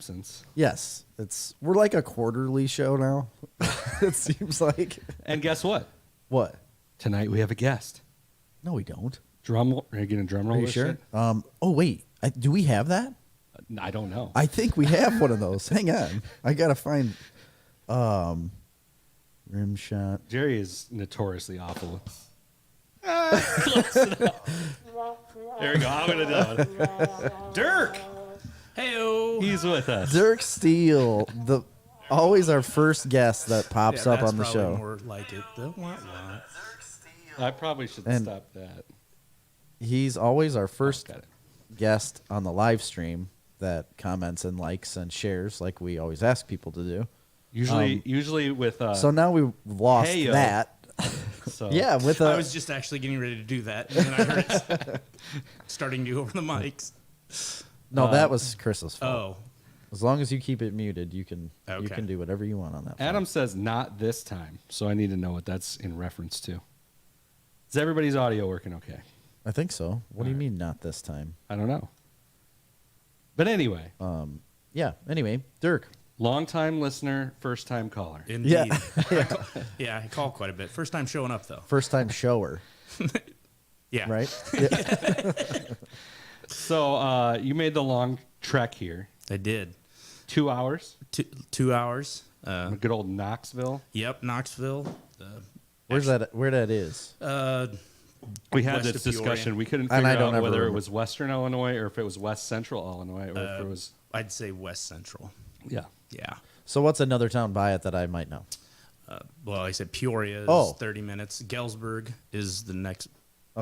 absence. Yes, we're like a quarterly show now. It seems like. And guess what? What? Tonight we have a guest. No, we don't. Are you getting a drum roll? Are you sure? Shit? Oh wait, do we have that? I don't know. I think we have one of those. Hang on, I gotta find. Rim shot. Jerry is notoriously awful. Close enough. There we go. I'm gonna do it. Dirk. Hey-o. He's with us. Dirk Steele, always our first guest that pops up on the show. That's more like it. The wah-wah. I probably should stop that. He's always our first guest on the live stream that comments and likes and shares, like we always ask people to do. Usually with. So now we've lost that. So. Yeah, I was just actually getting ready to do that, and then I heard it starting to go over the mics. No, that was Chris's fault. Oh. As long as you keep it muted, you can Okay. do whatever you want on that. Adam says not this time, so I need to know what that's in reference to. Is everybody's audio working okay? I think so. What do you mean not this time? I don't know. But anyway. Yeah. Anyway, Dirk. Long-time listener, first-time caller. Indeed. Yeah. I call quite a bit. First time showing up, though. First time shower. Yeah. Right? Yeah. So you made the long trek here. I did. 2 hours? 2 hours. Good old Knoxville. Yep, Knoxville. Where's that? Where that is? We had west this of Peoria. discussion. We couldn't And I figure don't out ever whether it remember. was Western Illinois or if it was West Central Illinois or if it was... I'd say West Central. Yeah. Yeah. So what's another town by it that I might know? Well, I said Peoria is Oh. 30 minutes. Galesburg is the next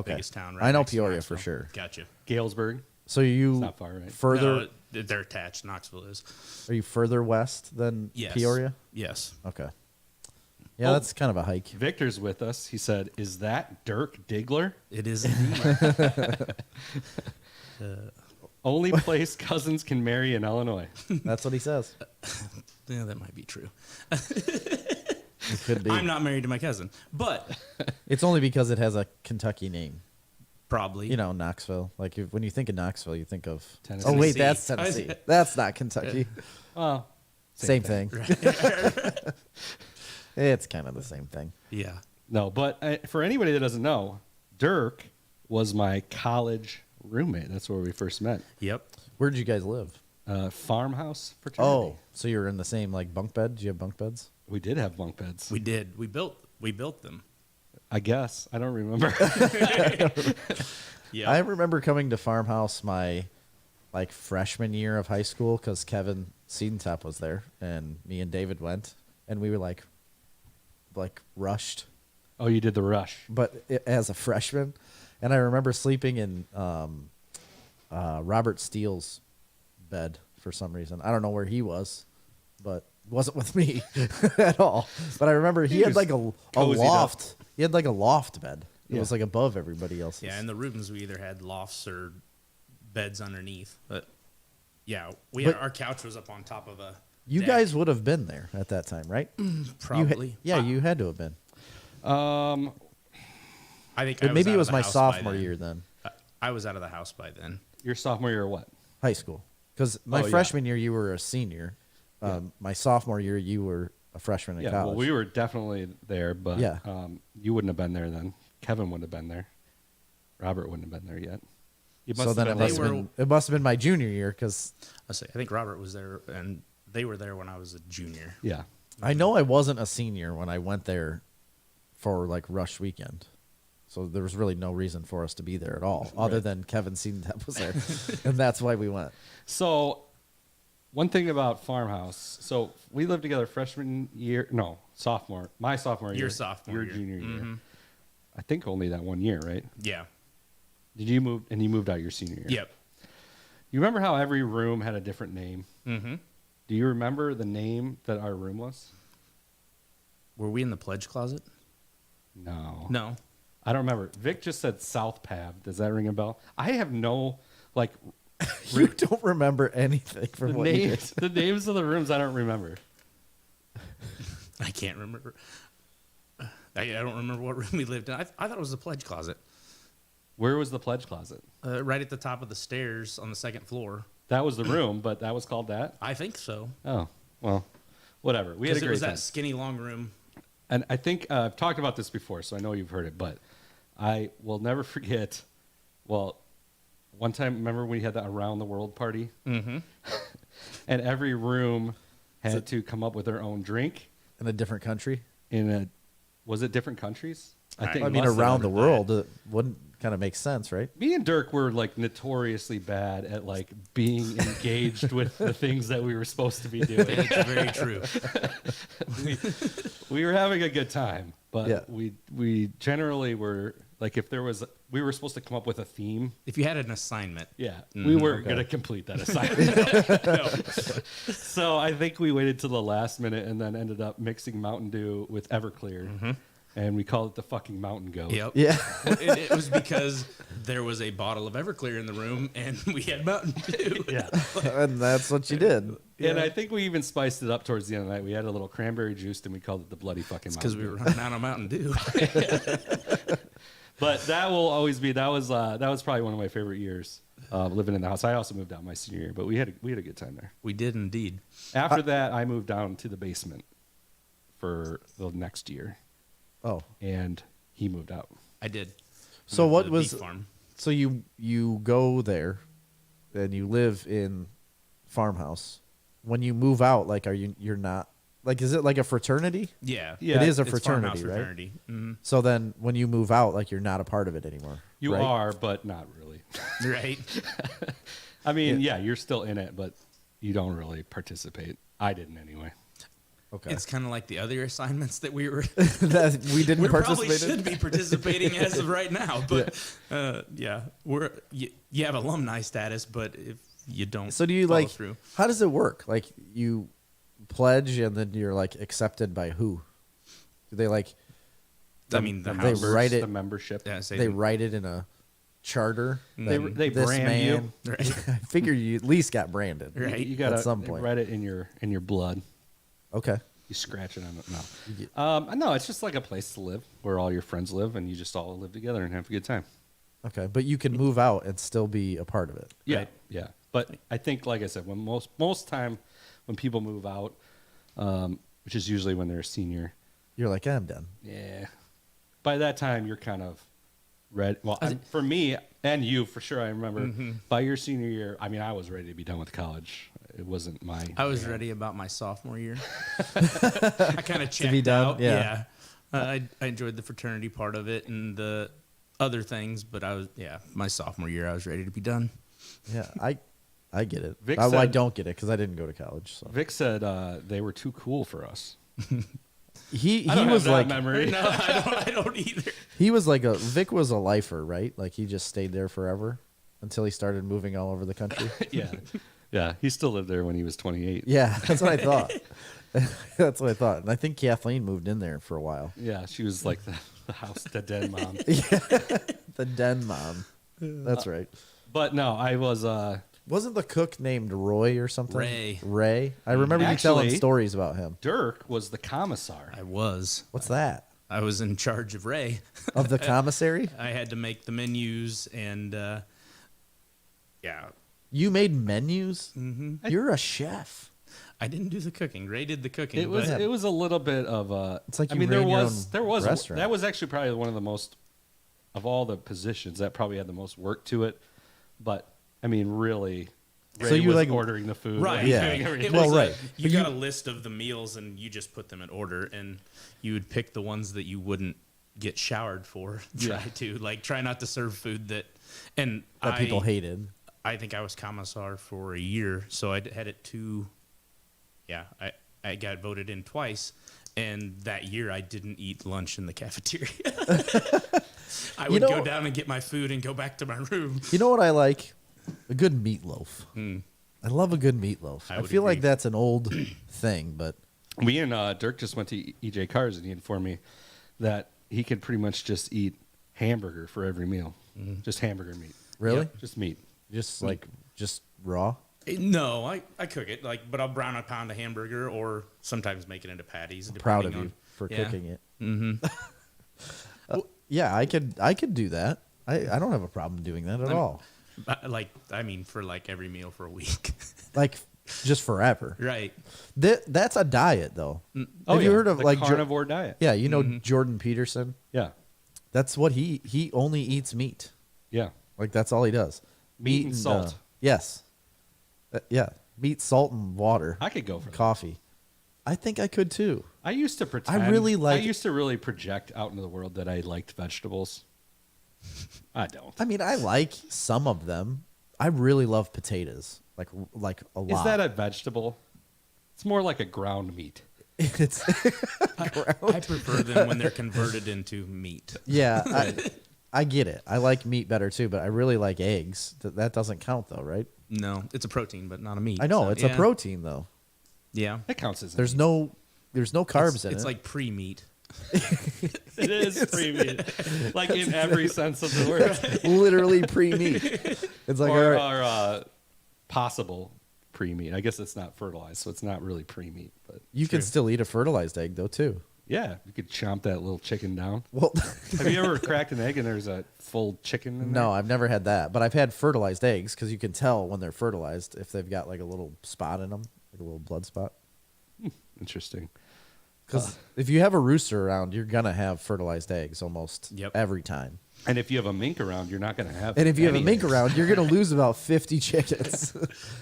biggest town. Right I know next to Peoria for Knoxville. sure. Gotcha. Galesburg. So you It's not far, right? further? No, they're attached. Knoxville is. Are you further west than Yes. Peoria? Yes. Okay. Yeah, that's kind of a hike. Victor's with us. He said, "Is that Dirk Diggler? It is indeed. Only place cousins can marry in Illinois." That's what he says. Yeah, that might be true. It could be. I'm not married to my cousin, but It's only because it has a Kentucky name. probably. You know, Knoxville. Like when you think of Knoxville, you think of Tennessee. Oh wait, Tennessee. that's Tennessee. That's not Kentucky. Well, Same thing. It's kind of the same thing. Yeah. no, but for anybody that doesn't know, Dirk was my college roommate. That's where we first met. Yep. Where did you guys live? Farmhouse fraternity. Oh, so you were in the same like bunk bed? Did you have bunk beds? We did have bunk beds. We did. We built them. I guess. I don't remember. Yeah. I remember coming to Farmhouse my like freshman year of high school because Kevin Seedentop was there, and me and David went, and we were like rushed, Oh, you did the rush. but as a freshman, and I remember sleeping in Robert Steele's bed for some reason. I don't know where he was, but it wasn't with me at all. But I remember he had was like a cozied loft. He had like a loft bed. It Yeah. was like above everybody else's. Yeah, in the rooms we either had lofts or beds underneath. But yeah, our couch was up on top of a You deck. guys would have been there at that time, right? Probably. You had to have been. I think I was Maybe out it of was the my house by sophomore then. year then, I was out of the house by then. Your sophomore year or what? high school. Because my Oh, yeah. freshman year, you were a senior. My sophomore year, you were a freshman in Yeah, college. well, we were definitely there, but Yeah. you wouldn't have been there then. Kevin wouldn't have been there. Robert wouldn't have been there yet. You must So have then been it there. must have been my junior year because I think Robert was there, and they were there when I was a junior. Yeah. I know I wasn't a senior when I went there for like rush weekend. So there was really no reason for us to be there at all, other Right. than Kevin Seedentop was there, and that's why we went. So, one thing about Farmhouse. So we lived together freshman year. No, sophomore. My sophomore year. Your sophomore Your year. junior year. Mhm. I think only that 1 year, right? Yeah. Did you move? And you moved out your senior year. Yep. You remember how every room had a different name? Mm-hmm. Do you remember the name that our room was? Were we in the pledge closet? No. No. I don't remember. Vic just said South Pav. Does that ring a bell? I have no like You don't remember anything from the what you did. names. The names of the rooms I don't remember. I can't remember. I don't remember what room we lived in. I thought it was the pledge closet. Where was the pledge closet? Right at the top of the stairs on the second floor. That was the room, but that was called that? I think so. Oh, well, whatever. We had a Because it great was time. that skinny long room. And I think I've talked about this before, so I know you've heard it, but I will never forget. Well, one time, remember we had the Around the World party? Mm-hmm. And every room had to come up with their own drink. In a different country? Was it different countries? I think I it mean, must have around the been. world, it wouldn't kind of make sense, right? Me and Dirk were like notoriously bad at like being engaged with the things that we were supposed to be doing. It's very true. We were having a good time, but Yeah. we generally were like, if there was, we were supposed to come up with a theme. If you had an assignment. Yeah, we weren't Okay. going to complete that assignment. No. So I think we waited till the last minute and then ended up mixing Mountain Dew with Everclear, and we called it the fucking Mountain Goat. Yep. Yeah. It was because there was a bottle of Everclear in the room, and we had Mountain Dew. Yeah. And that's what you did. And I think we even spiced it up towards the end of the night. We had a little cranberry juice, and we called it the bloody fucking Because Mountain we Dew. were running out of Mountain Dew. But that will always be, that was probably one of my favorite years living in the house. I also moved out my senior year, but we had a good time there. We did indeed. After that, I moved down to the basement for the next year, Oh. and he moved out. I did. So Went what to the was beef farm. so you go there and you live in farmhouse. When you move out, like you're not like, is it like a fraternity? Yeah. Yeah, it is a It's fraternity, farmhouse right? fraternity. Mhm. So then when you move out, like you're not a part of it anymore. You right? are, but not really. Right. I mean, yeah, you're still in it, but you don't really participate. I didn't anyway. Okay. It's kind of like the other assignments that we were. That we didn't We probably participate in. should be participating as of right now, but yeah, you have alumni status, but if you don't, So do you follow like? through. How does it work? Like you pledge and then you're like accepted by who? Do they like? I mean, the the house. members, write it- the membership. Yeah, say They the- write it in a charter. They then they this brand man, you. Right. I figure you at least got branded. Right. You got At some to point. write it in your blood. Okay. You scratch it on it. No, no, it's just like a place to live where all your friends live, and you just all live together and have a good time. Okay, but you can move out and still be a part of it. Yeah, Right. yeah. But I think, like I said, when most time when people move out, which is usually when they're a senior, You're like, I'm done. yeah. By that time, you're kind of ready. Well, for me and you, for sure, I remember by your senior year. I mean, I was ready to be done with college. It wasn't my. I was ready about my sophomore year. I kind of checked be done? out. Yeah. I enjoyed the fraternity part of it and the other things, but my sophomore year I was ready to be done. Yeah, I get it. Vic I said- don't get it because I didn't go to college. So Vic said they were too cool for us. he I don't was have that like memory. No, I don't either. he was like Vic was a lifer, right? Like he just stayed there forever until he started moving all over the country. Yeah, yeah. He still lived there when he was 28. Yeah, that's what I thought. That's what I thought. And I think Kathleen moved in there for a while. Yeah, she was like the house, the den mom. The den mom. That's right. But no, I was. Wasn't the cook named Roy or something? Ray. Ray. I remember you telling Actually- stories about him. Dirk was the commissar. I was. What's that? I was in charge of Ray. Of the commissary? I had to make the menus and yeah, You made menus? Mm-hmm. You're a chef. I didn't do the cooking. Ray did the cooking. It was but it was a little bit of a. It's like I you mean, ran there your was own there was restaurant. that was actually probably one of the most of all the positions that probably had the most work to it. But I mean, really, Ray So you, was like- ordering the food, right. Yeah. I mean, everything. it Well, was right. You But got a list of the meals and you just put them in order, and you would pick the ones that you wouldn't get showered for. Try not to serve food that People hated. I think I was commissar for a year, so I had it two. Yeah, I got voted in twice, and that year I didn't eat lunch in the cafeteria. I would go down and get my food and go back to my room. You know what I like? A good meatloaf. I love a good meatloaf. I I would feel like agree. that's an old thing, but Me and Dirk just went to EJ Cars, and he informed me that he could pretty much just eat hamburger for every meal, just hamburger meat. really? Yep, just meat. Just raw? No, I cook it but I'll brown a pound of hamburger or sometimes make it into patties. Proud of depending you on- for yeah. cooking it. Mm-hmm. Yeah, I could do that. I don't have a problem doing that at all. For like every meal for a week. Like just forever. Right. That's a diet though. Oh, Have you yeah, heard of the like carnivore diet? Yeah, you know Jordan Peterson. Yeah. That's what he only eats meat. Yeah. Like that's all he does. Meat and salt. Yes. Yeah, meat, salt, and water. I could go for that. coffee. I think I could too. I used to pretend. I used to really project out into the world that I liked vegetables. I don't. I mean, I like some of them. I really love potatoes, like a lot. Is that a vegetable? It's more like a ground meat. It's I prefer them when they're converted into meat. yeah. I get it. I like meat better too, but I really like eggs. That doesn't count though, right? No, it's a protein, but not a meat. I know so, it's yeah. a protein though. Yeah. That counts as. There's meat. no carbs in It's it. like pre-meat. It is pre-meat, like in every sense of the word. Literally pre-meat. It's like or, all right, or possible pre-meat. I guess it's not fertilized, so it's not really pre-meat. But you can still eat a fertilized egg though too. yeah, you could chomp that little chicken down. Well, Have you ever cracked an egg and there's a full chicken in there? no, I've never had that, but I've had fertilized eggs because you can tell when they're fertilized if they've got like a little spot in them, like a little blood spot. Interesting. Because if you have a rooster around, you're gonna have fertilized eggs almost Yep. every time. And if you have a mink around, you're not going to have. And if you have a any mink eggs. around, you're gonna lose about 50 chickens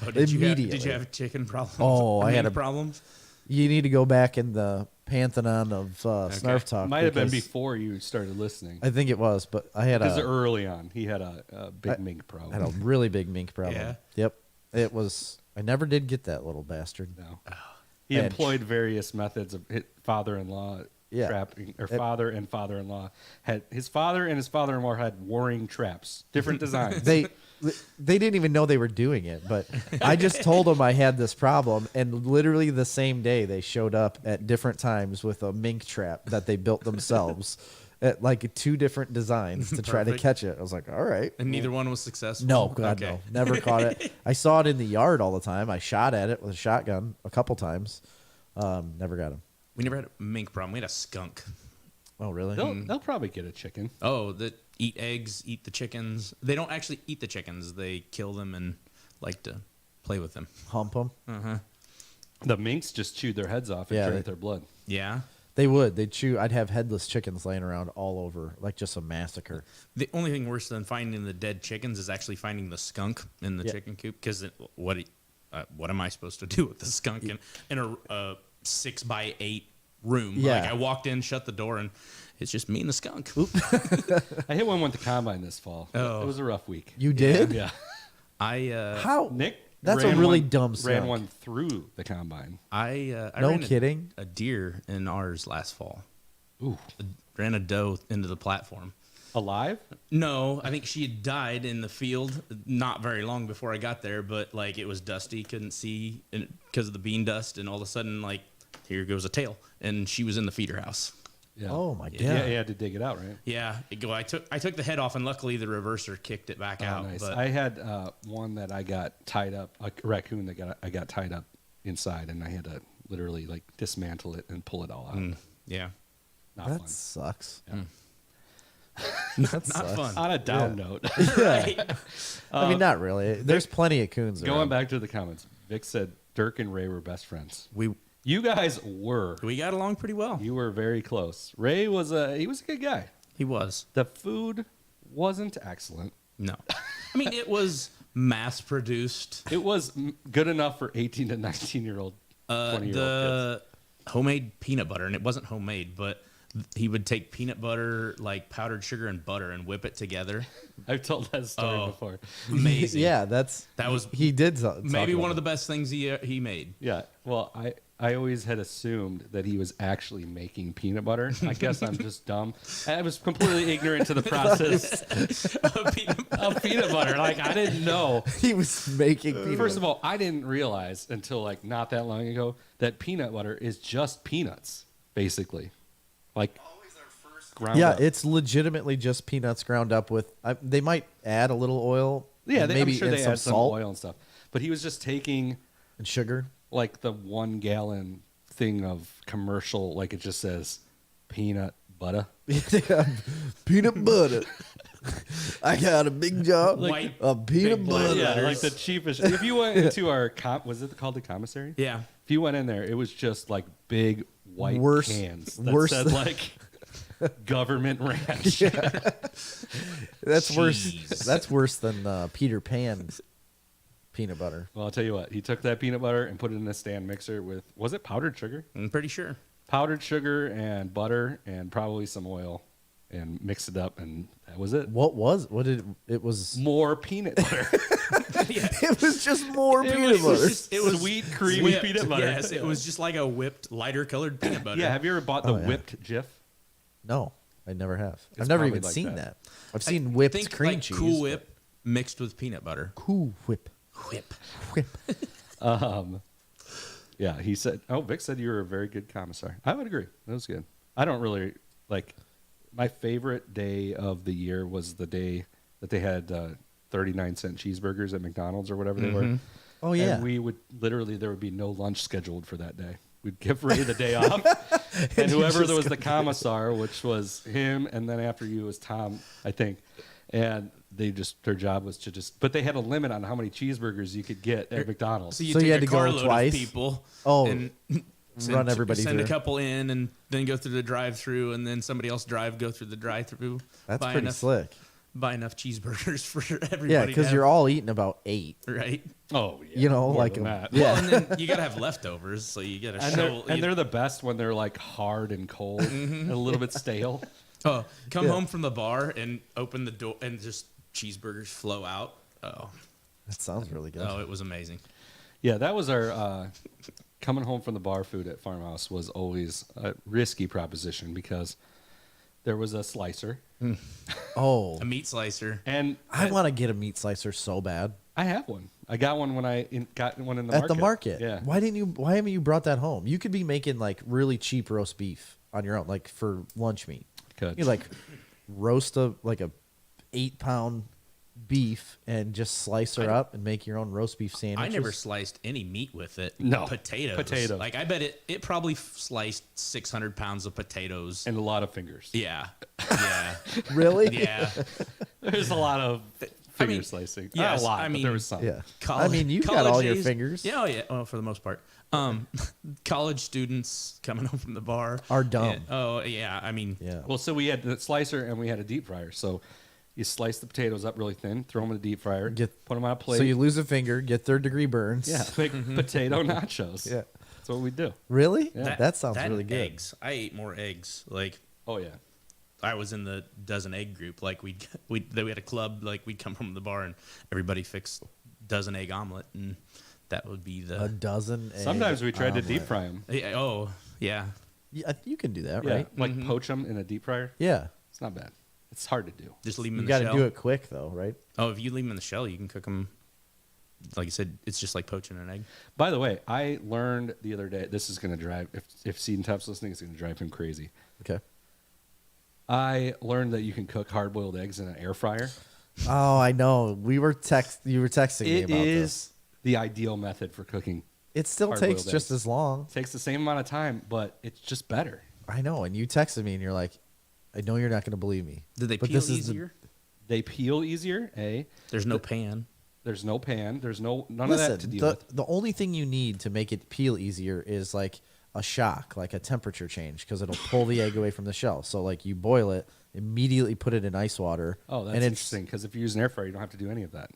immediately. Did you have chicken problems? Oh, I had Mink a- problems. You need to go back in the pantheon of Snarf Talk. Might have been because before you started listening. I think it was, but I had Because a early on, he had a big mink problem. had a really big mink problem. Yeah? Yep. It was. I never did get that little bastard. No. He And- employed various methods of father-in-law Yeah. trapping, or father and father-in-law had his father and his father-in-law had warring traps, different designs. They didn't even know they were doing it, but I just told them I had this problem, and literally the same day they showed up at different times with a mink trap that they built themselves at like 2 different designs to try to Perfect. catch it. I was like, all right. And neither one was successful. No, God, Okay. no. Never caught it. I saw it in the yard all the time. I shot at it with a shotgun a couple times. Never got him. We never had a mink problem. We had a skunk. Oh, really? They'll probably get a chicken. Oh, that eat eggs, eat the chickens. They don't actually eat the chickens. They kill them and like to play with them. Hump them? The minks just chewed their heads off and Yeah, drank their blood. Yeah. They would. They'd chew. I'd have headless chickens laying around all over, like just a massacre. The only thing worse than finding the dead chickens is actually finding the skunk in the Yeah. chicken coop. Because what am I supposed to do with the skunk in a 6x8 room? Yeah. Like I walked in, shut the door, and it's just me and the skunk. I hit one with the combine this fall. Oh. It was a rough week. You did? Yeah. How? Nick That's a ran really one- dumb Ran skunk. one through the combine. I No ran kidding? a deer in ours last fall. Ooh. Ran a doe into the platform. Alive? No, I think she had died in the field not very long before I got there, but like it was dusty, couldn't see because of the bean dust, and all of a sudden, like, here goes a tail, and she was in the feeder house. Yeah. Oh, my God. Yeah, you had to dig it out, right? Yeah, I took the head off, and luckily the reverser kicked it back out. Nice. But I had one that I got tied up, a raccoon that I got tied up inside, and I had to literally like dismantle it and pull it all out. yeah, Not That fun. sucks. Yeah. That not sucks. fun. On a down note, Right. I mean, not really. There's plenty of coons going around. back to the comments, Vic said Dirk and Ray were best friends. We You guys were. got along pretty well. You were very close. Ray was a good guy. He was. The food wasn't excellent. No, I mean it was mass produced. It was good enough for 18 to 19-year-old, 20-year-old kids. The homemade peanut butter, and it wasn't homemade, but he would take peanut butter, like powdered sugar and butter, and whip it together. I've told that story Oh. before. Amazing. Yeah, That was he did. maybe one of the best things he made. Yeah. Well, I always had assumed that he was actually making peanut butter. I guess I'm just dumb. I was completely ignorant to the process of peanut butter. Like, I didn't know. He was making. First of all, I didn't realize until like not that long ago that peanut butter is just peanuts, basically. Like ground yeah, up. it's legitimately just peanuts ground up with. They might add a little oil. Yeah, and I'm maybe sure and they some add some salt oil and stuff. But he was just taking and sugar. like the 1 gallon thing of commercial, like it just says peanut butter. Peanut butter. I got a big jar White of peanut big butter. Yeah, like the cheapest. If you went into our was it called the commissary? Yeah. If you went in there, it was just like big white Worse- cans that worse said than- like government ranch. That's worse. Jeez. That's worse than Peter Pan's peanut butter. Well, I'll tell you what. He took that peanut butter and put it in a stand mixer with, was it powdered sugar? I'm pretty sure. Powdered sugar and butter and probably some oil, and mixed it up, and that was it. What did it was? More peanut butter. It was just more peanut butter. It was Sweet, creamy whipped. peanut butter. Yes, it was just like a whipped, lighter colored peanut butter. Yeah, have you ever bought the Oh, yeah. whipped Jif? No, I never have. It's I've never probably even like seen that. that. I've seen whipped Think cream like cheese. Cool Whip mixed with peanut butter. Cool Whip. Whip. Whip. Yeah, he said. Oh, Vic said you were a very good commissar. I would agree. That was good. I don't really like. My favorite day of the year was the day that they had 39-cent cheeseburgers at McDonald's or whatever they were. Oh yeah. And we would literally there would be no lunch scheduled for that day. We'd give Ray the day off, and whoever there was the commissar, which was him, and then after you was Tom, I think, and they just their job was to just. But they had a limit on how many cheeseburgers you could get at McDonald's. So you So take you a had to go carload twice? of people. Oh, and run everybody send a through. couple in, and then go through the drive-through, and then somebody else go through the drive-through. That's buy pretty enough, slick. Buy enough cheeseburgers for everybody. Yeah, to because have, you're all eating about 8. right. Oh, yeah, You know, more like than that. yeah. Well, and then you gotta have leftovers, so you gotta And shovel. they're the best when they're like hard and cold and a little bit stale. Oh, come Yeah. home from the bar and open the door, and just cheeseburgers flow out. Oh, That sounds really good. oh, it was amazing. Yeah, that was our coming home from the bar food at Farmhouse was always a risky proposition because there was a slicer Oh, A meat slicer. and I want to get a meat slicer so bad I have one. I got one when I got one in the at market. the market. Yeah. Why haven't you brought that home? You could be making like really cheap roast beef on your own, like for lunch meat. Could. You like roast a 8-pound beef and just slice her up and make your own roast beef sandwiches. I never sliced any meat with it. No. Potatoes. Like I bet it probably sliced 600 pounds of potatoes. And a lot of fingers. Yeah. Yeah. really. Yeah. There's a lot of finger mean, slicing. yes, Not a lot, I but mean- there was some. Yeah. College, I mean, you've got college all your days- fingers. Yeah, oh yeah. Well, for the most part. College students coming home from the bar Are dumb. Oh yeah. I mean, Yeah. Well, so we had the slicer and we had a deep fryer. So you slice the potatoes up really thin, throw them in the deep fryer, put them on a plate. So you lose a finger, get third-degree burns. yeah, make potato nachos. Yeah. That's what we do. Really? Yeah. That sounds and really good. Eggs. I ate more eggs. Like Oh yeah. I was in the dozen egg group. Like we had a club. Like we'd come from the bar and everybody fixed dozen egg omelet, and that would be A the. dozen. Sometimes egg we tried to deep omelet. fry them. Yeah, oh yeah. Yeah, you can do that, Yeah, right? like poach them in a deep fryer. Yeah. It's not bad. It's hard to do. Just leave them You in got the to shell. do it quick though, right? Oh, if you leave them in the shell, you can cook them. Like you said, it's just like poaching an egg. By the way, I learned the other day. This is going to drive if Seed and Top's listening, it's going to drive him crazy. Okay. I learned that you can cook hard-boiled eggs in an air fryer. Oh, I know. You were texting me It about is this. the ideal method for cooking. It still hard-boiled takes just eggs. as long. It takes the same amount of time, but it's just better. I know. And you texted me and you're like, I know you're not going to believe me. Did they But peel this is the- easier? They peel easier. There's no pan. There's no pan. There's none of that to Listen, deal the, with. the only thing you need to make it peel easier is like a shock, like a temperature change, because it'll pull the egg away from the shell. So like you boil it, immediately put it in ice water. Oh, that's and it's- interesting because if you use an air fryer, you don't have to do any of that.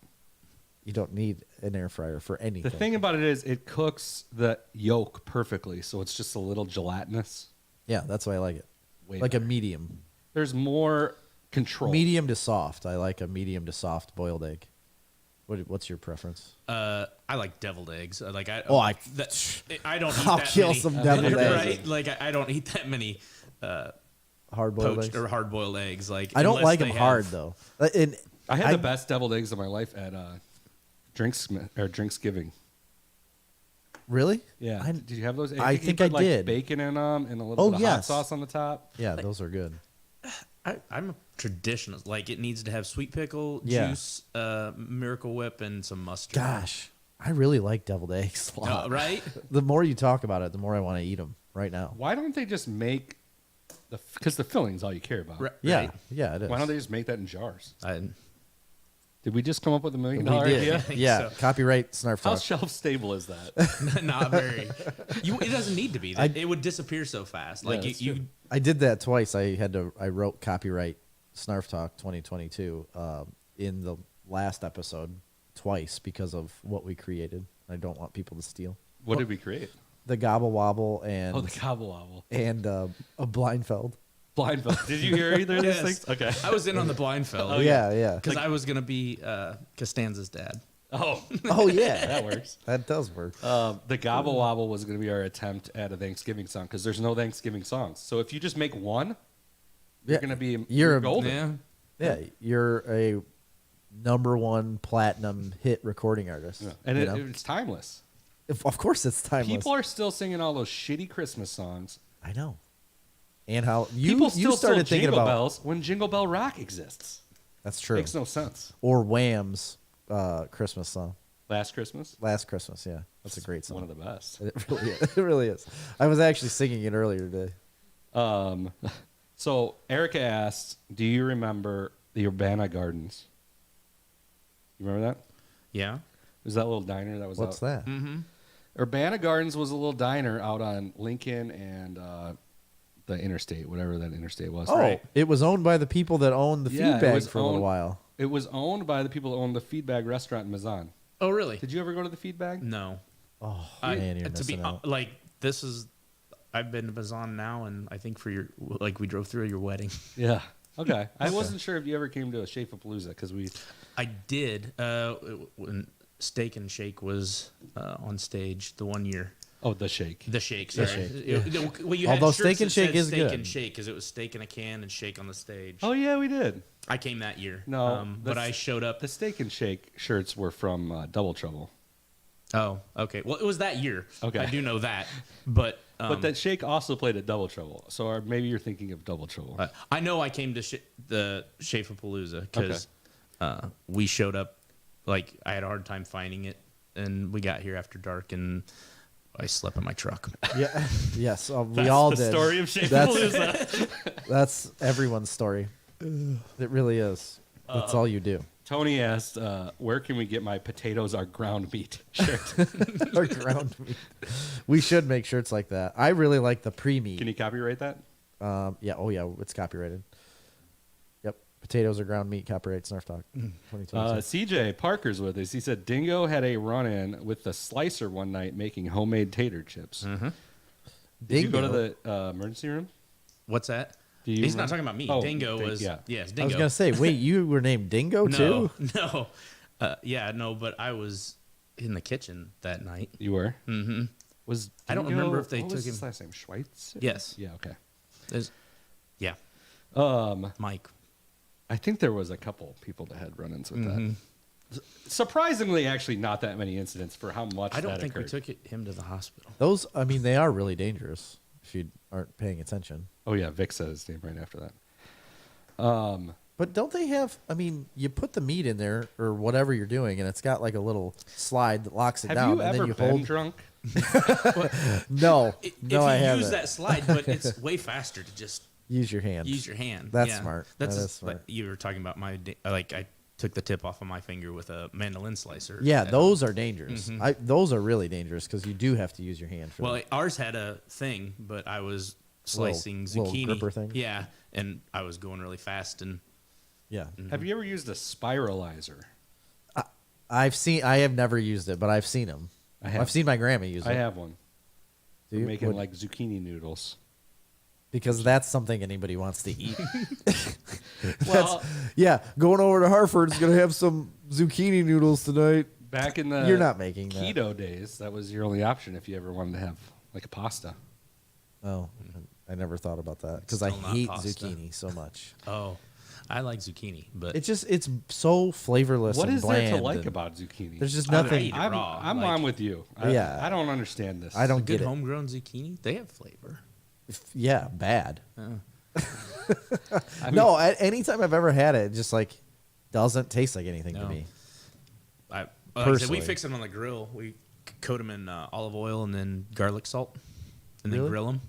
You don't need an air fryer for anything. The thing about it is, it cooks the yolk perfectly, so it's just a little gelatinous. Yeah, that's why I like it. Way Like better. a medium. There's more control. Medium to soft. I like a medium to soft boiled egg. What's your preference? I like deviled eggs. Like I. Oh, I- I don't. Eat I'll that kill many, some deviled eggs. Right? Like I don't eat that many Hard boiled poached eggs. or hard boiled eggs. Like I don't unless like they them have- hard though. And I had the best deviled eggs of my life at Drinksgiving. Really? Yeah. I- Did you have those? I you think put, I like, did. Bacon in them and a little Oh, bit of yes. hot sauce on the top. Yeah, those are good. I'm a traditionalist. Like it needs to have sweet pickle, Yeah. juice, Miracle Whip, and some mustard. Gosh, I really like deviled eggs a lot. Right? The more you talk about it, the more I want to eat them right now. Why don't they just make Because the filling's all you care about. Yeah, Right. yeah, it is. Why don't they just make that in jars? I, Did we just come up with $1 million We did. idea? Yeah, so. copyright Snarf How Talk. shelf stable is that? not very. It doesn't need to be. It would disappear so fast. Like that's you I did that twice. I wrote copyright Snarf Talk 2022 in the last episode twice because of what we created. I don't want people to steal. What did we create? The gobble wobble and Oh, the gobble wobble. and a Blindfeld. Blindfold. Did you hear either of these Yes. things? Okay. I was in on the Blindfeld. yeah. Because I was gonna be Costanza's dad. Oh, Oh yeah, that works. that does work. The gobble wobble was going to be our attempt at a Thanksgiving song because there's no Thanksgiving songs. So if you just make one, you're Yeah, going to be you're a- golden. Yeah. Yeah, you're a #1 platinum hit recording artist. Yeah. And you know? it's timeless. Of course, it's timeless. People are still singing all those shitty Christmas songs. I know. And how People you still started thinking Jingle about Bells when Jingle Bell Rock exists. that's true. Makes no sense. Or Wham's Christmas song, Last Christmas, Last Christmas. Yeah, that's a great song. one of the best. It really is. It really is. I was actually singing it earlier today. So Erica asked, "Do you remember the Urbana Gardens? You remember that? Yeah. It was that little diner that was What's out? that? Mm-hmm. Urbana Gardens was a little diner out on Lincoln and the interstate, whatever that interstate was. Oh, Right. it was owned by the people that owned the Yeah, it feedback was for a little owned- while. It was owned by the people that owned the Feedbag restaurant in Mazan. Oh, really? Did you ever go to the Feedbag? No. Oh I- man, you're to be missing out. like this is. I've been to Bazan now, and I think for your we drove through your wedding. Yeah. Okay. I wasn't sure if you ever came to a Shape-A-Palooza because we. I did when Steak and Shake was on stage the one year. Oh, the Shake. The Shake, sorry. Shake, Well, you Although had Steak shirts and that Shake said is Steak good. and Shake because it was steak in a can and shake on the stage. Oh yeah, we did. I came that year. No, but that's- I showed up. The Steak and Shake shirts were from Double Trouble. Oh, okay. Well, it was that year. Okay. I do know that, but But that Shake also played at Double Trouble. So maybe you're thinking of Double Trouble. I know I came to the Shape-A-Palooza because we showed up. Like I had a hard time finding it, and we got here after dark, and I slept in my truck. Yeah, yes, we That's all the did. story of Shape-A-Palooza. That's everyone's story. It really is. That's all you do. Tony asked, where can we get my potatoes are ground meat shirt? Or ground meat. We should make shirts like that. I really like the pre-meat. Can you copyright that? Yeah. Oh, yeah. It's copyrighted. Yep. Potatoes or ground meat. Copyright Snarf Talk. 2022. CJ Parker's with us. He said Dingo had a run-in with the slicer one night making homemade tater chips. Did you go to the emergency room? What's that? Do you He's not remember? talking about me. Oh, Dingo was yeah. yes, I Dingo. was gonna say, wait, you were named Dingo no, too? no, no. But I was in the kitchen that night. You were? Mm-hmm. Was I don't Dingo- remember if they what took was his him- last name? Schweitzer? Yes. Yeah, okay. Yeah, Mike. I think there was a couple people that had run-ins with Mhm. that. Surprisingly, actually, not that many incidents for how much I don't that think we occurred. took him to the hospital. Those, I mean, they are really dangerous if you aren't paying attention. Oh yeah, Vic said his name right after that. But don't they have? I mean, you put the meat in there or whatever you're doing, and it's got like a little slide that locks it Have down, you and ever then you been hold. drunk? No, If no, I you haven't. use that slide, but it's way faster to just Use your hand. use your hand. That's Yeah. smart. That's That is smart. Like you were talking about my like I took the tip off of my finger with a mandolin slicer. Yeah, at those are dangerous. Mhm. Those are really dangerous because you do have to use your hand for Well, that. ours had a thing, but I was slicing little zucchini. gripper thing? Yeah, and I was going really fast, and Yeah, Have you ever used a spiralizer? I have never used it, but I've seen them. I have. I've seen my grandma use it. I have one. Do For you? making What- like zucchini noodles. because that's something anybody wants to eat. Well, Yeah, going over to Hartford's gonna have some zucchini noodles tonight. back in the You're not making that. keto days, that was your only option if you ever wanted to have like a pasta. Oh, I never thought about that because I Still not hate pasta. zucchini so much. oh, I like zucchini, but It's so flavorless. What and is there bland to like and about zucchini? There's just I would nothing. eat it I'm, raw, I'm like- on with you. Yeah. I don't understand this. I don't good get it. homegrown zucchini, they have flavor. Yeah, bad. I mean, No, anytime I've ever had it, it just like doesn't taste like anything to No. me. Like I said, we Personally. fix them on the grill. We coat them in olive oil and then garlic salt, and then Really? grill them.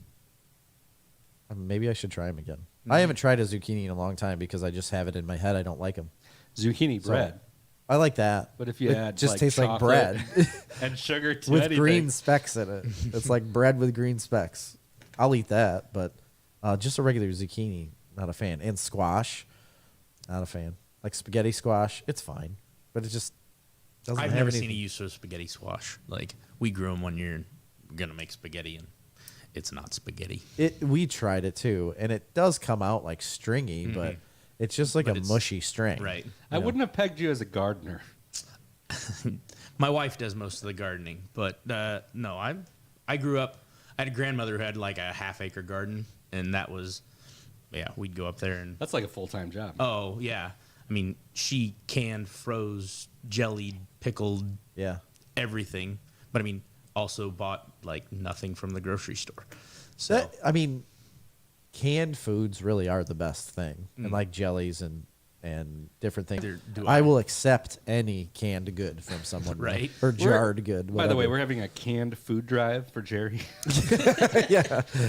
Maybe I should try them again. I haven't tried a zucchini in a long time because I just have it in my head. I don't like them. Zucchini bread. I like that. But if you it add just like tastes like chocolate bread and sugar to with anything. green specks in it. It's like bread with green specks. I'll eat that, but just a regular zucchini, not a fan. And squash, not a fan. Like spaghetti squash, it's fine, but it just doesn't I've have never anything. seen a use for spaghetti squash. Like, we grew them one year and we're going to make spaghetti, and it's not spaghetti. We tried it too, and it does come out like stringy, but it's just like But a it's- mushy string. Right. I wouldn't have pegged you as a gardener. My wife does most of the gardening, but no, I grew up. I had a grandmother who had like a half-acre garden, and that was, we'd go up there and. That's like a full-time job. Oh yeah, I mean, she canned, froze, jellied, pickled, Yeah. everything. But I mean, also bought like nothing from the grocery store. So That, I mean, canned foods really are the best thing, and like jellies and different things. Do I I. will accept any canned good from someone, though. Right. Or We're- jarred good. By the way, whatever. we're having a canned food drive for Jerry. store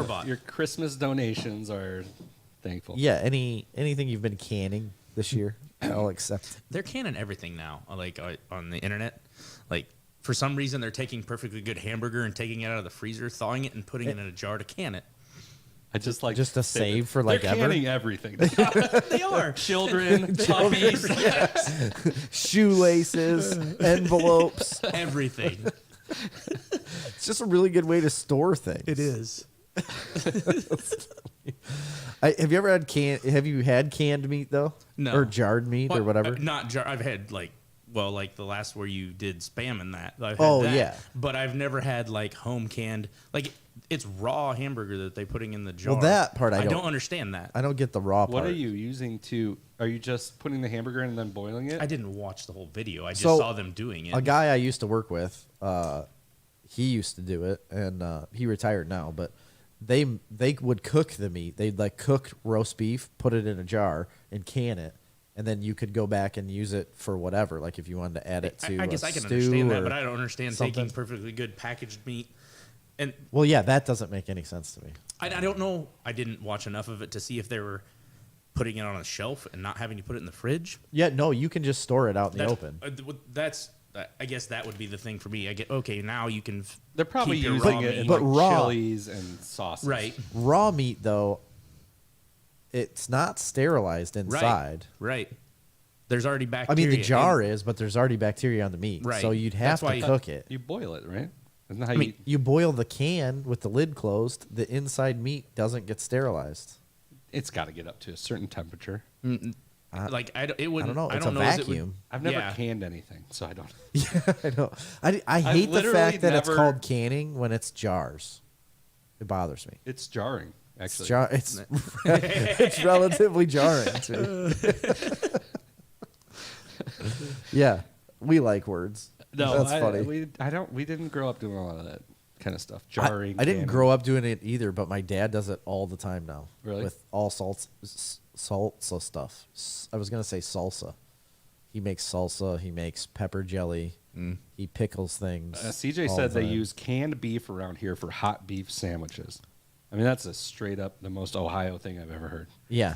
bought. Your Christmas donations are thankful. anything you've been canning this year, I'll accept. They're canning everything now, like on the internet. Like, for some reason, they're taking perfectly good hamburger and taking it out of the freezer, thawing it, and putting it in a jar to can it. I just like Just to say save that for, like, they're ever? canning everything. They are. Children, puppies. Shoelaces, envelopes. Everything. It's just a really good way to store things. is. Have you ever had Have you had canned meat though? No. Or jarred meat or whatever. Not jar. I've had like the last where you did Spam and that. I've had Oh, that, yeah. But I've never had like home canned. Like, it's raw hamburger that they're putting in the jar. Well, that part I don't don't- understand that. I don't get the raw part. What are you using to? Are you just putting the hamburger in and then boiling it? I didn't watch the whole video. I just So, saw them doing it. A guy I used to work with, he used to do it, and he retired now. But they would cook the meat. They'd like cook roast beef, put it in a jar, and can it, and then you could go back and use it for whatever. Like if you wanted to add it to I guess a I can stew understand that, or but I don't understand something. taking perfectly good packaged meat. And Well, yeah, that doesn't make any sense to me. I don't know. I didn't watch enough of it to see if they were putting it on a shelf and not having to put it in the fridge. Yeah, no, you can just store it out in the open. I guess that would be the thing for me. I get okay. Now you can. They're probably keep your using raw it meat. in But like raw- chilies and sauces. Right. Raw meat, though, it's not sterilized inside. Right. There's already I bacteria. mean, the jar is, but there's already bacteria on the meat. Right. So you'd have That's why to you- cook it. You boil it, right? Isn't that how I mean, You boil the can with the lid closed. The inside meat doesn't get sterilized. it's got to get up to a certain temperature. like it wouldn't. I don't know. It's a know as it would- vacuum. I've never Yeah. canned anything, so I don't. Yeah, I know. I hate the literally fact that it's never- called canning when it's jars. It bothers me. It's jarring, It's actually. it's relatively jarring too. Yeah, we like words. No, That's funny. We didn't grow up doing a lot of that kind of stuff. I Jarring. didn't canning. grow up doing it either, but my dad does it all the time now. Really? With all salsa stuff. I was gonna say salsa. He makes salsa. He makes pepper jelly. He pickles things. CJ all said the they time. use canned beef around here for hot beef sandwiches. I mean, that's a straight up the most Ohio thing I've ever heard. Yeah,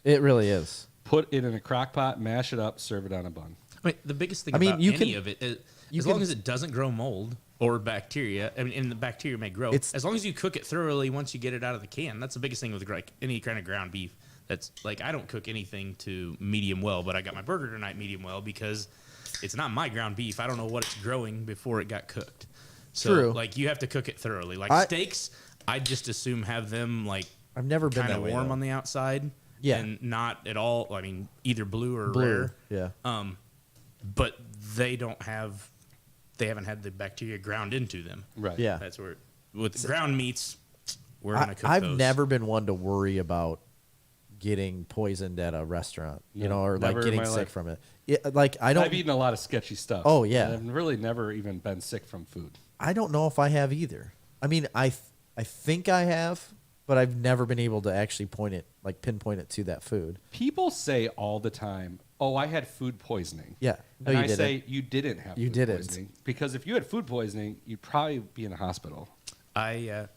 it really is. Put it in a crock pot, mash it up, serve it on a bun. I mean, the biggest thing I mean, about you any can- of it is you as can- long as it doesn't grow mold or bacteria. I mean, and the bacteria may grow. It's- As long as you cook it thoroughly once you get it out of the can. That's the biggest thing with like any kind of ground beef. That's like, I don't cook anything to medium well, but I got my burger tonight medium well because it's not my ground beef. I don't know what it's growing before it got cooked. So True. like, you have to cook it thoroughly. Like steaks, I just assume have them like I've never been kind that of way, warm though. on the outside. Yeah. And not at all. I mean, either blue or Blue. rare. Yeah. But they haven't had the bacteria ground into them. Right. Yeah. That's where with ground meats, we're gonna cook I've those. never been one to worry about getting poisoned at a restaurant, No, or like never in getting my sick life. from it. Yeah, like I don't. I've eaten a lot of sketchy stuff. Oh, yeah. And I've really never even been sick from food. I don't know if I have either. I mean, I think I have, but I've never been able to actually pinpoint it to that food. People say all the time, "Oh, I had food poisoning." Yeah. No, and you I didn't. say you didn't have. You food didn't. poisoning because if you had food poisoning, you'd probably be in a hospital.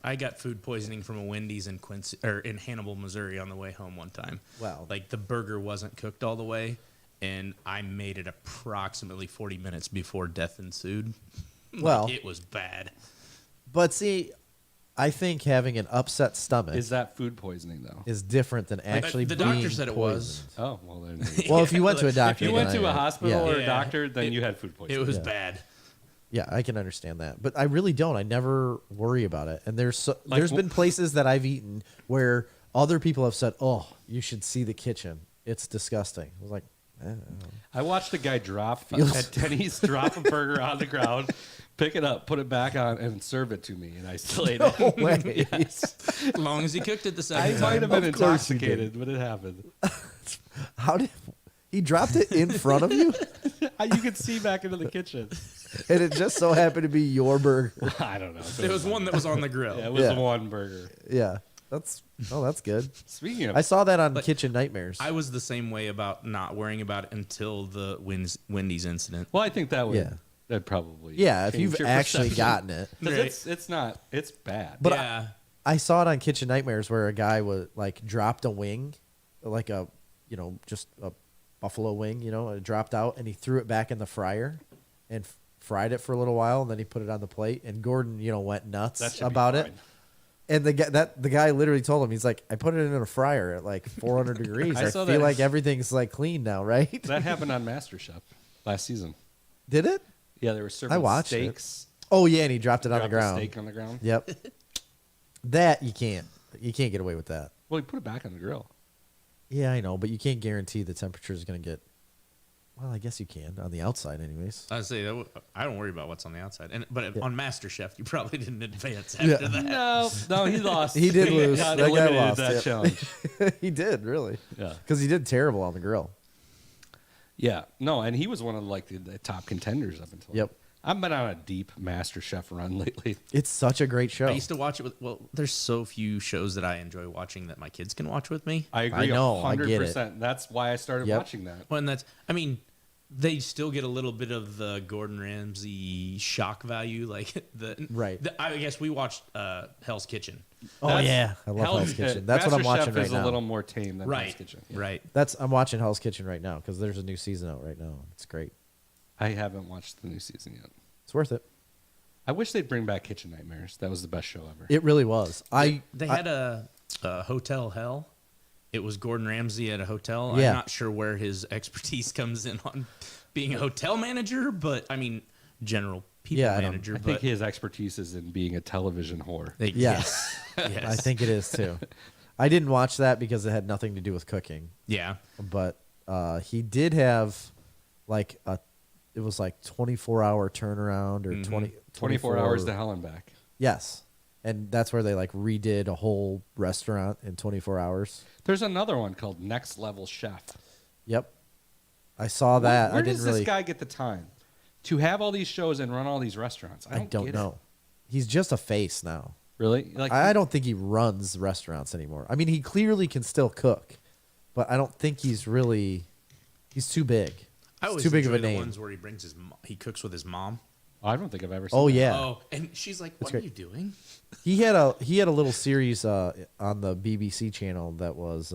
I got food poisoning from a Wendy's in Quincy or in Hannibal, Missouri on the way home one time. Wow. Like the burger wasn't cooked all the way, and I made it approximately 40 minutes before death ensued. Well, it was bad. But see, I think having an upset stomach Is that food poisoning though? is different than actually the being doctor said it was. poisoned. Oh well, then. Well, if you went to a If doctor, If you went then to a I- hospital yeah. or a doctor, then you had food It poisoning. was Yeah. bad. Yeah, I can understand that, but I really don't. I never worry about it. And there's Like, been places that I've eaten where other people have said, "Oh, you should see the kitchen. It's disgusting." I was like, I watched a guy at Denny's drop a burger on the ground, pick it up, put it back on, and serve it to me, and I still ate it. "No way." As long as he cooked it the I second might time. have been Of course you did. intoxicated, but it happened. How did he dropped it in front of you, You could see back into the kitchen. and it just so happened to be your burger? I don't know. There was one that was on the grill. Yeah, it was Yeah. one burger. Yeah, that's good. Speaking of, I saw that on Kitchen Nightmares. I was the same way about not worrying about it until the Wendy's incident. well, I think that would Yeah. that probably Yeah, if change you've your actually perception. gotten it. 'Cause Right. it's not it's bad. But yeah. I saw it on Kitchen Nightmares where a guy was like dropped a wing, like a, just a buffalo wing, it dropped out, and he threw it back in the fryer and fried it for a little while, and then he put it on the plate. And Gordon, went That nuts should be about it. fine. And the guy literally told him, he's like, I put it in a fryer at like 400 degrees. I I saw feel that. like everything's like clean now, right? That happened on MasterChef last season. Did it? Yeah, they were serving I watched it. steaks. Oh yeah, and he dropped it on the Dropped ground. steak on the ground. Yep. That you can't get away with that. Well, he put it back on the grill. Yeah, I know, but you can't guarantee the temperature is going to get. Well, I guess you can on the outside, anyways. I say I don't worry about what's on the outside, but on MasterChef, you probably didn't advance after Yeah. that. No, he lost. He did lose. got That guy eliminated lost, that yep. challenge. He did really, Yeah. because he did terrible on the grill. Yeah, no, and he was one of the top contenders up until. Yep. I've been on a deep MasterChef run lately. It's such a great show. I used to watch it with. Well, there's so few shows that I enjoy watching that my kids can watch with me. I agree. I know, I get it. 100%. That's why I started Yep. watching that. Well, and that's. I mean, they still get a little bit of the Gordon Ramsay shock value, like the. Right. I guess we watched Hell's Kitchen. Oh That's- yeah, I love Hell's Kitchen. That's what I'm MasterChef watching right is now. a little more tame than Right. Hell's Kitchen. Yeah. Right. I'm watching Hell's Kitchen right now because there's a new season out right now. It's great. I haven't watched the new season yet. It's worth it. I wish they'd bring back Kitchen Nightmares. That was the best show ever. It really was. They had a Hotel Hell. It was Gordon Ramsay at a hotel. Yeah. I'm not sure where his expertise comes in on being a hotel manager, but I mean, general people Yeah, I don't- manager. I think but his expertise is in being a television whore. Yes. yes. I think it is too. I didn't watch that because it had nothing to do with cooking, Yeah. but he did have like it was like 24-hour turnaround or 24 hours to hell and back. Yes. And that's where they like redid a whole restaurant in 24 hours. There's another one called Next Level Chef. Yep. I saw that. Where I didn't does really this guy get the time to have all these shows and run all these restaurants? I don't get know. He's just a face now. It. Really? Like I don't think he runs restaurants anymore. I mean, he clearly can still cook, but I don't think he's too big. I It's always too big of enjoy a the name. ones where he cooks with his mom. I don't think I've ever seen. Oh that. yeah. Oh, and she's like, "What are great. you doing?" He had a little series on the BBC channel that was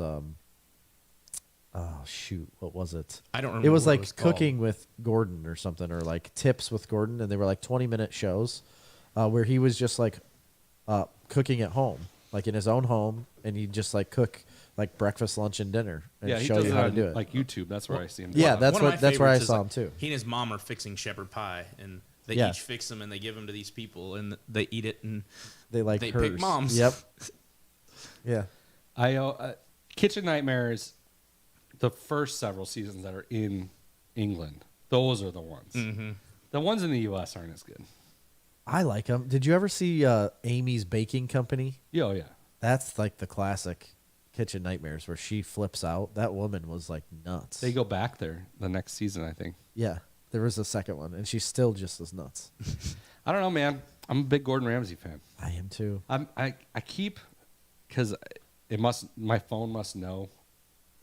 oh shoot, what was it? I don't remember. It was what like it called. cooking with Gordon or something, or like tips with Gordon, and they were like 20-minute shows where he was just like cooking at home, like in his own home, and he'd just like cook like breakfast, lunch, and dinner, and Yeah, he show does you it how to on do it. like YouTube. That's where I see him. Yeah, Wow. that's One of my that's where I favorites is, saw like, him too. He and his mom are fixing shepherd pie, and they Yeah. each fix them and they give them to these people, and they eat it. And They like they hers. pick moms. Yep. Yeah. I Kitchen Nightmares, the first several seasons that are in England, those are the ones. Mm-hmm. The ones in the U.S. aren't as good. I like him. Did you ever see Amy's Baking Company? Yeah, oh, yeah. That's like the classic Kitchen Nightmares where she flips out. That woman was like nuts. They go back there the next season, I think. Yeah, there was a second one, and she's still just as nuts. I don't know, man. I'm a big Gordon Ramsay fan. I am too. I keep because my phone must know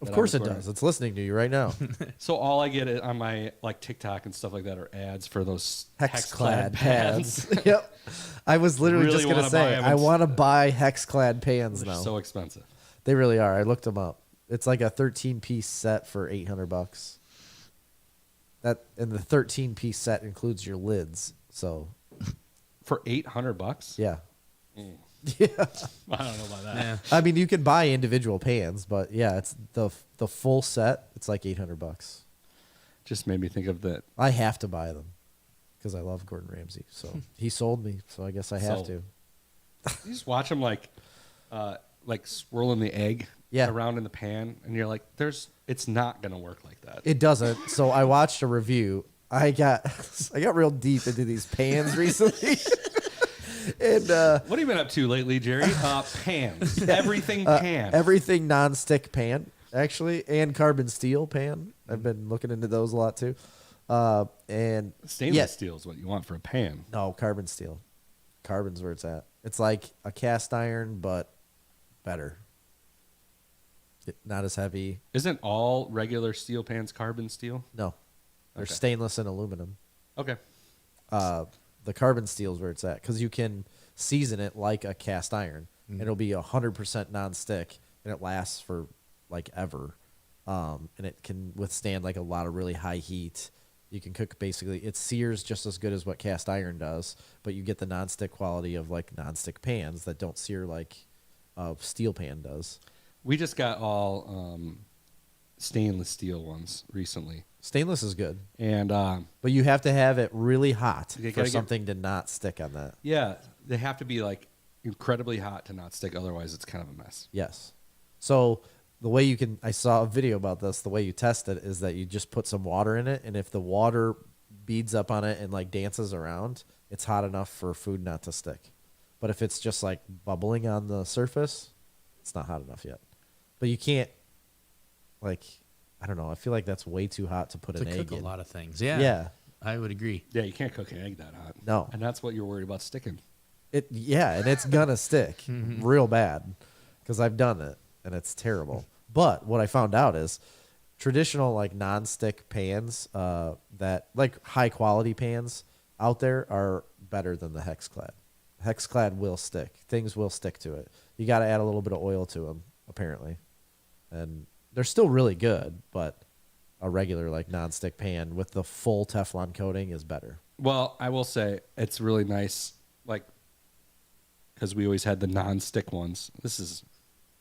Of that course I'm it recording. does. It's listening to you right now. So all I get on my like TikTok and stuff like that are ads for those Hex-clad pads. pans. Yep. I was literally Really just going to wanna say, buy 'em. I want to buy hex-clad pans They're now. so expensive. They really are. I looked them up. It's like a 13-piece set for $800. And the 13-piece set includes your lids. So, For $800? yeah. I don't know about that. Yeah. I mean, you can buy individual pans, but yeah, it's the full set. It's like $800. Just made me think of that. I have to buy them because I love Gordon Ramsay. So he sold me, so I guess I have So- to. You just watch them like swirling the egg Yeah. around in the pan, and you're like, it's not gonna work like that. It doesn't. So I watched a review. I got real deep into these pans recently. And What have you been up to lately, Jerry? Pans. Everything pan. everything non-stick pan, actually, and carbon steel pan. I've been looking into those a lot too. And Stainless yeah, steel is what you want for a pan. no, carbon steel. Carbon's where it's at. It's like a cast iron, but better. Not as heavy. Isn't all regular steel pans carbon steel? No, they're Okay. stainless and aluminum. Okay. The carbon steel is where it's at because you can season it like a cast iron, and it'll be 100% non-stick, and it lasts for like ever, and it can withstand like a lot of really high heat. You can cook basically. It sears just as good as what cast iron does, but you get the non-stick quality of like non-stick pans that don't sear like a steel pan does. We just got all stainless steel ones recently, Stainless is good, and but you have to have it really hot You for gotta get- something to not stick on that. yeah, they have to be like incredibly hot to not stick. Otherwise, it's kind of a mess. Yes. So the way you can, I saw a video about this. The way you test it is that you just put some water in it, and if the water beads up on it and like dances around, it's hot enough for food not to stick. But if it's just like bubbling on the surface, it's not hot enough yet. But you can't, like, I don't know. I feel like that's way too hot to put To an egg cook a in. lot of things. Yeah. Yeah. I would agree. Yeah, you can't cook an egg that hot. No. And that's what you're worried about sticking. Yeah, and it's gonna stick real bad because I've done it and it's terrible. But what I found out is traditional like non-stick pans that like high quality pans out there are better than the Hexclad. Hexclad will stick. Things will stick to it. You got to add a little bit of oil to them apparently, and they're still really good. But a regular like non-stick pan with the full Teflon coating is better. Well, I will say it's really nice, like, because we always had the non-stick ones. This is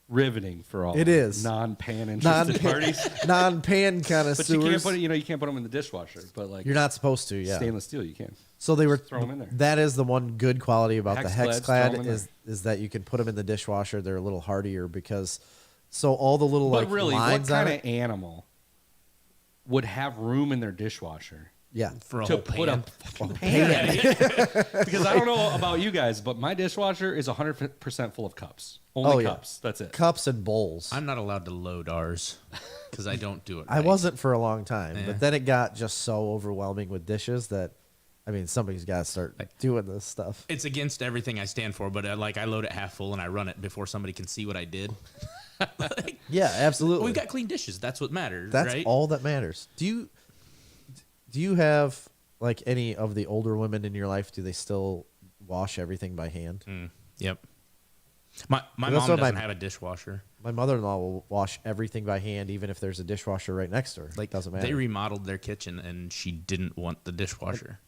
riveting for all It is. non-pan interested parties. Non-pan connoisseurs. But you can't put it. You can't put them in the dishwasher. But like You're not supposed to, yeah. stainless steel, you can. So they were Throw 'em in there. That is the one good quality about the Hexclads, throw 'em Hexclad in is that you can put them in the dishwasher. They're a little hardier because so all the little But like really, what lines on kind of it. animal would have room in their dishwasher Yeah. For a to whole put pan. a fucking pan in it? Because I don't know about you guys, but my dishwasher is 100% full of cups. Only Oh, yeah. cups. That's it. Cups and bowls. I'm not allowed to load ours because I don't do it. I right. wasn't for a long time, Yeah. but then it got just so overwhelming with dishes that I mean somebody's got to start doing this stuff. It's against everything I stand for, but like I load it half full and I run it before somebody can see what I did. Like, Yeah, absolutely. we've got clean dishes. That's what matters. That's right? all that matters. Do you have like any of the older women in your life? Do they still wash everything by hand? Yep. My That's mom what doesn't my- have a dishwasher. My mother-in-law will wash everything by hand, even if there's a dishwasher right next to her. Like doesn't matter. They remodeled their kitchen and she didn't want the dishwasher.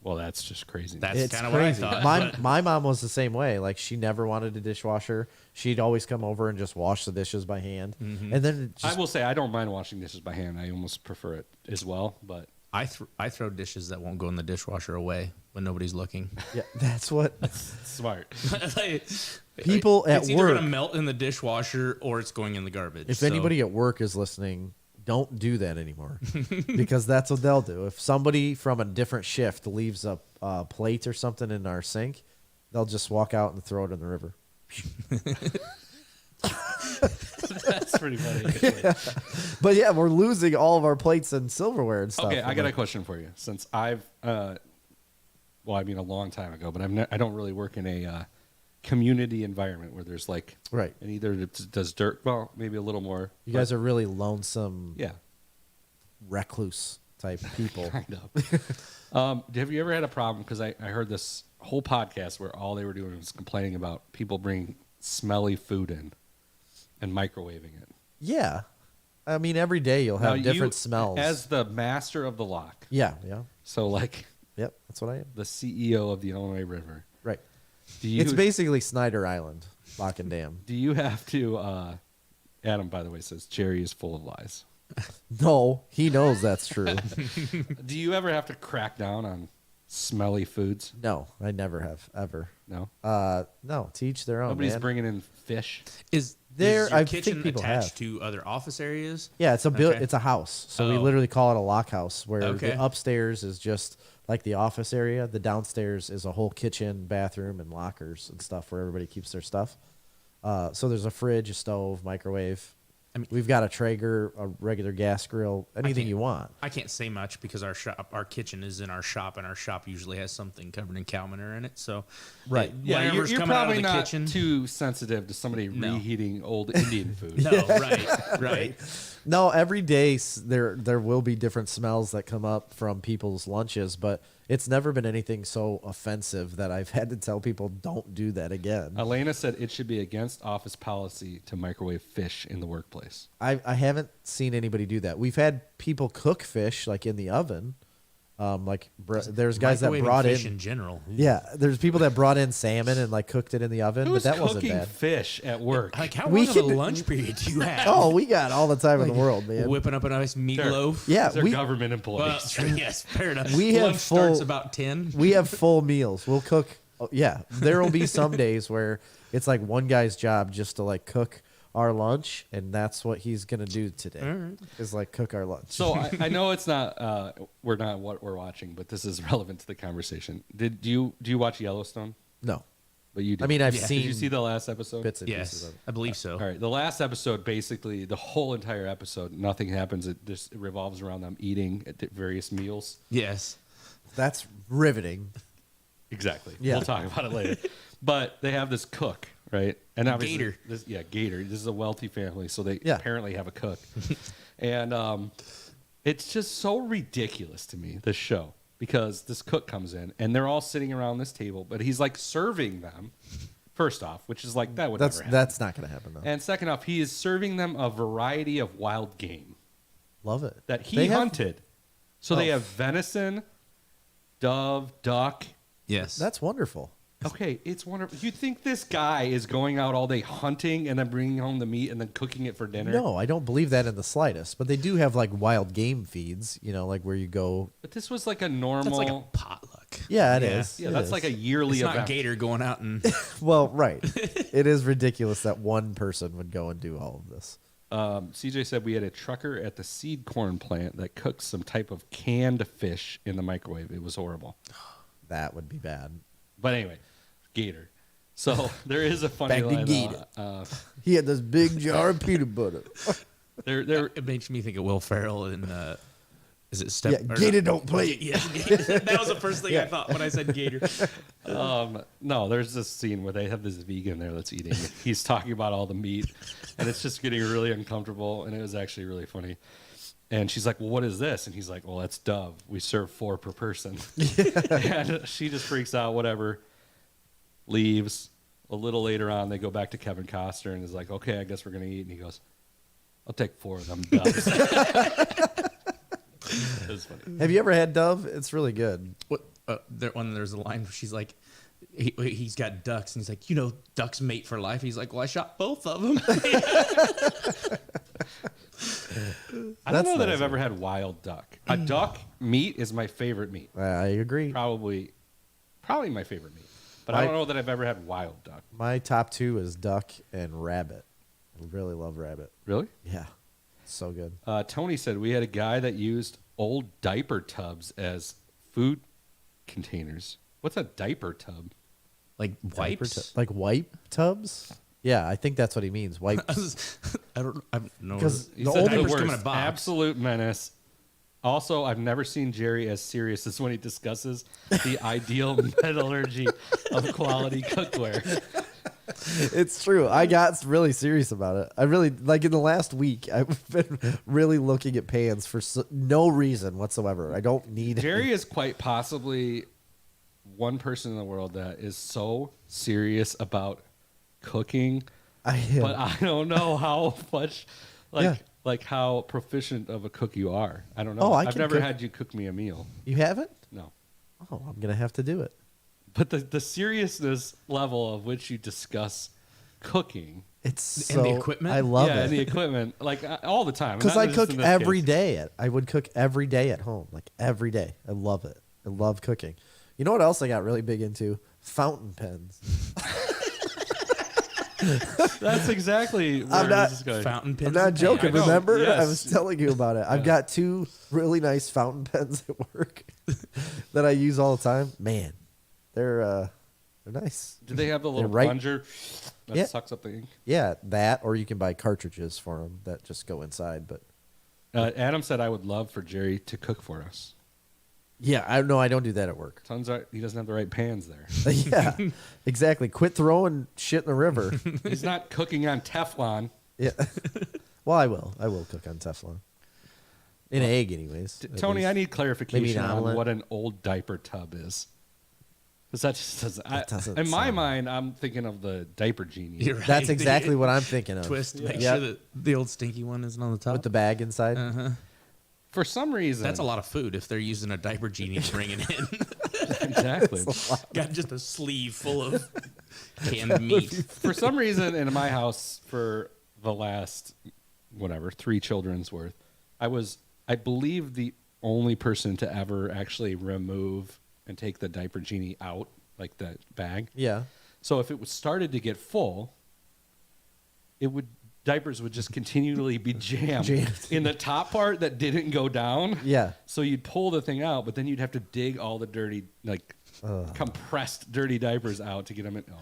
Well, that's just crazy. That's It's kind of what I crazy. thought. My mom was the same way. Like she never wanted a dishwasher. She'd always come over and just wash the dishes by hand. And then it I just, will say I don't mind washing dishes by hand. I almost prefer it as well. But I throw dishes that won't go in the dishwasher away when nobody's looking. yeah, that's what smart. Like, People at it's either work- gonna melt in the dishwasher or it's going in the garbage. if So- anybody at work is listening, don't do that anymore because that's what they'll do. If somebody from a different shift leaves a plate or something in our sink, they'll just walk out and throw it in the river. That's pretty funny. Actually. But yeah, we're losing all of our plates and silverware and stuff. Okay, I got a Like, question for you. Since I've, well, I mean, a long time ago, but I don't really work in a community environment where there's like Right. and either it does dirt, well, maybe a little more. You guys are really lonesome, Yeah, recluse type people. kind of. Have you ever had a problem? Because I heard this whole podcast where all they were doing was complaining about people bringing smelly food in and microwaving it. Yeah. I mean, every day you'll have Now, different you, smells. As the master of the lock, yeah. so like Yep. That's what I am. the CEO of the Illinois River, Right. do you It's basically Snyder Island, Lock and Dam. do you have to? Adam, by the way, says Jerry is full of lies. No, he knows that's true. Do you ever have to crack down on smelly foods? No, I never have ever. No, No, to each their own. nobody's man. bringing in fish. Is There- is your I think kitchen people attached have. to other office areas? Yeah, it's a Okay. it's a house. So we Oh. literally call it a lock house where Okay. the upstairs is just like the office area. The downstairs is a whole kitchen, bathroom, and lockers and stuff where everybody keeps their stuff. So there's a fridge, a stove, microwave. I mean- We've got a Traeger, a regular gas grill, anything can't- you want. I can't say much because our kitchen is in our shop, and our shop usually has something covered in cow manure in it. So, Right. Yeah, whatever's you're coming out of probably the not kitchen. too sensitive to somebody No. reheating old Indian food. No, right. No, every day there will be different smells that come up from people's lunches, but it's never been anything so offensive that I've had to tell people don't do that again. Elena said it should be against office policy to microwave fish in the workplace. I haven't seen anybody do that. We've had people cook fish like in the oven. There's guys that Microwaving brought fish in. general. Yeah, there's people that brought in salmon and like cooked it in the oven, Who's but that wasn't cooking bad. fish at work? Like how We long of a can- lunch period do you have? Oh, we got all the time in the world, man. Whipping up a nice meatloaf. Yeah, They're we government Well, employees. yes, fair enough. We have Lunch starts full- about 10. we have full meals. We'll cook. Oh, yeah, there will be some days where it's like one guy's job just to like cook our lunch, and that's what he's gonna do today. All right. Is like cook our lunch. So I know it's not we're not what we're watching, but this is relevant to the conversation. Do you watch Yellowstone? No, But you do. I mean I've Yeah. seen Did you see the last episode? bits and pieces Yes, of it. I believe so. All right, the last episode, basically the whole entire episode, nothing happens. It just revolves around them eating at various meals. Yes. That's riveting. Exactly. Yeah. We'll talk about it later. But they have this cook, right? And obviously, Gator. Gator. This is a wealthy family, so they Yeah. apparently have a cook. And it's just so ridiculous to me, this show, because this cook comes in and they're all sitting around this table, but he's like serving them. First off, which is like that would never happen. That's not gonna happen though. And second off, he is serving them a variety of wild game Love it. that he They have- hunted. So they Oh. have venison, dove, duck. Yes. That's wonderful. Okay, it's wonderful. You think this guy is going out all day hunting and then bringing home the meat and then cooking it for dinner? No, I don't believe that in the slightest. But they do have like wild game feeds, like where you go. But this was like a normal. That's like a potluck. Yeah, it Yeah. is. yeah, It that's is. like a yearly It's not event. Gator going out and Well, right. It is ridiculous that one person would go and do all of this. CJ said we had a trucker at the seed corn plant that cooked some type of canned fish in the microwave. It was horrible. That would be bad. But anyway, Gator. So there is a funny Back to line. Gator. He had this big jar of peanut butter. There, it makes me think of Will Ferrell and is it Step? Yeah, or Gator not? don't play. Yes, Gator. That was the first thing I Yeah. thought when I said Gator. no, there's this scene where they have this vegan there that's eating. He's talking about all the meat, and it's just getting really uncomfortable. And it was actually really funny. And she's like, "Well, what is this?" And he's like, "Well, that's dove. We serve 4 per person." And she just freaks out. Whatever. Leaves. A little later on, they go back to Kevin Costner and is like, "Okay, I guess we're gonna eat." And he goes, "I'll take 4 of them doves." It was funny. Have you ever had Dove? It's really good. What? There's a line where she's like, he's got ducks, and he's like, ducks mate for life. He's like, well, I shot both of them. I don't That's know that nice. I've ever had wild duck. A duck meat is my favorite meat. I agree. Probably my favorite meat. But I My- don't know that I've ever had wild duck. My top 2 is duck and rabbit. I really love rabbit. Really? Yeah. So good. Tony said we had a guy that used old diaper tubs as food containers. What's a diaper tub? Like Diaper wipes. like wipe tubs? Yeah, I think that's what he means. Wipes. I don't know. 'Cause He The said old the diapers worst. come in a box. Absolute menace. Also, I've never seen Jerry as serious as when he discusses the ideal metallurgy of quality cookware. It's true. I got really serious about it. I really, like in the last week, I've been really looking at pans for no reason whatsoever. I don't need Jerry is quite possibly one person in the world that is so serious about cooking, I am. but I don't know how much, Yeah. like how proficient of a cook you are. I don't know. Oh, I've can never cook. had you cook me a meal. You haven't? No. Oh, I'm going to have to do it. But the seriousness level of which you discuss cooking, It's so, And the equipment? I love yeah, it. and the equipment, like all the time. Because Not I just cook in this every case. day. I would cook every day at home, like every day. I love it. I love cooking. You know what else I got really big into? Fountain pens. That's exactly where I'm not- this is going. Fountain pens. I'm not and joking. I know, Remember, I yes. was telling you about it. I've got 2 really nice fountain pens at work that I use all the time. Man, they're nice. Do they have the little right- plunger that Yeah. sucks up the ink? Yeah, that, or you can buy cartridges for them that just go inside. But Adam said I would love for Jerry to cook for us. yeah, I know I don't do that at work. He doesn't have the right pans there. Yeah, exactly. Quit throwing shit in the river. He's not cooking on Teflon. Yeah. Well, I will. I will cook on Teflon. An egg, anyways. at Tony, least. I need clarification an on omelet. what an old diaper tub is. Because that just doesn't. doesn't in my sound- mind, I'm thinking of the diaper genie. You're right. That's exactly what I'm thinking of. Twist. Make Yep. sure that the old stinky one isn't on the top. With the bag inside. Uh-huh. For some reason, That's a lot of food if they're using a diaper genie to bring it in. Exactly. Got just a sleeve full of canned meat. For some reason, in my house, for the last 3 children's worth, I believe, the only person to ever actually remove and take the diaper genie out, like the bag. Yeah. So if it was started to get full, diapers would just continually be jammed in the top part that didn't go down. Yeah. So you'd pull the thing out, but then you'd have to dig all the dirty, compressed dirty diapers out to get them in. Oh,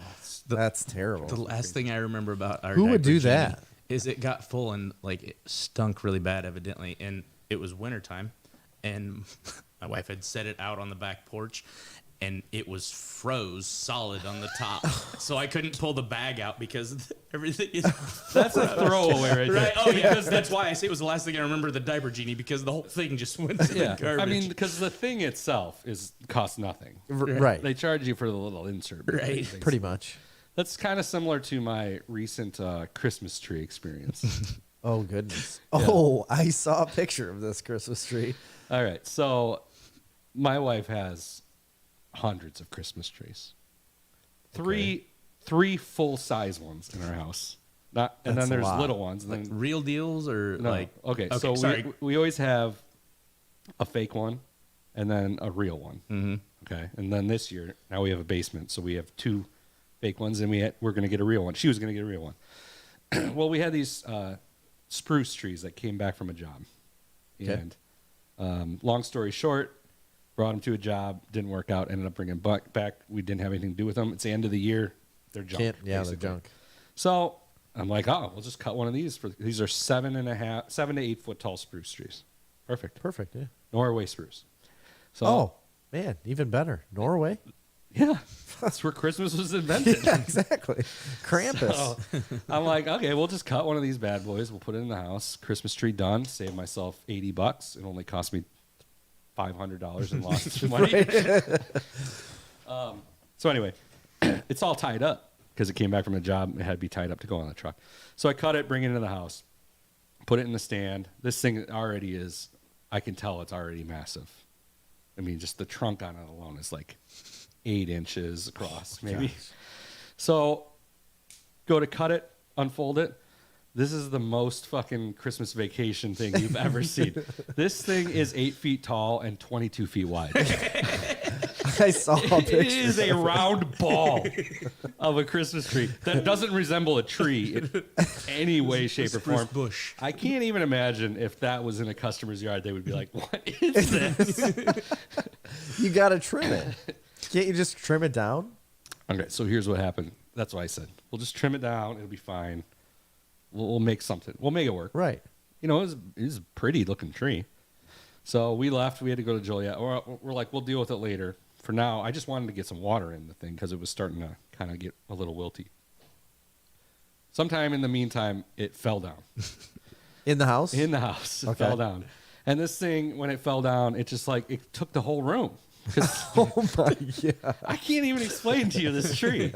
That's terrible. The last thing I remember about our Who would diaper do genie that? is it got full and like it stunk really bad, evidently, and it was wintertime, and my wife had set it out on the back porch, and it was froze solid on the top, so I couldn't pull the bag out because everything is. that's a throwaway right there. Right? Oh yeah, because that's why I say it was the last thing I remember the diaper genie because the whole thing just went to Yeah, the garbage. I mean, because the thing itself costs nothing. Right. They charge you for the little insert. Right. things. Pretty much. That's kind of similar to my recent Christmas tree experience. Oh, goodness. Oh, I saw a picture of this Christmas tree. All right, so my wife has hundreds of Christmas trees. Three full size ones in our house. And That's then a there's lot. little ones. And like then, real deals or no. like Okay, so sorry. we always have a fake one and then a real one. Mm-hmm. Okay, and then this year now we have a basement, so we have 2 fake ones, and we're going to get a real one. She was going to get a real one. Well, we had these spruce trees that came back from a job, Okay. and long story short, brought them to a job, didn't work out, ended up bringing them back. We didn't have anything to do with them. It's the end of the year, they're junk. They're basically. junk. So I'm like, we'll just cut one of these. These are 7 to 8 foot tall spruce trees. Perfect. Perfect, yeah. Norway spruce. So Oh, man, even better. Norway? yeah, that's where Christmas was invented. Yeah, exactly. Krampus. So I'm like, okay, we'll just cut one of these bad boys. We'll put it in the house. Christmas tree done. Save myself $80. It only cost me $500 in lost money. So anyway, it's all tied up because it came back from a job. It had to be tied up to go on the truck. So I cut it, bring it into the house, put it in the stand. This thing already is, I can tell it's already massive. I mean, just the trunk on it alone is like 8 inches across, maybe. gosh. So go to cut it, unfold it. This is the most fucking Christmas vacation thing you've ever seen. This thing is 8 feet tall and 22 feet wide. I saw a picture. It is a round ball of a Christmas tree that doesn't resemble a tree in any way, shape, or form. bush. I can't even imagine if that was in a customer's yard, they would be like, "What is this?" You got to trim it. Can't you just trim it down? Okay, so here's what happened. That's what I said. We'll just trim it down. It'll be fine. We'll make something. We'll make it work. Right. You know, it was a pretty looking tree. So we left. We had to go to Joliet. We're like, we'll deal with it later. For now, I just wanted to get some water in the thing because it was starting to kind of get a little wilty. Sometime in the meantime, it fell down. In the house? In the house. It Okay. fell down. And this thing, when it fell down, it just like, it took the whole room. Oh my god. I can't even explain to you this tree.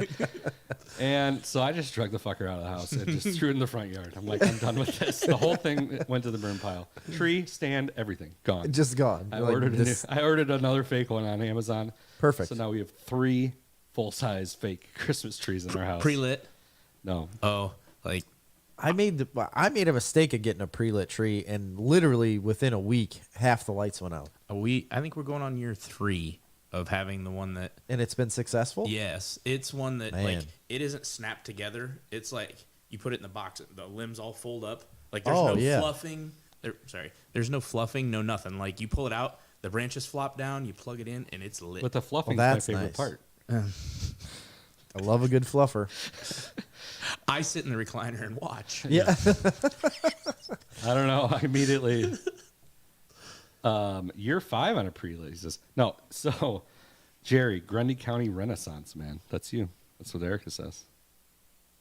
And so I just dragged the fucker out of the house and just threw it in the front yard. I'm like, I'm done with this. The whole thing went to the burn pile. Tree, stand, everything gone. Just gone. I Like, ordered this- I ordered another fake one on Amazon. Perfect. So now we have 3 full-size fake Christmas trees in our house. Pre-lit. No. Oh, like I made a mistake of getting a pre-lit tree, and literally within a week, half the lights went out. I think we're going on year 3 of having the one that. And it's been successful. Yes, it's one that Man. like it isn't snapped together. It's like you put it in the box, the limbs all fold up. Like there's Oh, no yeah. fluffing. There's no fluffing, no nothing. Like you pull it out, the branches flop down, you plug it in, and it's lit. But the fluffing's Well, my that's favorite nice. part. I love a good fluffer. I sit in the recliner and watch. Yeah. I don't know. I immediately. Year 5 on a pre-lit. He says, no. So, Jerry, Grundy County Renaissance, man. That's you. That's what Erica says.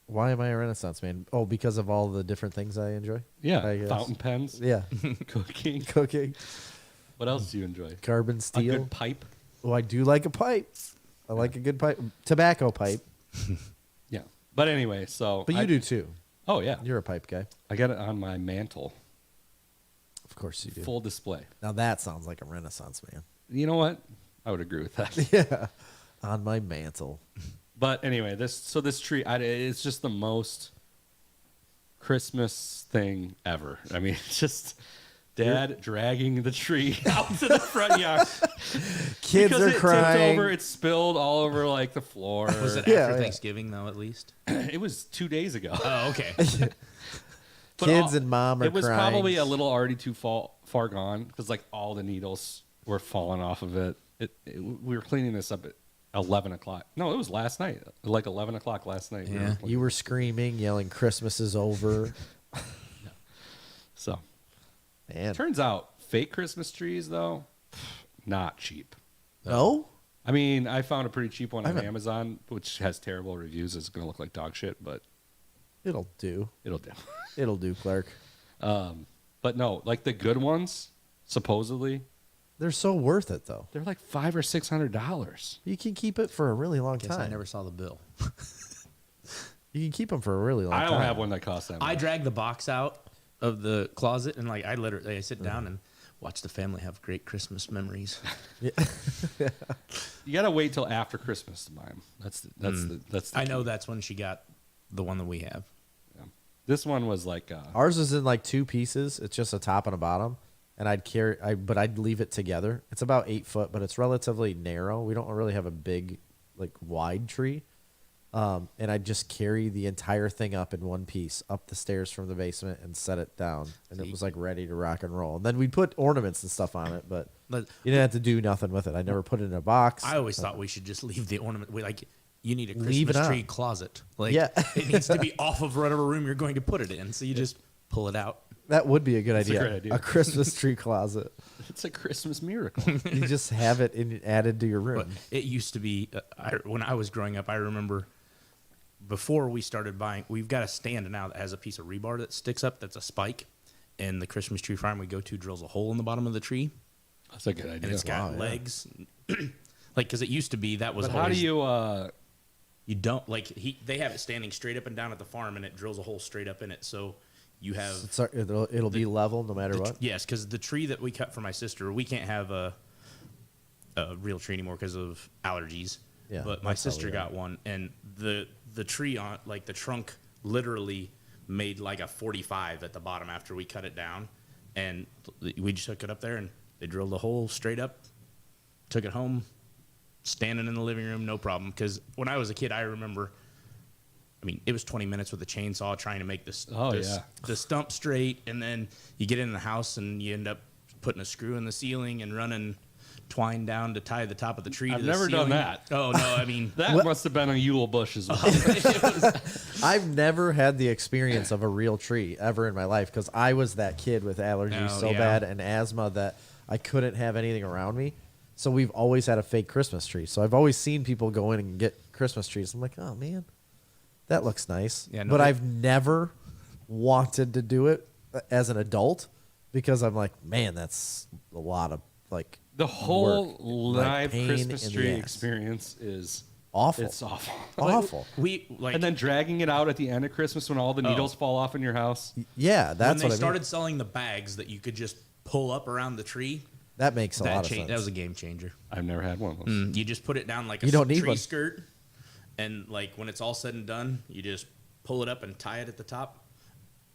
Why am I a Renaissance man? Oh, because of all the different things I enjoy? Yeah. I guess. Fountain pens, Yeah. cooking. Cooking, What else do you enjoy? carbon A steel. good pipe. Oh, I do like a pipe. I like a good pipe. Tobacco pipe. Yeah. But anyway, so. But you do too. Oh, yeah. You're a pipe guy. I got it on my mantle. Of course you do. Full display. Now that sounds like a Renaissance man. You know what? I would agree with that. Yeah. On my mantle. But anyway, this tree, it's just the most Christmas thing ever. I mean, it's just Dad dragging the tree out to the front yard. Kids Because are it tipped crying. over, it spilled all over like the floor. Was it Yeah, after yeah. Thanksgiving though? At least. It was 2 days ago. Oh, okay. But Kids and mom are It was crying. probably a little already too far gone because like all the needles were falling off of it. We were cleaning this up at 11 o'clock. No, it was last night. Like 11 o'clock last night. Yeah. You were screaming, yelling, "Christmas is over." So Man. turns out fake Christmas trees though, not cheap. No? I mean, I found a pretty cheap one on haven't- Amazon, which has terrible reviews. It's going to look like dog shit, but It'll do. it'll do. It'll do, Clark. But no, like the good ones, supposedly, They're so worth it, though. they're like $500 or $600. You can keep it for a really long Guess I time. never saw the bill. You can keep them for a really long I time. don't have one that costs that much. I drag the box out of the closet and like I sit down and watch the family have great Christmas memories. You got to wait till after Christmas to buy them. That's the I key. know that's when she got the one that we have. Yeah. This one was like Ours is in like 2 pieces. It's just a top and a bottom, and but I'd leave it together. It's about 8 foot, but it's relatively narrow. We don't really have a big, like wide tree, and I'd just carry the entire thing up in one piece up the stairs from the basement and set it down, and it was like ready to rock and roll. And then we'd put ornaments and stuff on it, but But you didn't have to do nothing with it. I never put it in a box. I always thought we should just leave the ornament. You need a Leave it Christmas on. tree closet. Like Yeah. it needs to be off of whatever room you're going to put it in. So you just pull it out. That would be a good a idea. great idea. A Christmas tree closet. it's a Christmas miracle. You just have it added to your room. But it used to be when I was growing up. I remember before we started buying, we've got a stand now that has a piece of rebar that sticks up. That's a spike, and the Christmas tree farm we go to drills a hole in the bottom of the tree, That's a good idea. and it's got Wow, yeah. legs. Like because it used to be that was But how do always, you? you don't like they have it standing straight up and down at the farm, and it drills a hole straight up in it. So you have It'll be level no matter what. yes, because the tree that we cut for my sister, we can't have a real tree anymore because of allergies. Yeah, but my that's how we sister are. got one, and the tree on like the trunk literally made like a 45 at the bottom after we cut it down, and we just took it up there and they drilled the hole straight up, took it home, standing in the living room, no problem. Because when I was a kid, I remember. I mean, it was 20 minutes with a chainsaw trying to make the stump straight, and then you get in the house and you end up putting a screw in the ceiling and running twine down to tie the top of the tree. I've to the never done ceiling. that. Oh no, I mean That What- must have been a Yule bush as well. I've never had the experience of a real tree ever in my life because I was that kid with allergies Oh, so yeah. bad and asthma that I couldn't have anything around me. So we've always had a fake Christmas tree. So I've always seen people go in and get Christmas trees. I'm like, oh man, That looks nice. Yeah, no, but that- I've never wanted to do it as an adult because I'm like, man, that's a lot of like The whole work, live pain Christmas in the tree ass. experience is Awful. It's awful. Awful. We like And then dragging it out at the end of Christmas when all the needles fall off in your house. Yeah, when that's they what I started mean. selling the bags that you could just pull up around the tree. That makes a lot That of sense. That was a game changer. I've never had one of those. You just put it down like a You don't need tree one. skirt, and like when it's all said and done, you just pull it up and tie it at the top.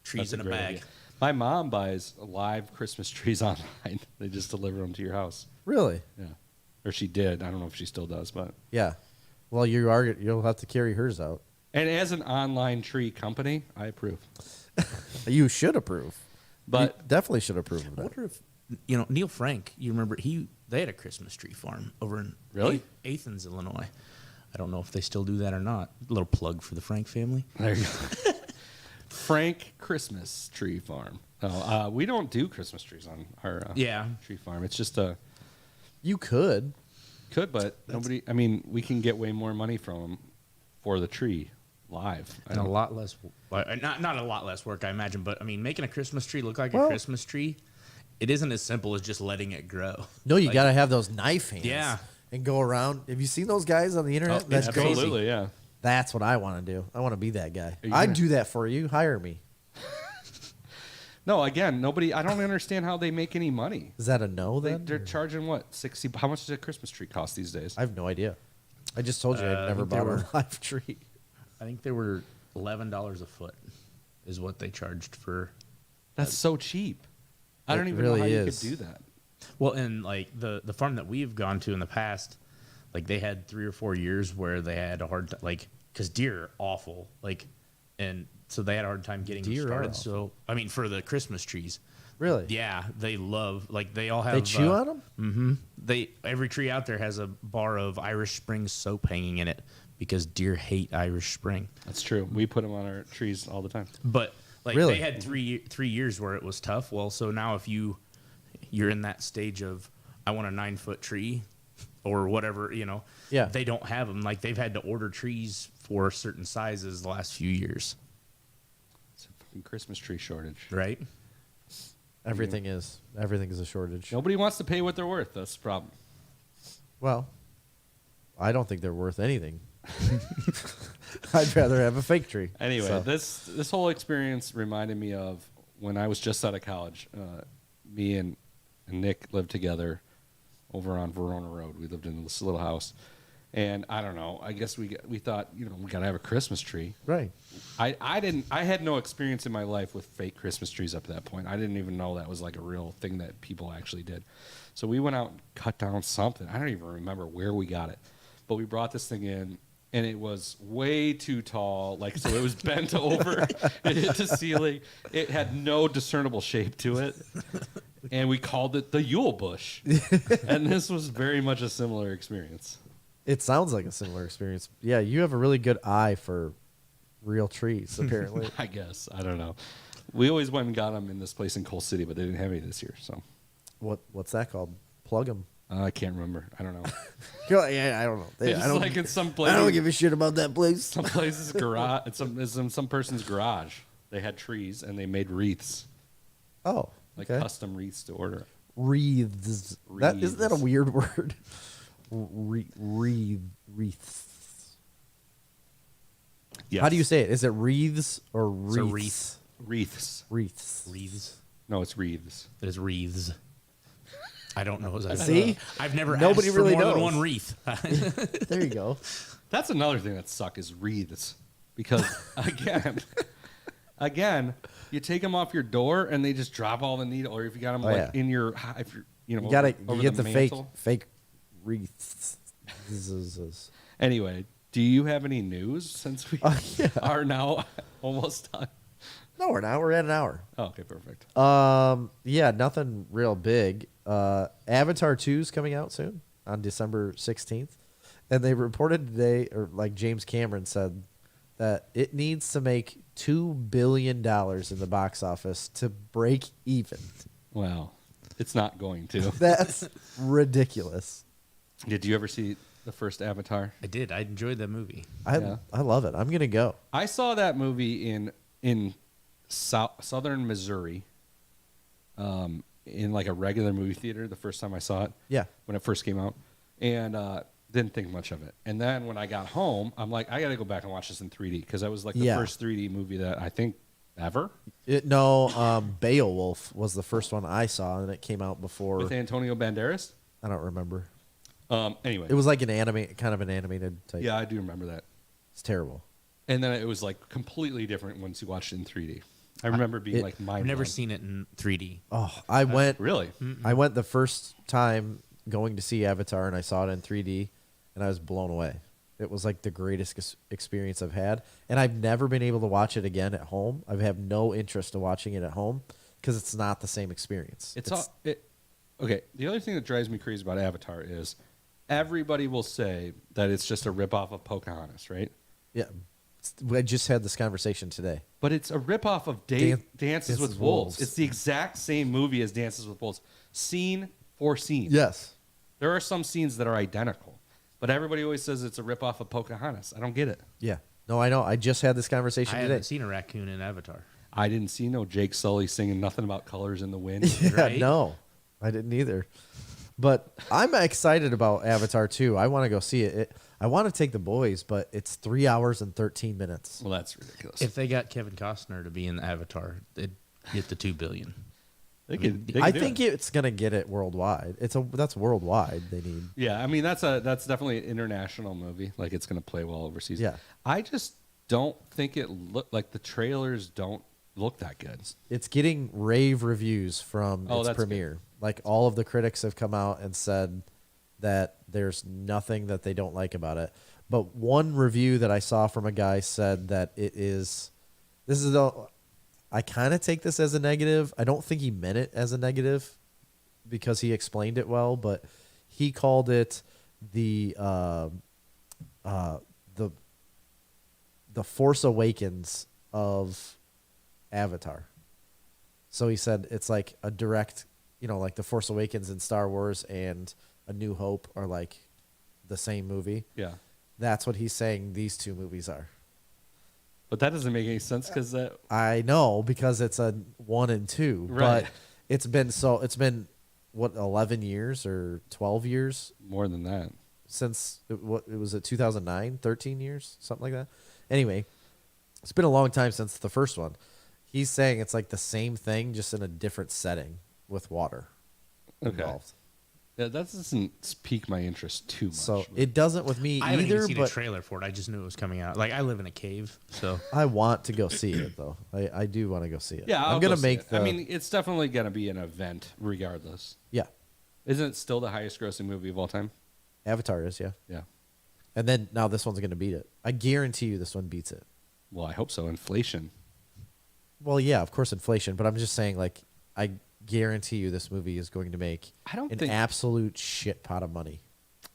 Trees That's in a great bag. idea. My mom buys live Christmas trees online. They just deliver them to your house. Really? Yeah. Or she did. I don't know if she still does, but. Yeah. Well, you'll have to carry hers out. And as an online tree company, I approve. You should approve. But You definitely should approve of I that. wonder if Neil Frank. You remember they had a Christmas tree farm over in Really? Athens, Illinois. I don't know if they still do that or not. A little plug for the Frank family. there you go. Frank Christmas Tree Farm. No, we don't do Christmas trees on our Yeah. tree farm. It's just a You could. but nobody. I mean, we can get way more money from them for the tree live. I And a don't- lot less, not a lot less work, I imagine, but I mean, making a Christmas tree look like Well- a Christmas tree, it isn't as simple as just letting it grow. No, you Like, got to have those knife hands. Yeah. And go around. Have you seen those guys on the internet? Oh, That's crazy. Absolutely, yeah. That's what I want to do. I want to be that guy. Are you I'd gonna- do that for you. Hire me. No, again, nobody. I don't understand how they make any money. Is that a no then? They're charging what 60? How much does a Christmas tree cost these days? I have no idea. I just told you I'd I never think they bought were- a live tree. I think they were $11 a foot, is what they charged for. That's so cheap. I don't It even know how really you is. could do that. Well, and like the farm that we've gone to in the past, like they had 3 or 4 years where they had a hard time, like because deer are awful, like, and so they had a hard time getting them Deer are started. awful. So I mean, for the Christmas trees, Really? yeah, they love like they all have. They chew on them? Mm-hmm. Every tree out there has a bar of Irish Spring soap hanging in it because deer hate Irish Spring. That's true. We put them on our trees all the time. But like Really? they had 3 years where it was tough. Well, so now if you're in that stage of I want a 9-foot tree or whatever, Yeah. they don't have them. Like they've had to order trees for certain sizes the last few years, It's a fucking Christmas tree shortage. right? Everything is. Everything is a shortage. Nobody wants to pay what they're worth. That's the problem. Well, I don't think they're worth anything. I'd rather have a fake tree. Anyway, So, this whole experience reminded me of when I was just out of college. Me and Nick lived together over on Verona Road. We lived in this little house, and I don't know. I guess we thought we gotta have a Christmas tree. right. I had no experience in my life with fake Christmas trees up to that point. I didn't even know that was like a real thing that people actually did. So we went out and cut down something. I don't even remember where we got it, but we brought this thing in. And it was way too tall, so it was bent over. It hit the ceiling. It had no discernible shape to it, and we called it the Yule Bush. And this was very much a similar experience. It sounds like a similar experience. Yeah, you have a really good eye for real trees, apparently. I guess I don't know. We always went and got them in this place in Coal City, but they didn't have any this year, so What's that called? Plug them. I can't remember. I don't know. Yeah, I don't know. It's I don't, like in some I place. don't give a shit about that place. Some place's garage. It's in some person's garage. They had trees and they made wreaths, Oh, like okay. custom wreaths to order. Wreaths. Isn't that a Wreaths. weird word? Wreaths. Yes. How do you say it? Is it wreaths or wreaths? It's a wreath. Wreaths. Wreaths. Wreaths. No, it's wreaths. It is wreaths. I don't know. See? I've never Nobody asked for really more than knows. one wreath. There you go. That's another thing that suck is wreaths, because again, you take them off your door and they just drop all the needle. Or if you got them Oh, yeah. in your, if you're, You gotta over get the mantle. fake wreaths. Anyway, do you have any news since we Yeah. are now almost done? No, we're not. We're at an hour. Oh, okay, perfect. Yeah, nothing real big. Avatar 2 is coming out soon on December 16th. And they reported today, or like James Cameron said, that it needs to make $2 billion in the box office to break even. Well, it's not going to. That's ridiculous. Did you ever see the first Avatar? I did. I enjoyed that movie. Yeah. I love it. I'm gonna go. I saw that movie in southern Missouri, in like a regular movie theater the first time I saw it. Yeah. When it first came out, and didn't think much of it. And then when I got home, I'm like, I got to go back and watch this in 3D because that was like the first 3D movie that I think ever. Beowulf was the first one I saw, and it came out before. With Antonio Banderas. I don't remember. Anyway, It was like an animated type. yeah, I do remember that. It's terrible. And then it was like completely different once you watched it in 3D. I remember being like mind I've never blown. seen it in 3D. Oh, I went. Really? I went the first time going to see Avatar, and I saw it in 3D, and I was blown away. It was like the greatest experience I've had, and I've never been able to watch it again at home. I have no interest in watching it at home because it's not the same experience. Okay. The other thing that drives me crazy about Avatar is everybody will say that it's just a ripoff of Pocahontas, right? Yeah, I just had this conversation today. But it's a ripoff of Dances with Wolves. It's the exact same movie as Dances with Wolves, scene for scene. Yes, There are some scenes that are identical, but everybody always says it's a ripoff of Pocahontas. I don't get it. yeah. No, I know. I just had this conversation I today. haven't seen a raccoon in Avatar. I didn't see no Jake Sully singing nothing about colors in the wind. Yeah, Right? no, I didn't either. But I'm excited about Avatar too. I want to go see it. I want to take the boys, but it's 3 hours and 13 minutes. Well, that's ridiculous. If they got Kevin Costner to be in Avatar, they'd get the $2 billion. they could I do think it. it's gonna get it worldwide. That's worldwide. They need. Yeah, I mean that's definitely an international movie. Like it's going to play well overseas. Yeah. I just don't think it look like the trailers don't look that good. It's getting rave reviews from its that's premiere. Like all of the critics have come out and said that there's nothing that they don't like about it. But one review that I saw from a guy said that it is. This is the. I kind of take this as a negative. I don't think he meant it as a negative because he explained it well, but he called it the Force Awakens of Avatar. So he said it's like a direct, like the Force Awakens in Star Wars and A New Hope are like the same movie. Yeah, That's what he's saying these two movies are. but that doesn't make any sense because that. I know because it's a 1 and 2, Right. but it's been what 11 years or 12 years More than that. since it was it 2009, 13 years, something like that. Anyway, it's been a long time since the first one. He's saying it's like the same thing just in a different setting with water involved. Yeah, that doesn't pique my interest too much. So it doesn't with me I haven't either, even seen a but trailer for it. I just knew it was coming out. Like, I live in a cave, so I want to go see it though. I do want to go see it. yeah, I'm I'll gonna go see make it. the. I mean, it's definitely gonna be an event regardless. yeah, Isn't it still the highest grossing movie of all time? Avatar is, yeah. Yeah. And then now this one's gonna beat it. I guarantee you this one beats it. Well, I hope so. Inflation. Well, yeah, of course, inflation. But I'm just saying, like, I guarantee you this movie is going to make I don't an think- absolute shit pot of money.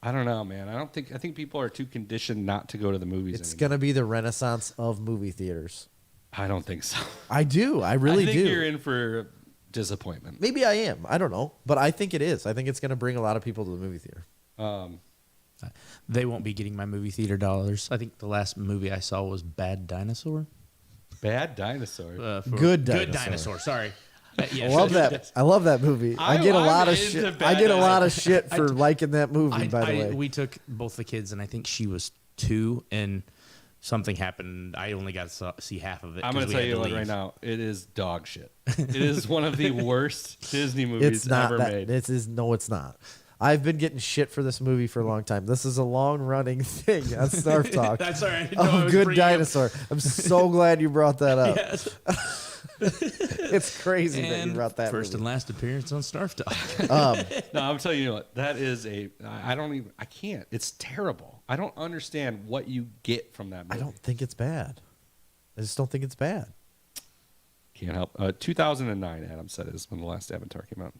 I don't know, man. I think people are too conditioned not to go to the movies. It's anymore. going to be the renaissance of movie theaters. I don't think so. I do. I really I think do. you're in for disappointment. Maybe I am. I don't know. But I think it is. I think it's going to bring a lot of people to the movie theater. they won't be getting my movie theater dollars. I think the last movie I saw was Bad Dinosaur. Bad Dinosaur. Good Good Dinosaur. Dinosaur. Sorry. Yeah, I love that. I love that movie. I get a I'm lot of into shit. Bad I get a lot of Dinosaur. shit for liking that movie. By the way, we took both the kids, and I think she was 2, and something happened. I only got to see half of it. I'm 'cause going to we tell had you to what leave. right now. It is dog shit. It is one of the worst Disney movies it's not ever that. made. No, it's not. I've been getting shit for this movie for a long time. This is a long running thing on Snarf Talk. That's all right. I didn't know I Oh, was Good bringing up- Dinosaur. I'm so glad you brought that up. Yes. It's crazy that you And brought that first movie. and last appearance on Snarf Talk. No, I'm telling you what. That is I can't. It's terrible. I don't understand what you get from that I movie. don't think it's bad. I just don't think it's bad. Can't help. 2009, Adam said, is when the last Avatar came out.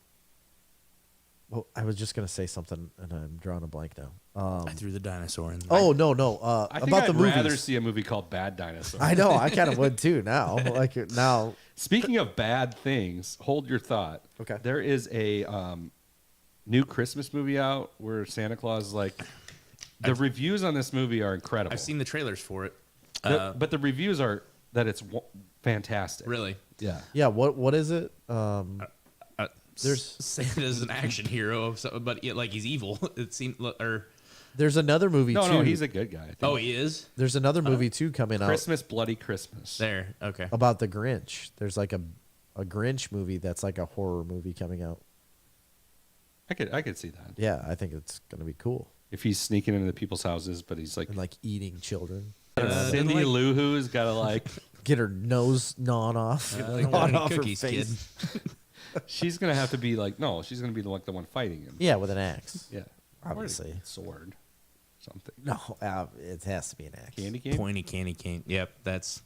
Well, I was just gonna say something, and I'm drawing a blank now. I threw the dinosaur in. Oh no. I think About I'd the movies. rather see a movie called Bad Dinosaur. I know. I kind of would too now. Like now. Speaking of bad things, hold your thought. Okay. There is a new Christmas movie out where Santa Claus is like The reviews on this movie are incredible. I've seen the trailers for it. But the reviews are that it's fantastic. Really? Yeah. Yeah. What is it? There's Santa's an action hero, but like he's evil. It seemed, or there's another movie too. No, he's a good guy. I think. oh, he is. There's another movie too coming out Christmas, Bloody Christmas. There, okay. about the Grinch. There's like a Grinch movie that's like a horror movie coming out. I could see that. Yeah, I think it's gonna be cool. If he's sneaking into people's houses, but he's like And like eating children. Cindy like- Lou Who's got to like Get her nose gnawed off. I don't Gnawed want any off her cookies, kid. face. she's gonna have to be like no, she's gonna be the one fighting him. Yeah, with an axe. Yeah. Obviously. Or a sword. Something. No, it has to be an axe. Candy cane. Pointy candy cane. Yep, that's.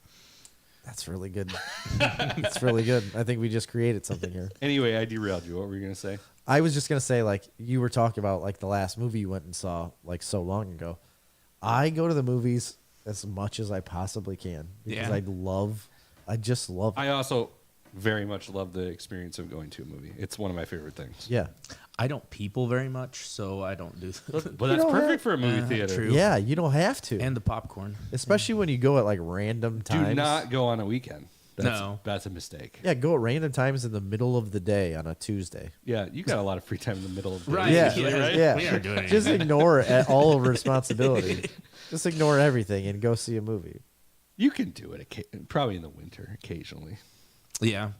That's really good. That's really good. I think we just created something here. Anyway, I derailed you. What were you gonna say? I was just gonna say, like, you were talking about like the last movie you went and saw like so long ago. I go to the movies as much as I possibly can because Yeah. I just love I also very much love the experience of going to a movie. It's one of my favorite things. yeah. I don't people very much, so I don't do. But that's don't perfect have- for a movie theater. true. Yeah, you don't have to. And the popcorn. Especially when you go at like random times. Do not go on a weekend. No. That's a mistake. Yeah, go at random times in the middle of the day on a Tuesday. Yeah, you got a lot of free time in the middle of the day. Right. Yeah, Yeah, right? yeah. We aren't doing Just anything. ignore all of responsibility. Just ignore everything and go see a movie. You can do it probably in the winter occasionally. Yeah.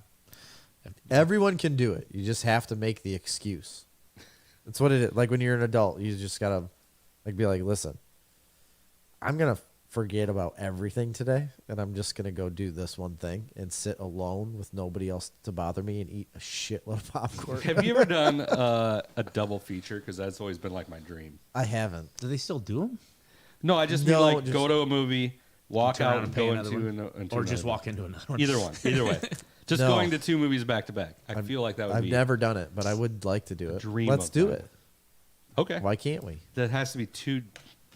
Everyone can do it. You just have to make the excuse. That's what it is. Like when you're an adult, you just gotta like be like, listen, I'm gonna forget about everything today, and I'm just gonna go do this one thing and sit alone with nobody else to bother me and eat a shitload of popcorn. Have you ever done a double feature? Because that's always been like my dream. I haven't. Do they still do them? No, I just mean No, like just- go to a movie, walk Turn around out, and and pay go another into Or just another walk into another one? Either one. Either way. Just No. going to two movies back to back. I feel like that would I've be never done it, but I would like to do it. dream Let's of do mine. it. okay. Why can't we? That has to be two.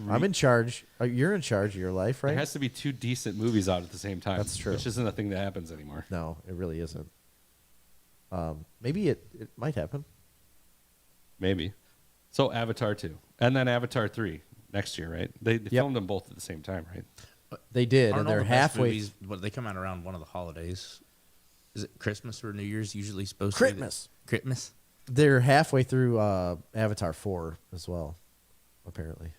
I'm in charge. You're in charge of your life, There right? has to be two decent movies out at the same time. That's true. Which isn't a thing that happens anymore. No, it really isn't. Maybe it might happen. Maybe. So Avatar 2. And then Avatar 3 next year, right? They filmed them both at the same time, right? They did, Aren't and all they're the best halfway. movies, but they come out around one of the holidays. Is it Christmas or New Year's usually supposed Christmas. to be? Christmas. They're halfway through Avatar 4 as well, apparently.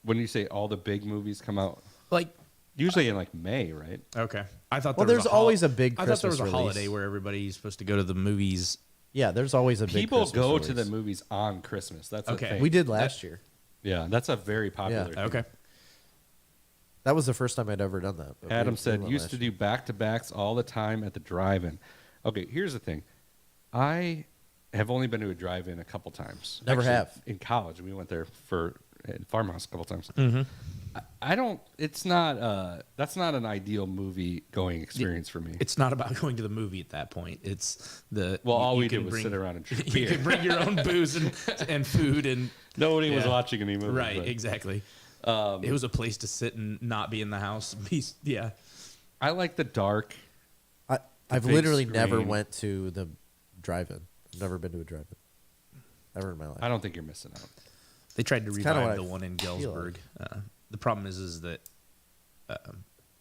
When you say all the big movies come out, Like, usually in like May, right? okay. I thought Well, there was there's always a big I thought there Christmas was a holiday release. where everybody's supposed to go to the movies. Yeah, there's always a big People Christmas go to the release. movies on Christmas. That's Okay. a thing. We did last year. Yeah, that's a very popular Yeah. thing. Okay. That was the first time I'd ever done that. but Adam we said went used last to year. do back-to-backs all the time at the drive-in. Okay, here's the thing. I have only been to a drive-in a couple times. Never have. In college, we went there for at farmhouse a couple times. Mm-hmm. I don't. It's not. That's not an ideal movie going experience for me. It's not about going to the movie at that point. It's the Well, all you we can did was bring- sit around and drink You beer. can bring your own booze and food and Nobody was Yeah. watching any movies. right, but exactly. It was a place to sit and not be in the house. Yeah. I like the dark. I've big literally never screen. went to the drive-in. I've never been to a drive-in. Ever in my life. I don't think you're missing out. They tried to kinda revive what the I one in feel Galesburg. The problem is that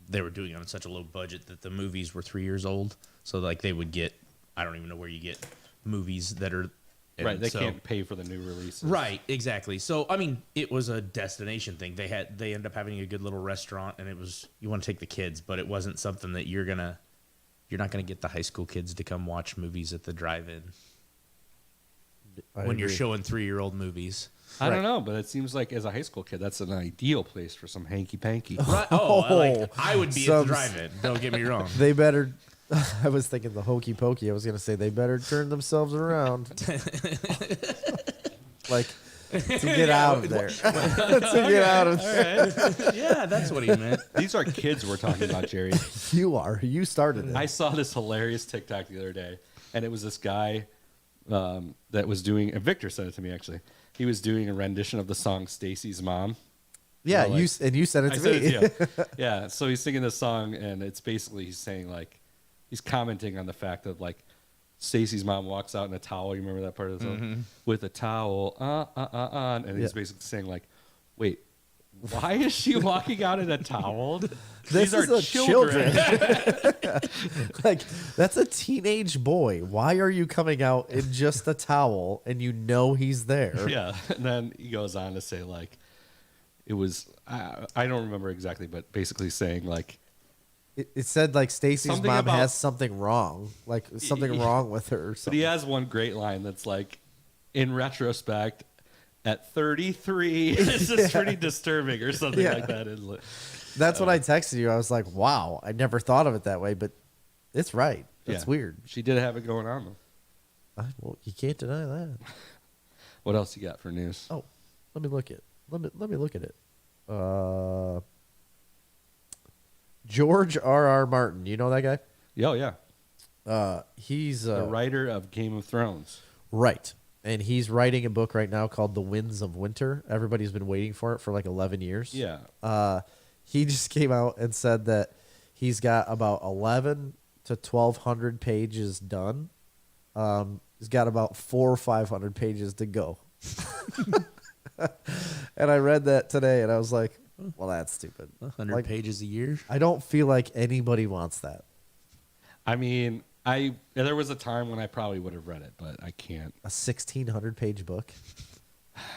they were doing it on such a low budget that the movies were 3 years old. So like they would get, I don't even know where you get movies that are and Right, they so- can't pay for the new releases. Right, exactly. So I mean, it was a destination thing. They ended up having a good little restaurant, and it was you want to take the kids, but it wasn't something that you're not gonna get the high school kids to come watch movies at the drive-in I when you're agree. showing 3-year-old movies. I Right. don't know, but it seems like as a high school kid, that's an ideal place for some hanky panky. Right? Oh, I would be at the Some- drive-in. Don't get me wrong. They better. I was thinking the hokey pokey. I was gonna say they better turn themselves around, like to get out of there. To get out of there. Yeah, that's what he meant. These are kids we're talking about, Jerry. You are. You started it. I saw this hilarious TikTok the other day, and it was this guy that was doing. And Victor sent it to me actually. He was doing a rendition of the song "Stacy's Mom." yeah, know, like- you and you said it I to said me. it to you. Yeah, so he's singing this song, and it's basically he's saying like he's commenting on the fact that like Stacy's mom walks out in a towel. You remember that part of the song with a towel, and he's Yeah. basically saying like, wait, Why is she walking out in a towel? This These is are a children. Like, that's a teenage boy. Why are you coming out in just a towel and you know he's there? Yeah. And then he goes on to say, like, it was, I don't remember exactly, but basically saying, like, It said, like, Stacy's Something mom about- has something wrong. Like, something wrong with her or but something. he has one great line that's like, in retrospect, at 33, this is pretty disturbing or something Yeah. like that. And, That's what I texted you. I was like, wow, I never thought of it that way, but it's right. That's yeah. weird. She did have it going on, though. Well, you can't deny that. What else you got for news? Oh, let me look at it. George R.R. Martin. You know that guy? Oh, yeah. He's The writer of Game of Thrones. right. And he's writing a book right now called The Winds of Winter. Everybody's been waiting for it for like 11 years. Yeah. He just came out and said that he's got about 11 to 1,200 pages done. He's got about 400 or 500 pages to go. And I read that today, and I was like, well, that's stupid. 100 Like, pages a year. I don't feel like anybody wants that. I mean, there was a time when I probably would have read it, but I can't. A 1,600-page book.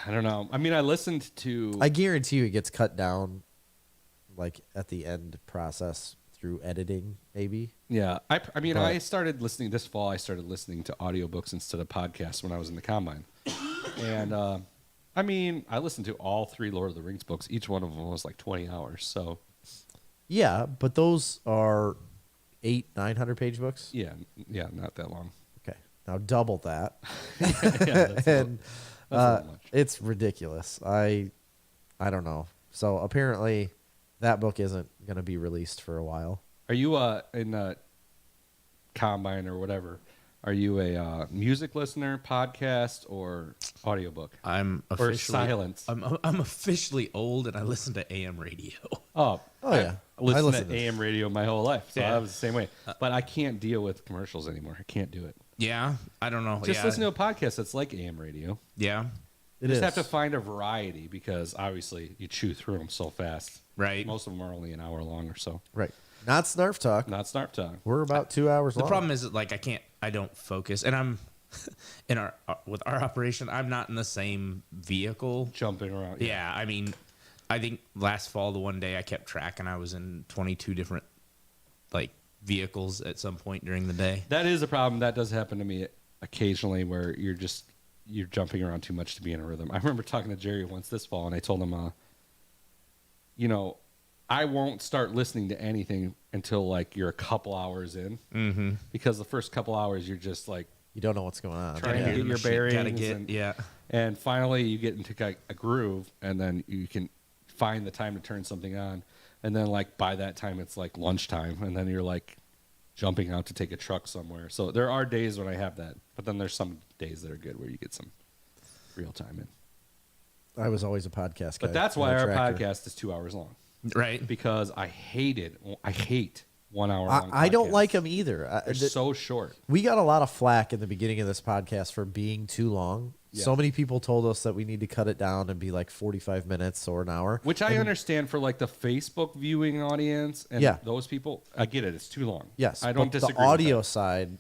I don't know. I mean, I listened to. I guarantee you it gets cut down, like, at the end process through editing, maybe. Yeah. I mean, But- I started listening this fall. I started listening to audiobooks instead of podcasts when I was in the combine. And, I mean, I listened to all 3 Lord of the Rings books. Each one of them was like 20 hours. So, Yeah, but those are 900-page books. yeah, not that long. Okay, now double that. Yeah, that's And a little much. it's ridiculous. I don't know. So apparently, that book isn't going to be released for a while. Are you in combine or whatever? Are you a music listener, podcast, or audiobook? I'm Or officially silence? I'm officially old and I listen to AM radio. Oh, Yeah, I listened listen to to AM radio my whole life, so Yeah. I was the same way. But I can't deal with commercials anymore. I can't do it. Yeah, I don't know. Just yeah, listen to a podcast that's like AM radio. yeah, it You is. just have to find a variety because obviously you chew through them so fast. right. Most of them are only an hour long or so. Right. Not Snarf Talk. Not Snarf Talk. We're about 2 hours The long. problem is that, like, I don't focus, and I'm in our with our operation. I'm not in the same vehicle. Jumping around. Yeah, I mean, I think last fall the one day I kept track, and I was in 22 different like vehicles at some point during the day. That is a problem. That does happen to me occasionally where you're jumping around too much to be in a rhythm. I remember talking to Jerry once this fall, and I told him, I won't start listening to anything until like you're a couple hours in, Mm-hmm. because the first couple hours you're just like you don't know what's going on. Trying to Yeah. get your bearings yeah. and finally you get into a groove, and then you can find the time to turn something on, and then like by that time it's like lunchtime, and then you're like jumping out to take a truck somewhere. So there are days when I have that, but then there's some days that are good where you get some real time in. I was always a podcast guy. But that's in why a our tractor. podcast is 2 hours long, Right. because I hate 1 hour long I don't podcasts. like them either. They're so short. We got a lot of flack in the beginning of this podcast for being too long. Yeah. So many people told us that we need to cut it down and be like 45 minutes or an hour. Which I understand for like the Facebook viewing audience and Yeah. those people. I get it. It's too long. Yes, I don't but disagree. the audio side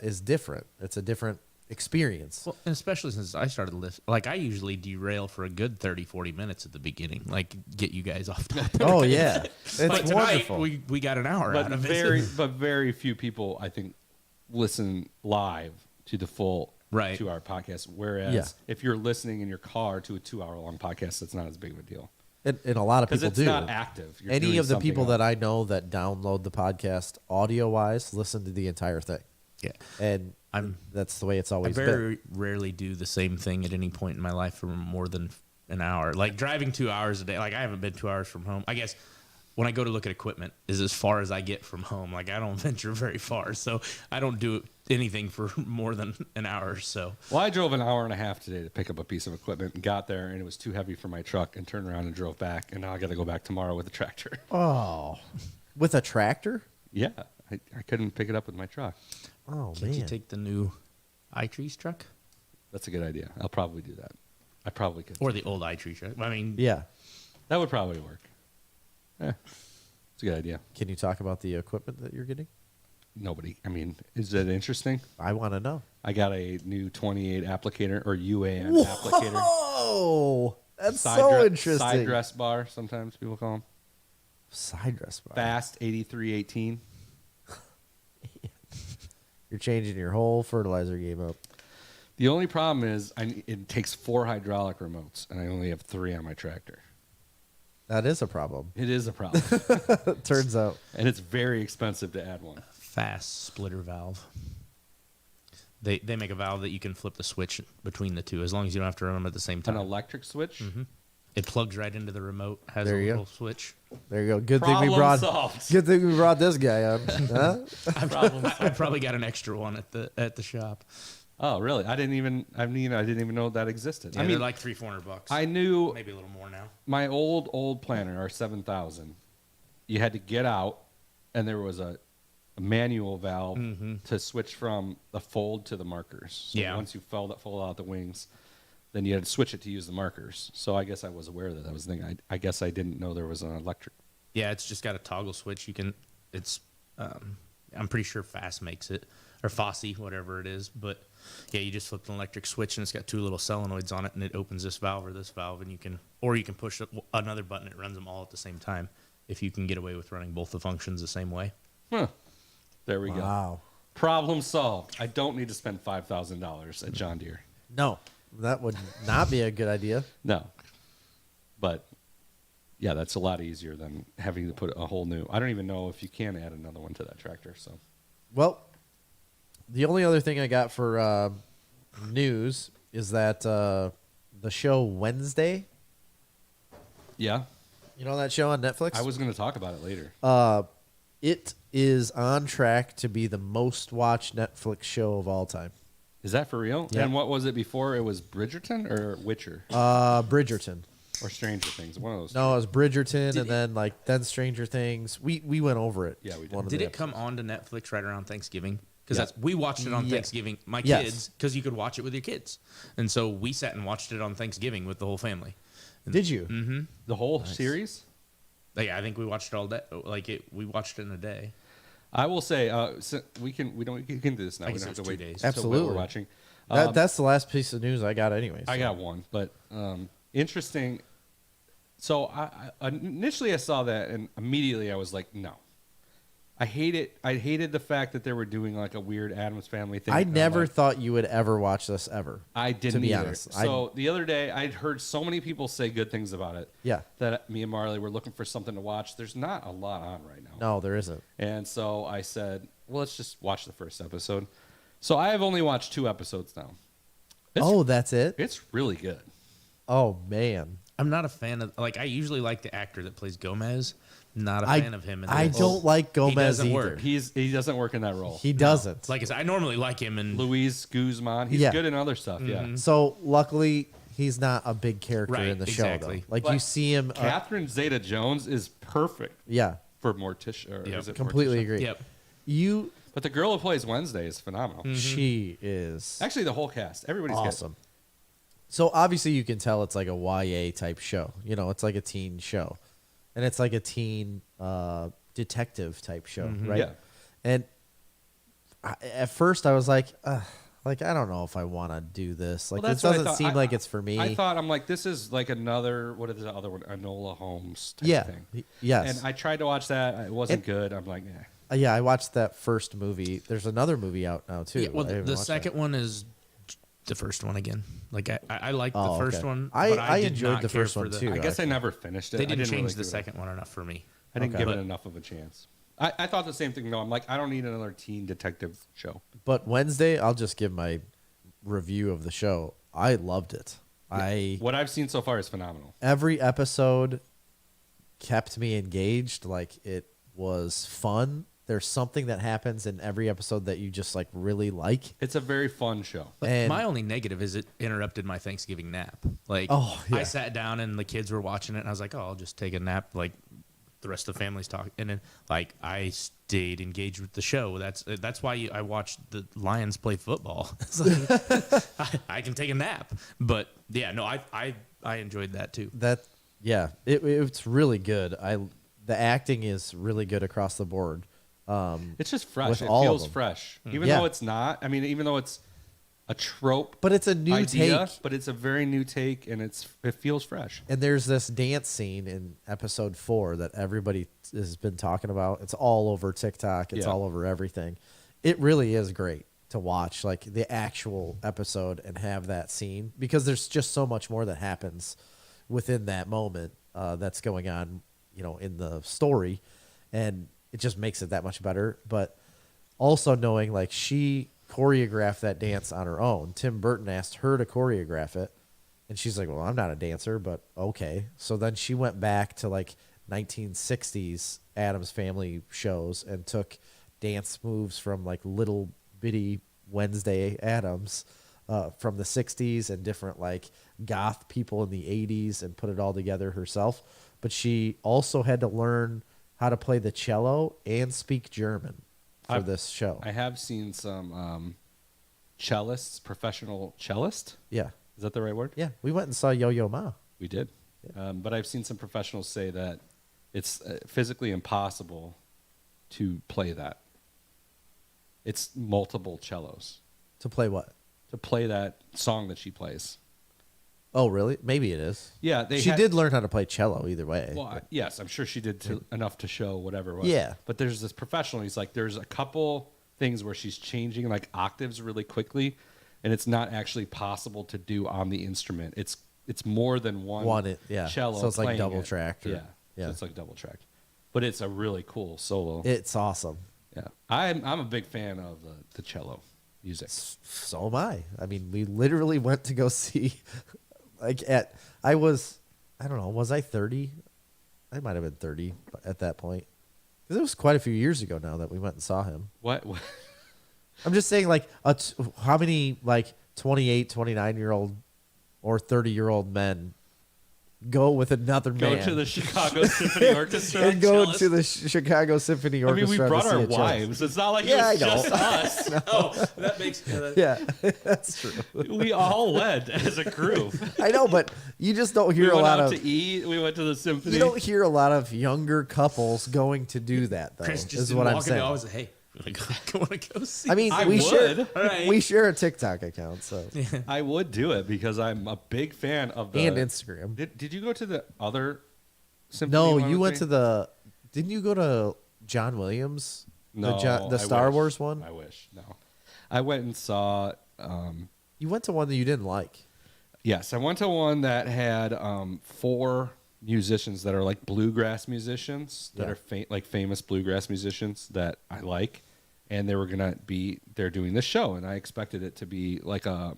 is different. It's a different experience. Well, and especially since I started listening, like I usually derail for a good 30, 40 minutes at the beginning, like get you guys off topic. Oh yeah, it's But tonight, wonderful. we got an hour But out of it. very few people, I think, listen live to the full Right. 2 hour podcast. Whereas Yeah. if you're listening in your car to a 2 hour long podcast, it's not as big of a deal and a lot of because people it's do. not active. You're Any doing of the something people else. that I know that download the podcast audio wise listen to the entire thing, Yeah. and I'm- that's the way it's I always been. very rarely do the same thing at any point in my life for more than an hour. Like driving 2 hours a day. Like I haven't been 2 hours from home. I guess when I go to look at equipment is as far as I get from home. Like I don't venture very far, so I don't do anything for more than an hour or so. Well, I drove an hour and a half today to pick up a piece of equipment and got there, and it was too heavy for my truck, and turned around and drove back. And now I got to go back tomorrow with a tractor. Oh, with a tractor? Yeah, I couldn't pick it up with my truck. Oh Can't you man, take the new iTrees truck That's a good idea. I'll probably do that. I probably could. or the old iTree truck? I mean, yeah. That would probably work. It's a good idea. Can you talk about the equipment that you're getting? Nobody. I mean, is it interesting? I want to know. I got a new 28 applicator or UAN applicator. Oh, that's Side so dre- interesting. Side dress bar, sometimes people call them. Side dress bar. Fast 8318. You're changing your whole fertilizer game up. The only problem is it takes 4 hydraulic remotes, and I only have 3 on my tractor. That is a problem. It is a problem. It turns out. And it's very expensive to add one. Fast splitter valve. They make a valve that you can flip the switch between the two as long as you don't have to run them at the same An time. electric switch? Mm-hmm. It plugs right into the remote. Has There a you little go. switch. There you go. Good Problem thing we brought. solved. Good thing we brought this guy on. Huh? I probably got an extra one at the shop. Oh, really? I didn't even know that existed. Yeah, I mean, they're like $300-400. I knew Maybe a little more now. my old planner, our 7000. You had to get out, and there was a manual valve to switch from the fold to the markers. So Yeah. once you fold out the wings, then you had to switch it to use the markers. So I guess I was aware that was the thing. I guess I didn't know there was an electric. Yeah, it's just got a toggle switch. You can. It's. I'm pretty sure Fast makes it or Fosse, whatever it is. But yeah, you just flip the electric switch and it's got 2 little solenoids on it, and it opens this valve or this valve, and you can push another button. It runs them all at the same time. If you can get away with running both the functions the same way. Huh. There we go. Wow. Problem solved. I don't need to spend $5,000 at John Deere. No, that would not be a good idea. No. But yeah, that's a lot easier than having to put a whole new. I don't even know if you can add another one to that tractor. So Well, the only other thing I got for news is that the show Wednesday. yeah, You know that show on Netflix? I was going to talk about it later. It is on track to be the most watched Netflix show of all time. Is that for real? Yeah. And what was it before? It was Bridgerton or Witcher Bridgerton. or Stranger Things. One of those. No, it was Bridgerton, and then Stranger Things. We went over it. Yeah, we did. one of Did the it come on to Netflix right around Thanksgiving? Because Yes. we watched it on Yeah. Thanksgiving. My Yes. kids, because you could watch it with your kids, and so we sat and watched it on Thanksgiving with the whole family. Did you? Mm-hmm. The whole series? Yeah, I think we watched it all day. We watched it in a day. I will say, we can do this now. I We guess don't have it was to wait 2 days. till what Absolutely. we're watching. That's the last piece of news I got anyway. I so. got one, but interesting. So I initially I saw that, and immediately I was like, no. I hate it. I hated the fact that they were doing like a weird Addams Family thing. I And I'm never like, thought you would ever watch this ever. I didn't to be either. honest. So the other day, I'd heard so many people say good things about it. Yeah. That me and Marley were looking for something to watch. There's not a lot on right now. No, there isn't. And so I said, well, let's just watch the first episode. So I have only watched 2 episodes now. That's it? It's really good. Oh, man. I'm not a fan of I usually like the actor that plays Gomez. Not a fan of him. In I this. don't like Gomez doesn't either. work. He doesn't work in that role. He doesn't. Like I said, I normally like him, and Luis Guzman, he's Yeah. good in other stuff. Yeah. So luckily, he's not a big character Right, in the show, exactly. though. Like But you see him. Catherine Zeta-Jones is perfect Yeah, for Morticia. Yep. Is it completely Morticia? agree. yep. You, But the girl who plays Wednesday is phenomenal. she is Actually, the whole cast, everybody's good. awesome. So obviously, you can tell it's like a YA type show. You know, it's like a teen show, and it's like a teen detective type show, right? Yeah. And at first, I was like, I don't know if I want to do this. Like, Well, this that's what I doesn't thought. seem like it's for me. I thought, I'm like, this is like another, what is the other one? Enola Holmes type yeah, thing. yes. And I tried to watch that. It wasn't good. I'm like, Yeah, I watched that first movie. There's another movie out now too. Yeah, well, I haven't the watched second that. one is the first one again. Like I liked Oh, the first okay. one. I but I did enjoyed not the care first for one, the- too. I guess I actually. never finished it. They I didn't change really the give it- second one enough for me. I didn't Okay. give it But- enough of a chance. I thought the same thing, though. I'm like, I don't need another teen detective show. But Wednesday, I'll just give my review of the show. I loved it. What I've seen so far is phenomenal. Every episode kept me engaged. Like, it was fun. There's something that happens in every episode that you just like really like. It's a very fun show. And My only negative is it interrupted my Thanksgiving nap. Like, Oh, yeah. I sat down and the kids were watching it, and I was like, "Oh, I'll just take a nap." Like, the rest of the family's talking, and then like I stayed engaged with the show. That's why I watched the Lions play football. It's like, I can take a nap, but yeah, no, I enjoyed that too. Yeah, it's really good. The acting is really good across the board. It's just fresh. With It all of feels them. fresh, even Yeah. though it's not. I mean, even though it's a trope, But it's a new idea, take. but it's a very new take, and it feels fresh. And there's this dance scene in episode 4 that everybody has been talking about. It's all over TikTok. It's Yeah. all over everything. It really is great to watch, like the actual episode and have that scene, because there's just so much more that happens within that moment that's going on, in the story, and it just makes it that much better. But also knowing like she choreographed that dance on her own. Tim Burton asked her to choreograph it. And she's like, well, I'm not a dancer, but okay. So then she went back to like 1960s Addams Family shows and took dance moves from like little bitty Wednesday Addams from the 60s and different like goth people in the 80s and put it all together herself. But she also had to learn how to play the cello and speak German for this show. I have seen some cellists, professional cellist. Yeah. Is that the right word? Yeah. We went and saw Yo-Yo Ma. We did. But I've seen some professionals say that it's physically impossible to play that. It's multiple cellos To play what? to play that song that she plays. Oh, really? Maybe it is. Yeah, She did learn how to play cello either way. Well, yes, I'm sure she did enough to show whatever it was. Yeah. But there's this professional. He's like, there's a couple things where she's changing like octaves really quickly, and it's not actually possible to do on the instrument. It's more than one yeah. cello. So it's like playing double it. tracked. Yeah. Yeah. So it's like double tracked. But it's a really cool solo. It's awesome. Yeah. I'm a big fan of the cello music. So am I. I mean, we literally went to go see, I don't know, was I 30? I might have been 30 at that point. Because it was quite a few years ago now that we went and saw him. What? I'm just saying, like, how many, like, 28, 29-year-old or 30-year-old men go with another man. Go to the Chicago Symphony Orchestra and go cellist? to the Chicago Symphony I Orchestra. mean, we brought to see our a cellist. wives. It's not like Yeah, it was I know. just us. Oh, that makes Yeah, that's true. We all went as a group. I know, but you just don't We hear a went lot out of. to eat. We went to the symphony. You don't hear a lot of younger couples going to do that, though. Chris just is didn't what I'm walk in. saying. I was like, hey, I want to go see. I mean, I we share would. All right. we share a TikTok account, so I would do it because I'm a big fan of the and Instagram. Did you go to the other symphony? No, one you with went me? to the. Didn't you go to John Williams? No, the I Star wish. Wars one. I wish. No, I went and saw. You went to one that you didn't like. Yes, I went to one that had 4 musicians that are like bluegrass musicians that Yeah. are like famous bluegrass musicians that I like, and they were gonna be they're doing this show, and I expected it to be like a,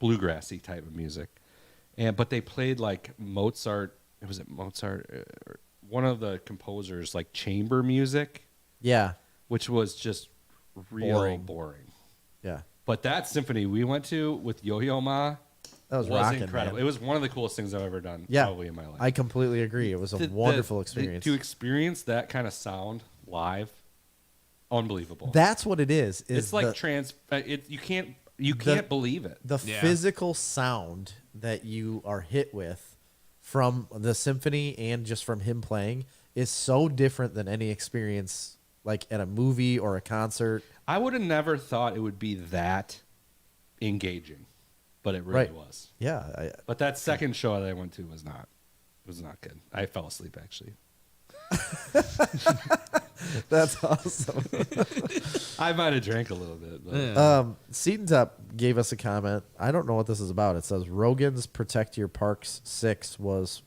bluegrassy type of music, but they played like Mozart. Was it Mozart? One of the composers like chamber music, Yeah, which was just real boring. yeah, But that symphony we went to with Yo-Yo Ma that was was rocking, incredible. man. It was one of the coolest things I've ever done Yeah, probably in my life. I completely agree. It was a wonderful experience. To experience that kind of sound live, unbelievable. That's what it is. it's like the, you can't believe it. the Yeah. physical sound that you are hit with from the symphony and just from him playing is so different than any experience like at a movie or a concert. I would have never thought it would be that engaging, but it really Right. was. Yeah, But that second show that I went to was not good. I fell asleep actually. that's awesome. I might have drank a little bit. But Seaton Top gave us a comment. I don't know what this is about. It says Rogan's Protect Your Parks 6 was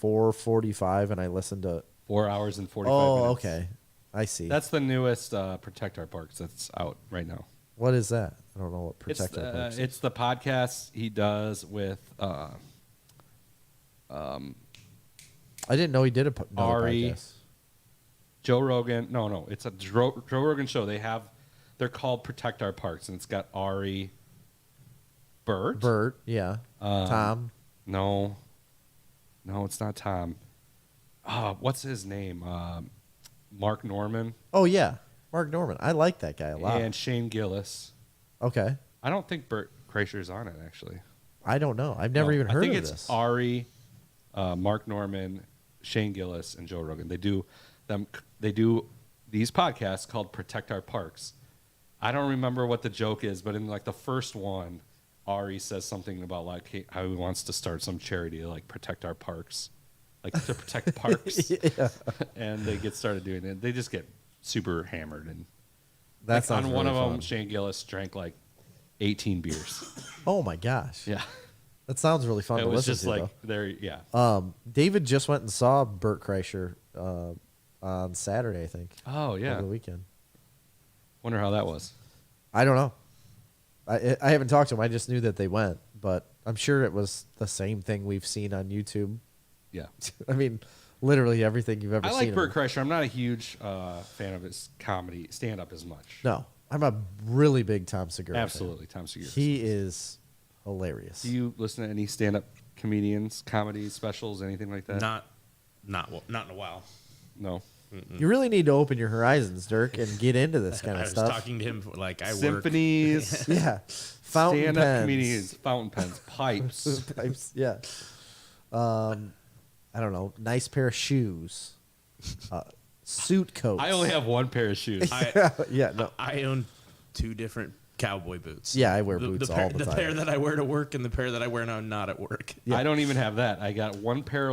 4:45, and I listened to. 4 hours and 45 Oh, minutes. okay, I see. That's the newest Protect Our Parks that's out right now. What is that? I don't know what Protect It's, Our Parks. it's the podcast he does with I didn't know he did another Ari. podcast. Joe Rogan. No, it's a Joe Rogan show. They're called Protect Our Parks, and it's got Ari, Bert, yeah, Tom. No, it's not Tom. What's his name? Mark Norman Oh yeah, Mark Norman. I like that guy a lot. and Shane Gillis. Okay. I don't think Bert Kreischer's on it actually. I don't know. I've never even heard I think of it's this. Ari, Mark Norman, Shane Gillis, and Joe Rogan. They do these podcasts called Protect Our Parks. I don't remember what the joke is, but in like the first one, Ari says something about like how he wants to start some charity to like protect our parks, like to protect parks. Yeah. And they get started doing it. They just get super hammered. And That like sounds on one really of them, fun. Shane Gillis drank like 18 beers. Oh my gosh. Yeah, That sounds really fun it to was listen just to. like there. Yeah, David just went and saw Burt Kreischer on Saturday, I think. oh yeah. Over the weekend. Wonder how that was. I don't know. I haven't talked to him. I just knew that they went, but I'm sure it was the same thing we've seen on YouTube. Yeah, I mean, literally everything you've ever I seen. like of Burt him. Kreischer. I'm not a huge fan of his comedy stand up as much. No, I'm a really big Tom Segura fan. Absolutely, Tom Segura. He is hilarious. Do you listen to any stand up comedians, comedy specials, anything like that? Not in a while. No. You really need to open your horizons, Dirk, and get into this kind I of was stuff. talking to him for, like I work. Symphonies, Yeah, fountain stand up pens. comedians, fountain pens, pipes. Pipes, yeah. I don't know. Nice pair of shoes. Suit coats. I only have one pair of shoes. yeah, no. I own 2 different cowboy boots. Yeah, I wear boots all the The time. pair that I wear to work and the pair that I wear now not at work. Yeah. I don't even have that. I got one pair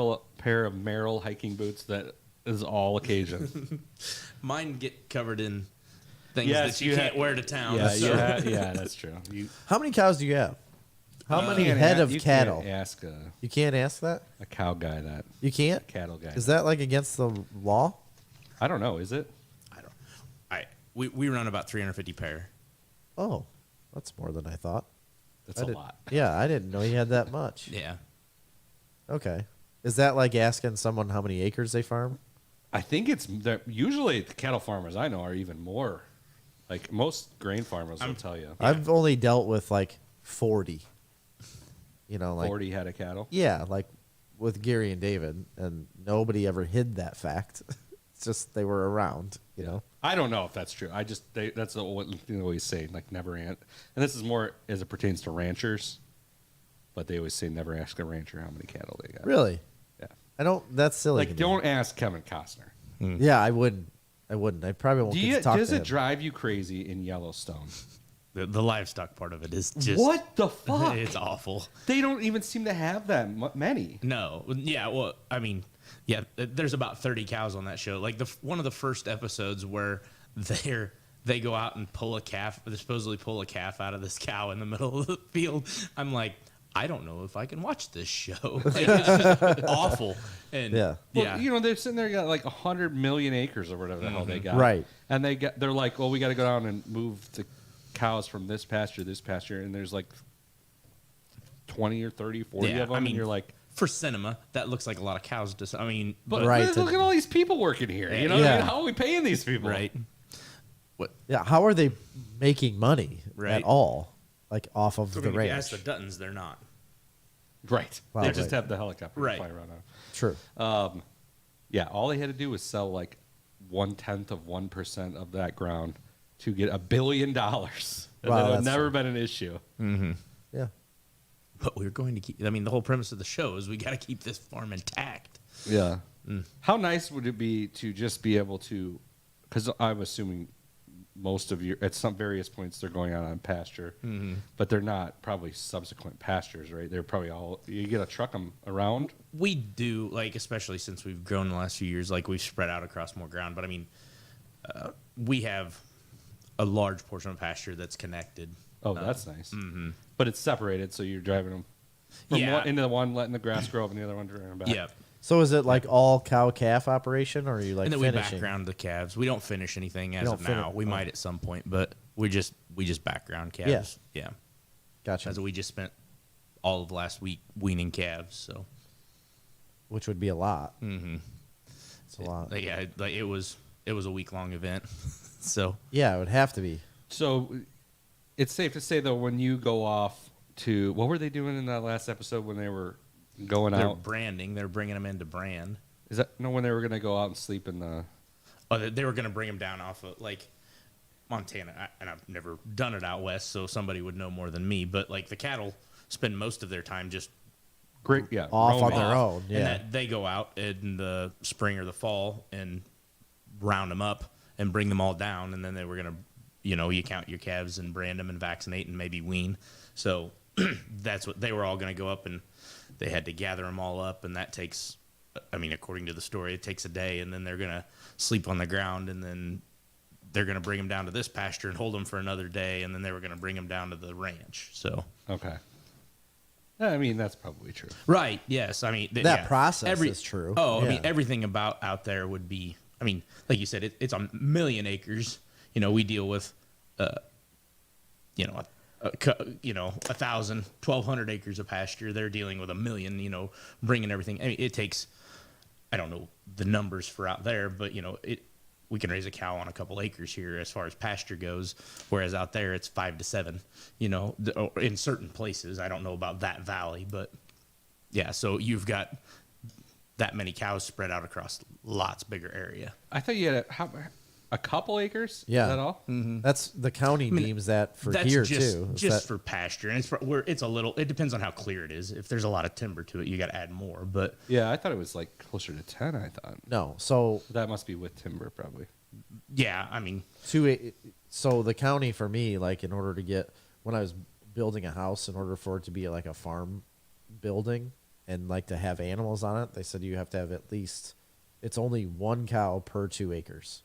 of Merrill hiking boots that is all occasion. Mine get covered in things Yes, that you can't wear to town. Yeah, so- yeah, that's true. You, How many cows do you have? How many can't head a- of you cattle? Can't ask You can't ask that? a cow guy that. You can't? Cattle guy. Is that like against the law? I don't know. Is it? We run about 350 pair. Oh, that's more than I thought. That's I a did- lot. Yeah, I didn't know you had that much. Yeah. Okay. Is that like asking someone how many acres they farm? I think it's usually the cattle farmers I know are even more. Like most grain farmers will tell you. I've only dealt with like 40. You know, like 40 head of cattle. yeah, like with Gary and David, and nobody ever hid that fact. It's just they were around, you know. I don't know if that's true. That's what they always say, like never and this is more as it pertains to ranchers, but they always say never ask a rancher how many cattle they got. Really? Yeah. I don't. That's silly. Like to me. don't ask Kevin Costner. Yeah, I wouldn't. I wouldn't. I probably won't get to talk Does to it him. drive you crazy in Yellowstone? The livestock part of it is just What the fuck? It's awful. They don't even seem to have that many. No. Yeah, well, I mean, yeah, there's about 30 cows on that show. Like one of the first episodes where they go out and pull a calf, they supposedly pull a calf out of this cow in the middle of the field. I'm like, I don't know if I can watch this show. Like, it's just awful. And Yeah. Well, you know, they're sitting there got like 100 million acres or whatever the hell they got. Right. And they're like, well, we got to go down and move the cows from this pasture, and there's like 20 or 30, 40 Yeah, of them, I mean, and you're like, for cinema, that looks like a lot of cows. I mean, but Right, look to- at all these people working here. You know, what I Yeah. mean, how are we paying these people? right. What? Yeah. How are they making money Right. at all? Like off of I the mean, if you ranch? ask the Duttons, they're not. Right. Wow, They just right. have the helicopter to Right. fly around on. True. Yeah, all they had to do was sell like 0.1% of that ground to get $1 billion. And Wow, that would that's never true. been an issue. Yeah. But we're going to keep. I mean, the whole premise of the show is we got to keep this farm intact. Yeah. How nice would it be to just be able to? Because I'm assuming most of your at some various points they're going out on pasture, but they're not probably subsequent pastures, right? They're probably all you get to truck them around. We do, like, especially since we've grown in the last few years, like we've spread out across more ground. But I mean, we have a large portion of pasture that's connected. Oh, that's nice. But it's separated, so you're driving them from Yeah. one, into the one, letting the grass grow up, and the other one turning back. Yeah. So is it like all cow calf operation, or are you like And then finishing? we background the calves. We don't finish anything as don't of now. finish- We oh. might at some point, but we just background calves. Yeah. Gotcha. As we just spent all of last week weaning calves. So Which would be a lot. Mm-hmm. It's a lot. yeah, like it was a week long event. So Yeah, it would have to be. So it's safe to say though, when you go off to what were they doing in that last episode when they were going they're out? branding. They're bringing them into brand. Is that no when they were going to go out and sleep in the? Oh, they were going to bring them down off of like Montana, and I've never done it out west, so somebody would know more than me. But like the cattle spend most of their time just Great, yeah. Off on roaming. their own. and Yeah. that they go out in the spring or the fall and round them up and bring them all down, and then they were gonna, you count your calves and brand them and vaccinate and maybe wean. So that's what they were all gonna go up, and they had to gather them all up, and that takes, I mean, according to the story, it takes a day, and then they're gonna sleep on the ground, and then they're gonna bring them down to this pasture and hold them for another day, and then they were gonna bring them down to the ranch. So. Okay. I mean, that's probably true. Right. Yes. I mean, That process is true. Oh, I Yeah. mean, everything about out there would be. I mean, like you said, it's a million acres. We deal with, 1,000, 1,200 acres of pasture. They're dealing with a million. Bringing everything. I mean, it takes. I don't know the numbers for out there, but we can raise a cow on a couple acres here as far as pasture goes, whereas out there it's 5 to 7, in certain places. I don't know about that valley, but yeah, so you've got that many cows spread out across lots bigger area. I thought you had a couple acres? Yeah. Is that all? That's the county deems that for That's here just, too. Is just that- for pasture, and it's a little. It depends on how clear it is. If there's a lot of timber to it, you got to add more. But Yeah, I thought it was like closer to 10, I thought. no. So That must be with timber, probably. yeah, I mean, so the county for me, like in order to get when I was building a house, in order for it to be like a farm building and like to have animals on it, they said you have to have at least it's only 1 cow per 2 acres.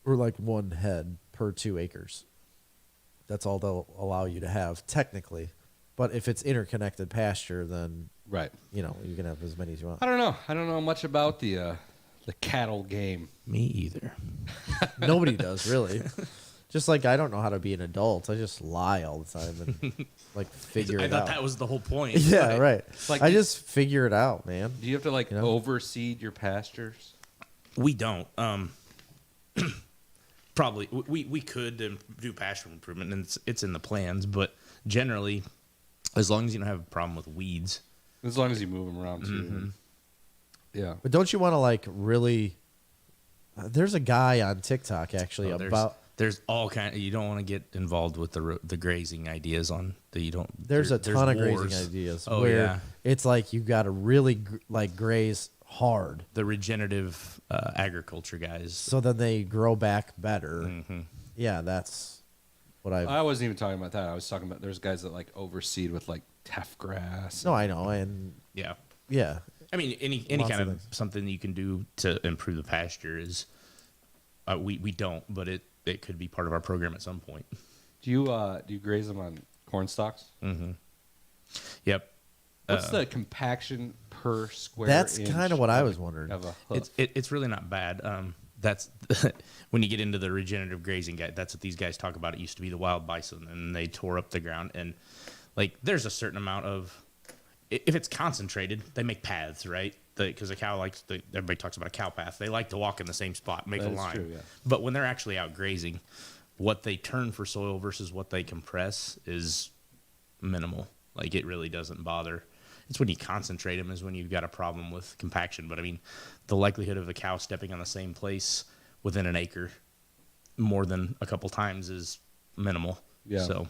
Or like 1 head per 2 acres. That's all they'll allow you to have technically. But if it's interconnected pasture, then Right. you can have as many as you want. I don't know. I don't know much about the cattle game. me either. Nobody does really. Just like I don't know how to be an adult. I just lie all the time and like figure I it thought out. that was the whole point. Yeah, right. Like- I just figure it out, man. Do you have to like know? overseed your pastures? We don't. Probably we could do pasture improvement, and it's in the plans. But generally, as long as you don't have a problem with weeds, As long as you move them around too. Yeah. But don't you want to like really? There's a guy on TikTok actually there's all kind. You don't want to get involved with the grazing ideas on the you don't. There's a ton of wars. grazing ideas Oh, where yeah. it's like you got to really like graze hard, The regenerative agriculture guys. so then they grow back better. Mm-hmm. Yeah, that's what I. I wasn't even talking about that. I was talking about there's guys that like overseed with like teff grass. No, I know, and Yeah. yeah, I mean, any Lots kind of of things. something you can do to improve the pasture is. We don't, but it could be part of our program at some point. Do you graze them on corn stalks? Yep. What's the compaction per square that's inch kind of what I was wondering. of a hoof? It's really not bad. That's when you get into the regenerative grazing guy. That's what these guys talk about. It used to be the wild bison, and they tore up the ground. And like, there's a certain amount of if it's concentrated, they make paths, right? Because a cow likes everybody talks about a cow path. They like to walk in the same spot, make That a is line. true, yeah. But when they're actually out grazing, what they turn for soil versus what they compress is minimal. Like, it really doesn't bother. It's when you concentrate them is when you've got a problem with compaction. But I mean, the likelihood of a cow stepping on the same place within an acre more than a couple times is minimal. Yeah. So,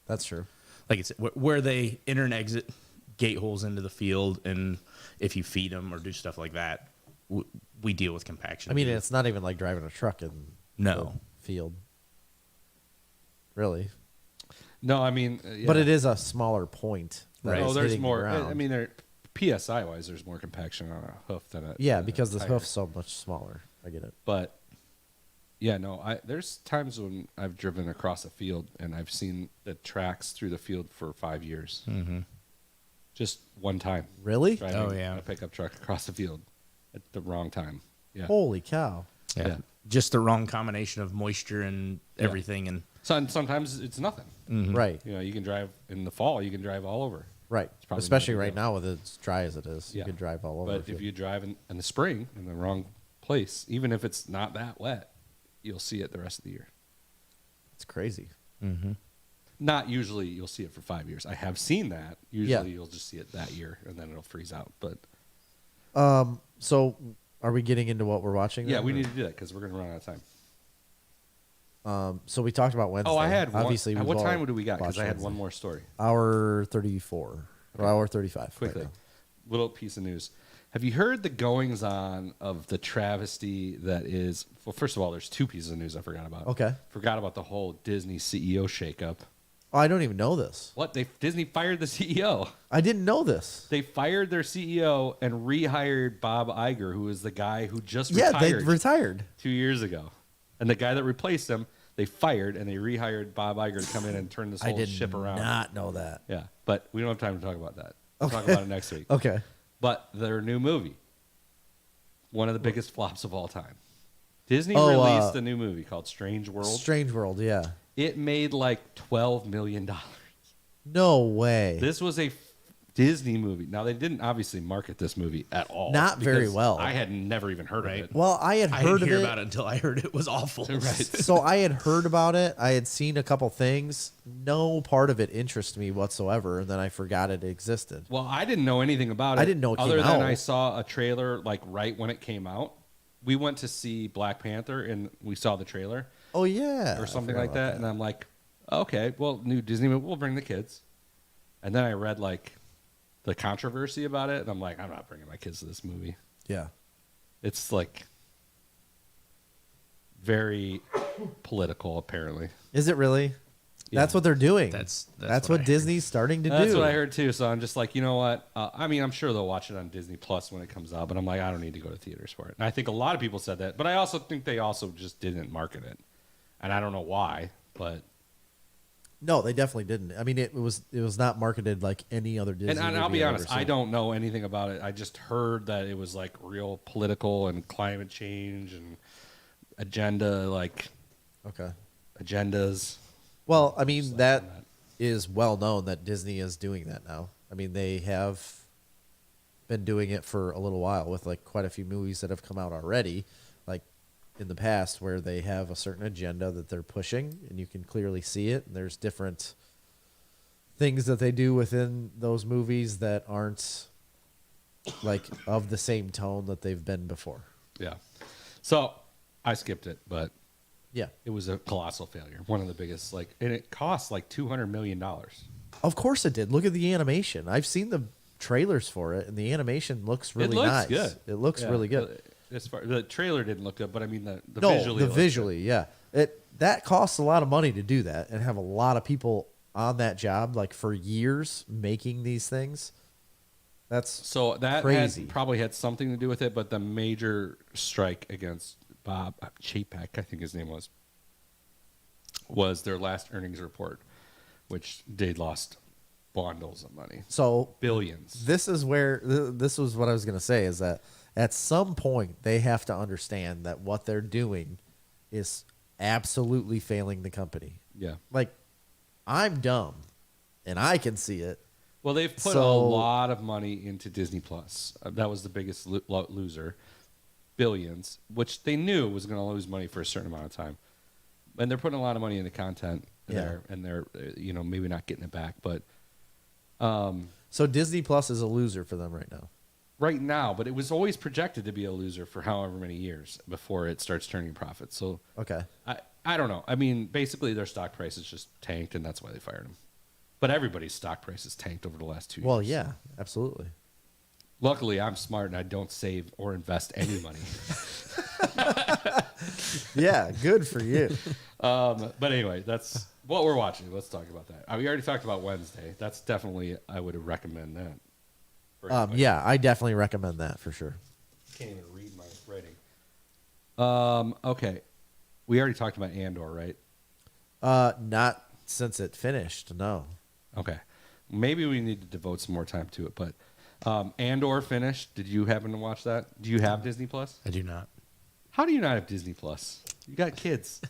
That's true. like it's where they enter and exit gate holes into the field, and if you feed them or do stuff like that, we deal with compaction. I mean, it's not even like driving a truck in No. the field, really. No, I mean, But it is a smaller point. that Right. is Oh, there's hitting the more. ground. I mean, PSI wise, there's more compaction on a hoof than a yeah, than a because the tire. hoof's so much smaller. I get it. But yeah, no, there's times when I've driven across a field and I've seen the tracks through the field for 5 years. Mm-hmm. Just one time Really? driving Oh, yeah. a pickup truck across the field at the wrong time. Yeah. Holy cow! Yeah. Yeah. Just the wrong combination of moisture and Yeah. everything. And Sometimes it's nothing. Right, You know, you can drive in the fall. You can drive all over. right. probably Especially not a big right now with it as dry as it is, you Yeah. can drive all over. But if you drive in the spring in the wrong place, even if it's not that wet, you'll see it the rest of the year. it's crazy. Not usually you'll see it for 5 years. I have seen that. Usually you'll just see it that year and then it'll freeze out. But So, are we getting into what we're watching? yeah, then, we or- need to do that because we're going to run out of time. So we talked about Wednesday. Oh, I had one. Obviously, What we've time all do we got? Because watched I had Wednesday. one more story. Hour 34 or hour 35. Quickly, right now. little piece of news. Have you heard the goings on of the travesty that is? Well, first of all, there's two pieces of news I forgot about. Okay. Forgot about the whole Disney CEO shakeup. Oh, I don't even know this. What? Disney fired the CEO. I didn't know this. They fired their CEO and rehired Bob Iger, who was the guy who just Yeah, retired they retired. 2 years ago. And the guy that replaced him, they fired and they rehired Bob Iger to come in and turn this I whole did ship around. not know that. Yeah, but we don't have time to talk about that. We'll talk about it next week. Okay. But their new movie, one of the biggest flops of all time. Disney Oh, released a new movie called Strange World. Strange World, yeah. It made like $12 million. No way. This was a Disney movie. Now, they didn't obviously market this movie at all. Not very because well. I had never even heard of it. Well, I had I heard didn't of hear it. about it until I heard it was awful. Right. So I had heard about it. I had seen a couple things. No part of it interested me whatsoever, and then I forgot it existed. Well, I didn't know anything about it. I didn't know it other came than out. I saw a trailer like right when it came out. We went to see Black Panther, and we saw the trailer Oh yeah, or I something forgot like about that, and I'm like, okay, well, new Disney movie, we'll bring the kids. And then I read like the controversy about it, and I'm like, I'm not bringing my kids to this movie. Yeah. It's like very political, apparently. Is it really? Yeah. That's what they're doing. That's what what I heard. Disney's starting to do. That's what I heard too. So I'm just like, you know what? I mean, I'm sure they'll watch it on Disney Plus when it comes out, but I'm like, I don't need to go to theaters for it. And I think a lot of people said that, but I also think they also just didn't market it, and I don't know why. But No, they definitely didn't. I mean, it was not marketed like any other Disney. and I'll movie be I've honest, ever I seen. don't know anything about it. I just heard that it was like real political and climate change and agenda, like Okay. agendas. Well, I mean Just like that on that. is well known that Disney is doing that now. I mean, they have been doing it for a little while with like quite a few movies that have come out already, like in the past, where they have a certain agenda that they're pushing, and you can clearly see it. And there's different things that they do within those movies that aren't like of the same tone that they've been before. Yeah. So I skipped it, but Yeah. it was a colossal failure. One of the biggest, and it cost like $200 million. Of course it did. Look at the animation. I've seen the trailers for it, and the animation looks really it looks nice. good. It looks Yeah, really good. As far the trailer didn't look good, but I mean the No, visually. the it looked visually, yeah. That costs a lot of money to do that, and have a lot of people on that job like for years making these things. That's good. So that crazy. probably had something to do with it, but the major strike against Bob Chapek, I think his name was their last earnings report, which they lost bundles of money, so. billions. This is where this was what I was going to say is that at some point they have to understand that what they're doing is absolutely failing the company. Yeah. Like, I'm dumb, and I can see it. Well, they've put a So- lot of money into Disney Plus. That was the biggest loser, billions, which they knew was going to lose money for a certain amount of time. And they're putting a lot of money into content there, and they're maybe not getting it back. But So Disney Plus is a loser for them right now. right now, but it was always projected to be a loser for however many years before it starts turning profits. So Okay. I don't know. I mean, basically their stock price is just tanked, and that's why they fired him. But everybody's stock price has tanked over the last 2 years. Well, yeah, absolutely. Luckily, I'm smart and I don't save or invest any money. Yeah, good for you. But anyway, that's what we're watching. Let's talk about that. We already talked about Wednesday. That's definitely, I would recommend that. for anybody. Yeah, I definitely recommend that for sure. Can't even read my writing. Okay. We already talked about Andor, right? Not since it finished. No. Okay. Maybe we need to devote some more time to it. But Andor finished. Did you happen to watch that? Do you have Disney Plus? I do not. How do you not have Disney Plus? You got kids.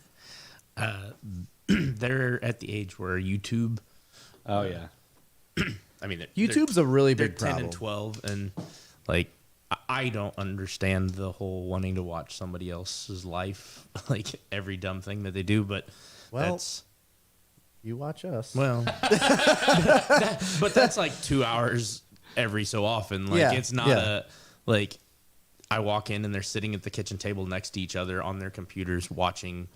They're at the age where YouTube. Oh, yeah. I mean, YouTube's a really they're big 10 problem. and 12, and like I don't understand the whole wanting to watch somebody else's life, like every dumb thing that they do. But Well, that's You watch us. well, but that's like 2 hours every so often. Like Yeah, it's not yeah. like I walk in and they're sitting at the kitchen table next to each other on their computers watching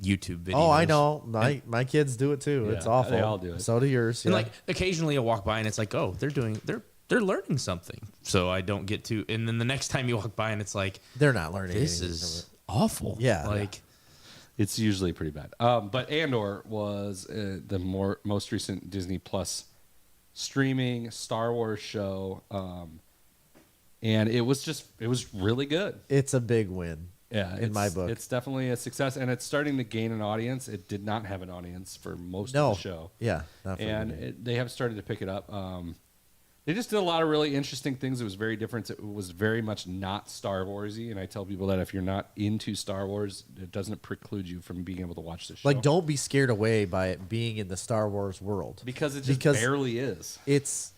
YouTube videos. Oh, I know. My kids do it too. Yeah, it's awful. they all do it. So do yours. And Yeah. like occasionally I walk by and it's like, oh, they're learning something. So I don't get to. And then the next time you walk by and it's like, They're not learning. this anything is from awful. Yeah. Like It's usually pretty bad. But Andor was the most recent Disney Plus streaming Star Wars show, and it was really good. it. It's a big win. Yeah, in my book. it's definitely a success, and it's starting to gain an audience. It did not have an audience for most No. of the show, Yeah. Not for and me. they have started to pick it up. They just did a lot of really interesting things. It was very different. It was very much not Star Warsy, and I tell people that if you're not into Star Wars, it doesn't preclude you from being able to watch this show. Like, don't be scared away by it being in the Star Wars world. because it just barely is. It's,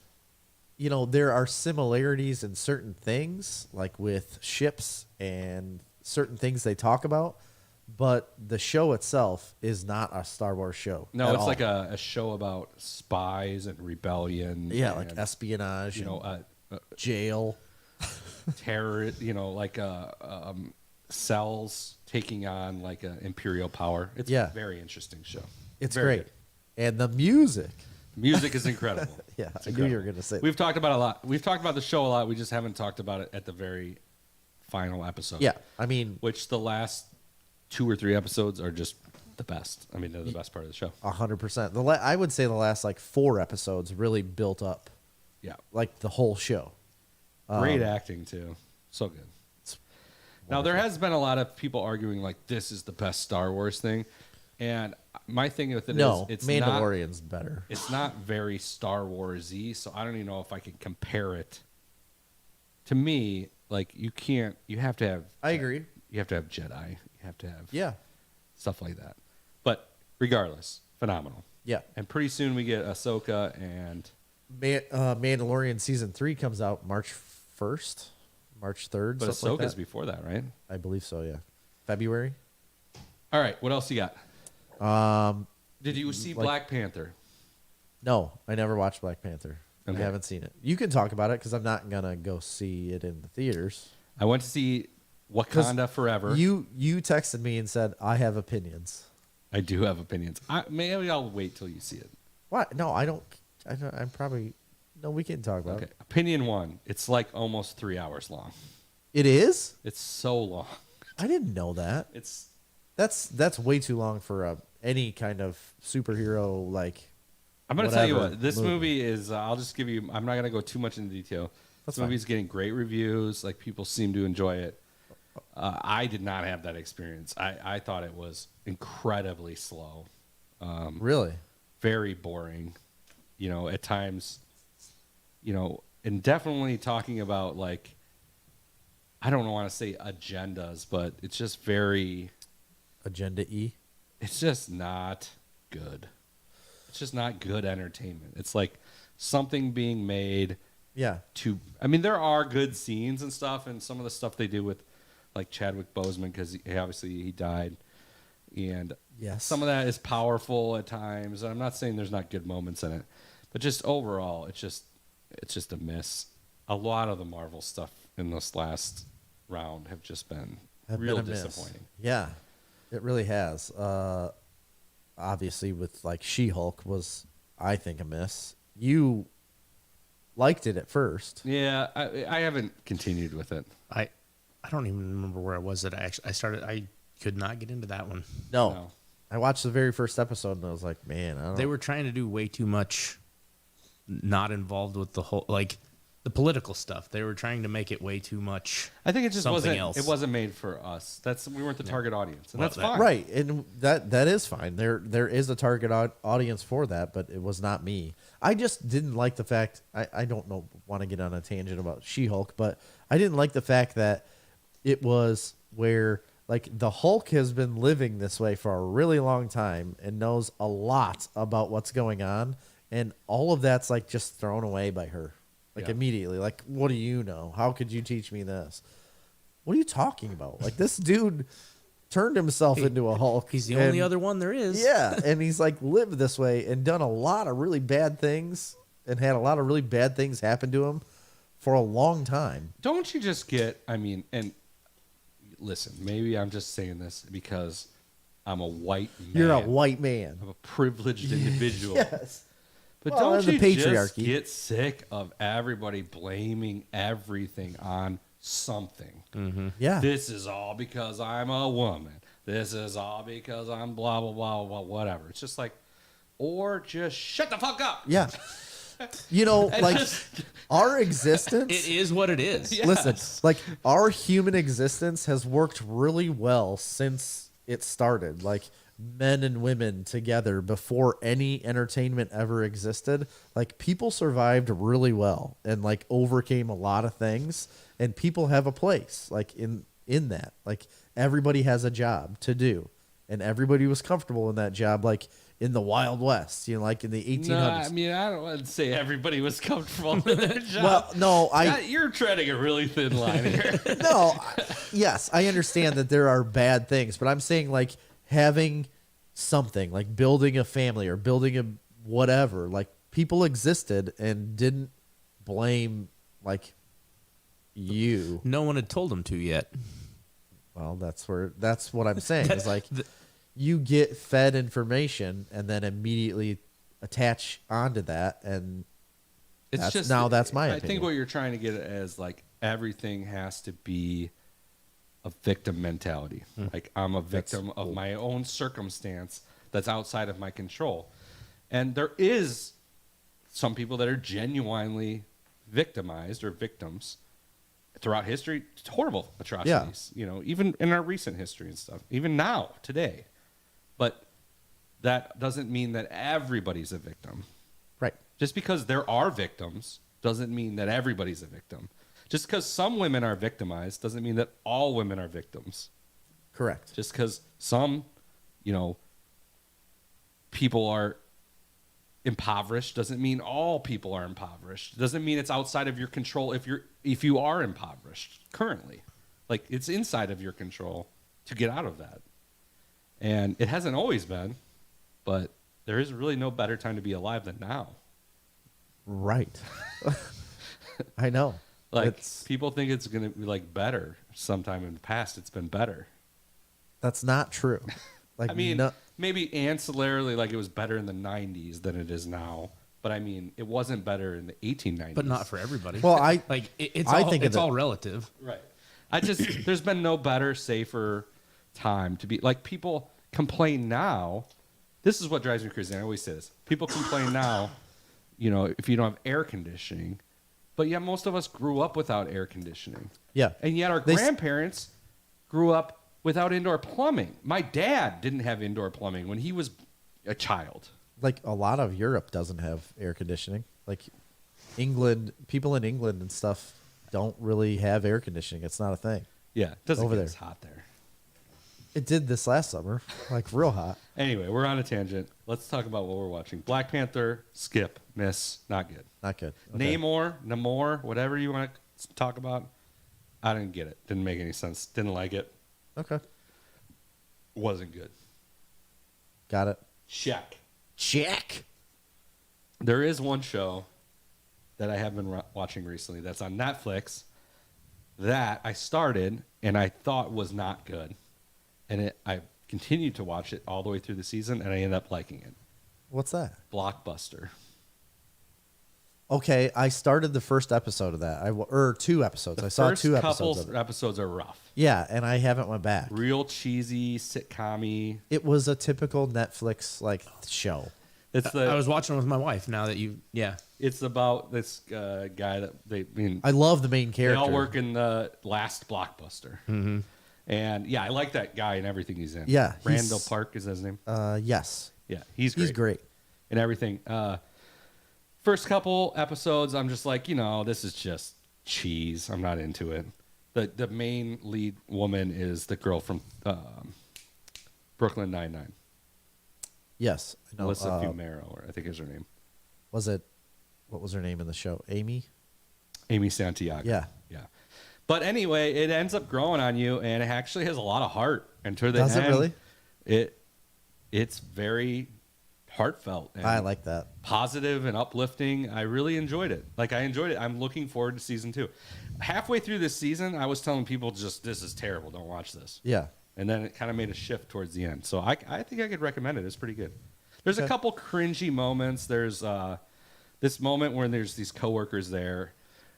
there are similarities in certain things, like with ships and certain things they talk about, but the show itself is not a Star Wars show. No, at it's all. like a show about spies and rebellion. Yeah, like and, espionage, you and know, jail. terror. Cells taking on like imperial power. It's Yeah. a very interesting show. It's Very great. good. And the music. Music is incredible. Yeah, It's I knew you were incredible. going to say that. We've talked about it a lot. We've talked about the show a lot. We just haven't talked about it at the very final episode. Yeah, I mean, Which the last 2 or 3 episodes are just the best. I mean, they're the best part of the show. 100%. I would say the last like 4 episodes really built up Yeah. like the whole show. Great acting too. So good. Now there has been a lot of people arguing like this is the best Star Wars thing, and my thing with it No, is it's Mandalorian's better. It's not very Star Wars-y, so I don't even know if I can compare it. To me, like you can't. You have to have. I agree. You have to have Jedi. You have to have Yeah. stuff like that. But regardless, phenomenal. Yeah. And pretty soon we get Ahsoka and Mandalorian season 3 comes out March 1st, March 3rd. but something like Ahsoka's that. before that, right? I believe so, yeah. February. All right. What else you got? Did you see like- Black Panther? No, I never watched Black Panther. Okay. I haven't seen it. You can talk about it because I'm not going to go see it in the theaters. I went to see Wakanda Forever. You texted me and said, I have opinions. I do have opinions. Maybe I'll wait till you see it. What? No, I don't. I'm probably. No, we can talk about Okay. it. Opinion 1. It's like almost 3 hours long. It is? It's so long. I didn't know that. It's That's way too long for any kind of superhero like. I'm going to tell you whatever what. This movie is I'll just give you I'm not going to go too much into detail. That's This movie's getting great reviews. Like people seem to enjoy it. I did not have that experience. I thought it was incredibly slow. Really? Very boring. At times, and definitely talking about like, I don't want to say agendas, but it's just very, Agenda E. it's just not good. It's just not good entertainment. It's like something being made Yeah. I mean, there are good scenes and stuff, and some of the stuff they do with like Chadwick Boseman, because he died. And Yes. some of that is powerful at times. I'm not saying there's not good moments in it, but just overall, it's just a miss. A lot of the Marvel stuff in this last round have just been real a miss. disappointing. Yeah, it really has. Obviously, with like She-Hulk was, I think, a miss. You liked it at first. Yeah, I haven't continued with it. I don't even remember where I was that I could not get into that one. No. I watched the very first episode and I was like, man, I don't They were trying to do way too much not involved with the whole like the political stuff. They were trying to make it way too much. I think it just Something wasn't. else. It wasn't made for us. We weren't the target audience, and Well, that's that- fine. Right, and that is fine. There is a target audience for that, but it was not me. I just didn't like the fact. I don't know. Want to get on a tangent about She-Hulk, but I didn't like the fact that it was where like the Hulk has been living this way for a really long time and knows a lot about what's going on, and all of that's like just thrown away by her, like Yeah. immediately. Like, what do you know? How could you teach me this? What are you talking about? Like, this dude turned himself into a Hulk. He's the only and- other one there is. Yeah, and he's like lived this way and done a lot of really bad things and had a lot of really bad things happen to him for a long time. Don't you just get? I mean, and listen, maybe I'm just saying this because I'm a white man. You're a white man. I'm a privileged individual. Yes. But Well, don't and you the just patriarchy. get sick of everybody blaming everything on something? Yeah. This is all because I'm a woman. This is all because I'm blah, blah, blah, blah, whatever. It's just like, or just shut the fuck up. Yeah. You know, And like just- our existence. It is what it is. Yeah. Listen, Yes. like our human existence has worked really well since it started. Like men and women together before any entertainment ever existed. Like people survived really well and like overcame a lot of things. And people have a place like in that. Like everybody has a job to do, and everybody was comfortable in that job. Like in the Wild West, you know, like in the 1800s. No, I mean, I don't want to say everybody was comfortable in their job. Well, no, You're treading a really thin line here. no, yes, I understand that there are bad things, but I'm saying like having something like building a family or building a whatever, like people existed and didn't blame like you. No one had told him to yet. Well, that's what I'm saying is like you get fed information and then immediately attach onto that, and that's my opinion. I think what you're trying to get at is like everything has to be a victim mentality. Like I'm a victim of my own circumstance that's outside of my control. And there is some people that are genuinely victimized or victims throughout history. It's horrible atrocities, you know, even in our recent history and stuff, even now, today. But that doesn't mean that everybody's a victim. Right. Just because there are victims doesn't mean that everybody's a victim. Just because some women are victimized doesn't mean that all women are victims. Correct. Just because some, you know, people are impoverished doesn't mean all people are impoverished. Doesn't mean it's outside of your control if you are impoverished currently. Like it's inside of your control to get out of that. And it hasn't always been, but there is really no better time to be alive than now. Right. I know. Like people think it's going to be like better sometime in the past. It's been better. That's not true. Like I mean, maybe ancillarily, like it was better in the 90s than it is now. But I mean, it wasn't better in the 1890s. But not for everybody. Well, it's all relative. Right. There's been no better, safer time to be like people complain now. This is what drives me crazy. I always say this. People complain now, you know, if you don't have air conditioning, but yet most of us grew up without air conditioning. Yeah. And yet our grandparents grew up without indoor plumbing. My dad didn't have indoor plumbing when he was a child. Like a lot of Europe doesn't have air conditioning. Like England, people in England and stuff don't really have air conditioning. It's not a thing. Yeah, it doesn't Over get there. as hot there. It did this last summer, like real hot. Anyway, we're on a tangent. Let's talk about what we're watching. Black Panther, skip, miss, not good. Not good. Okay. Namor, whatever you want to talk about. I didn't get it. Didn't make any sense. Didn't like it. Okay. Wasn't good. Got it. Check. There is one show that I have been watching recently that's on Netflix that I started and I thought was not good. And I continued to watch it all the way through the season, and I ended up liking it. What's that? Blockbuster. Okay, I started the first episode of that. Or 2 episodes. I saw 2 episodes of it. Episodes are rough. Yeah, and I haven't went back. Real cheesy, sitcom-y. It was a typical Netflix like show. I was watching it with my wife. Now that It's about this guy that I love the main they character. all work in the last Blockbuster. Mm-hmm. And yeah, I like that guy and everything he's in. Yeah, Randall Park is his name. Yes. Yeah, he's great. He's great. And everything. First couple episodes, I'm just like, you know, this is just cheese. I'm not into it. The main lead woman is the girl from Brooklyn Nine-Nine. Yes. I know. Melissa Fumero, I think is her name. What was her name in the show? Amy Santiago. Yeah. Yeah. But anyway, it ends up growing on you, and it actually has a lot of heart. And to the Does end, it really? It's very heartfelt. And I like that. positive and uplifting. I really enjoyed it. I enjoyed it. I'm looking forward to season 2. Halfway through this season, I was telling people this is terrible. Don't watch this. Yeah. and then it kind of made a shift towards the end. So I think I could recommend it. It's pretty good. There's a couple cringy moments. There's this moment where there's these coworkers there.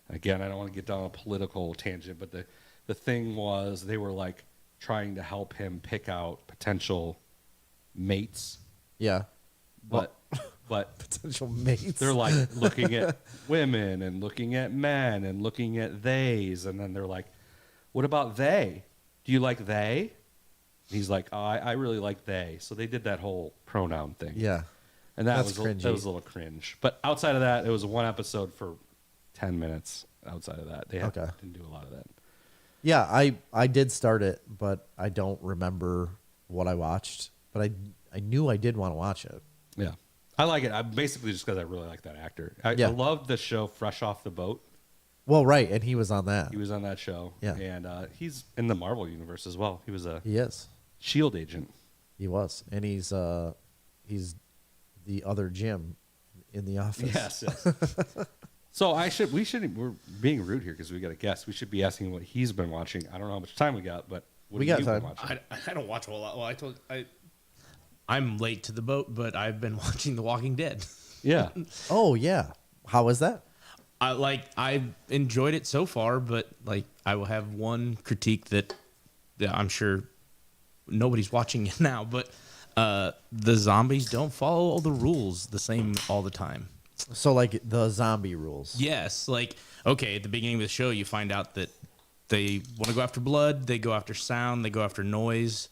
Again, I don't want to get down a political tangent, but the thing was they were like trying to help him pick out potential mates. Yeah. But Potential mates. they're like looking at women and looking at men and looking at theys, and then they're like, "What about they? Do you like they?" And he's like, "Oh, I really like they." So they did that whole pronoun thing. Yeah. And that That's was cringy. that was a little cringe. But outside of that, it was one episode for 10 minutes. Outside of that, they didn't do a lot of that. Yeah, I did start it, but I don't remember what I watched. But I knew I did want to watch it. Yeah, I like it. I basically just because I really like that actor. I loved the show Fresh Off the Boat. Well, right, and he was on that. He was on that show. Yeah. And he's in the Marvel universe as well. He was a He is. SHIELD agent. He was, and he's the other Jim in the office. Yes. So we're being rude here because we got a guest. We should be asking what he's been watching. I don't know how much time we got, but what We have got you been time. watching? I don't watch a whole lot. Well, I'm late to the boat, but I've been watching The Walking Dead. Yeah. Oh yeah, how was that? I enjoyed it so far, but like I will have one critique that I'm sure nobody's watching it now, but the zombies don't follow all the rules the same all the time. So like the zombie rules. Yes, like okay, at the beginning of the show, you find out that they want to go after blood, they go after sound, they go after noise.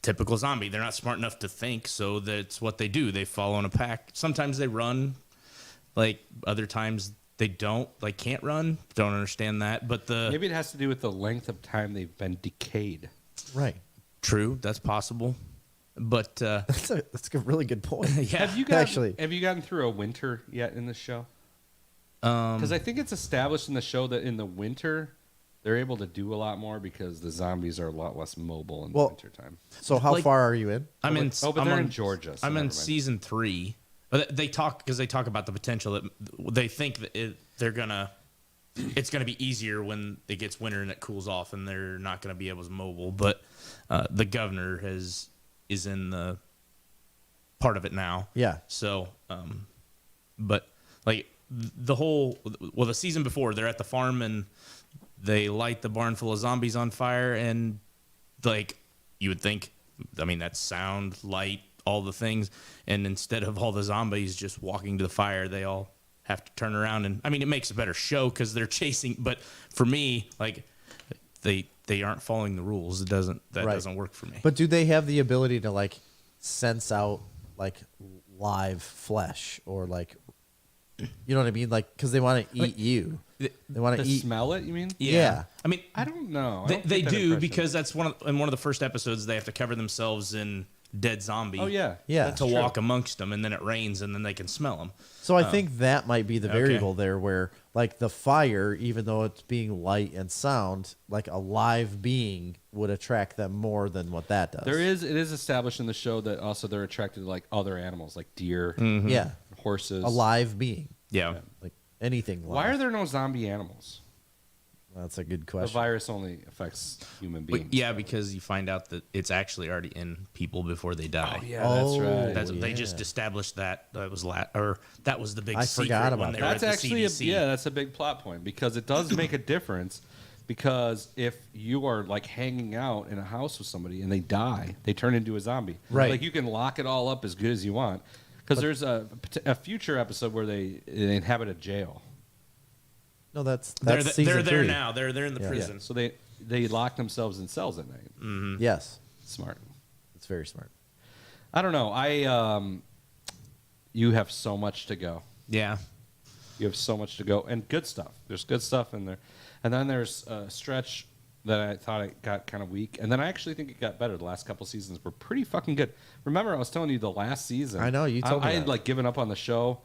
Typical zombie. They're not smart enough to think, so that's what they do. They follow in a pack. Sometimes they run, like other times they don't, like can't run. Don't understand that. But Maybe it has to do with the length of time they've been decayed. Right. True, that's possible. But That's a really good point. yeah, Have you gotten through a winter yet in the show? Because I think it's established in the show that in the winter they're able to do a lot more because the zombies are a lot less mobile in the wintertime. So how Like- far are you in? I'm in. but I'm they're on- in Georgia. So I'm never in mind. season 3. But they talk about the potential that they think that it's gonna be easier when it gets winter and it cools off, and they're not gonna be able to mobile. But the governor is in the part of it now. Yeah. So, but like the season before, they're at the farm and they light the barn full of zombies on fire, and like you would think, I mean, that's sound, light, all the things, and instead of all the zombies just walking to the fire, they all have to turn around, and I mean, it makes a better show because they're chasing. But for me, like they aren't following the rules. That doesn't work for me. But do they have the ability to like sense out like live flesh or like, you know what I mean? Like, because they want to eat you. They want To to eat. smell it, you mean? Yeah. I mean, I don't know. I they don't get that do impression. because that's in one of the first episodes they have to cover themselves in dead zombie. Oh yeah, Yeah. That's to true. walk amongst them, and then it rains, and then they can smell them. So I think that might be the okay. variable there, where like the fire, even though it's being light and sound, like a live being would attract them more than what that does. It is established in the show that also they're attracted to like other animals, like deer, Yeah, horses. a live being, Yeah. like anything. Live. Why are there no zombie animals? That's a good The question. virus only affects human beings. Yeah, because you find out that it's actually already in people before they die. Oh yeah, that's right. They just established that was that was the big I secret forgot when about they that. were That's at actually the CDC. that's a big plot point because it does make a difference. Because if you are like hanging out in a house with somebody and they die, they turn into a zombie. Right. Like you can lock it all up as good as you want. Because there's a future episode where they inhabit a jail. No, that's They're season there 3. now. They're in the Yeah. prison. So they lock themselves in cells at night. Yes, Smart. it's very smart. I don't know. You have so much to go. Yeah. You have so much to go, and good stuff. There's good stuff in there, and then there's a stretch that I thought it got kind of weak, and then I actually think it got better. The last couple seasons were pretty fucking good. Remember, I was telling you the last season. I know, you told me I had that. like given up on the show.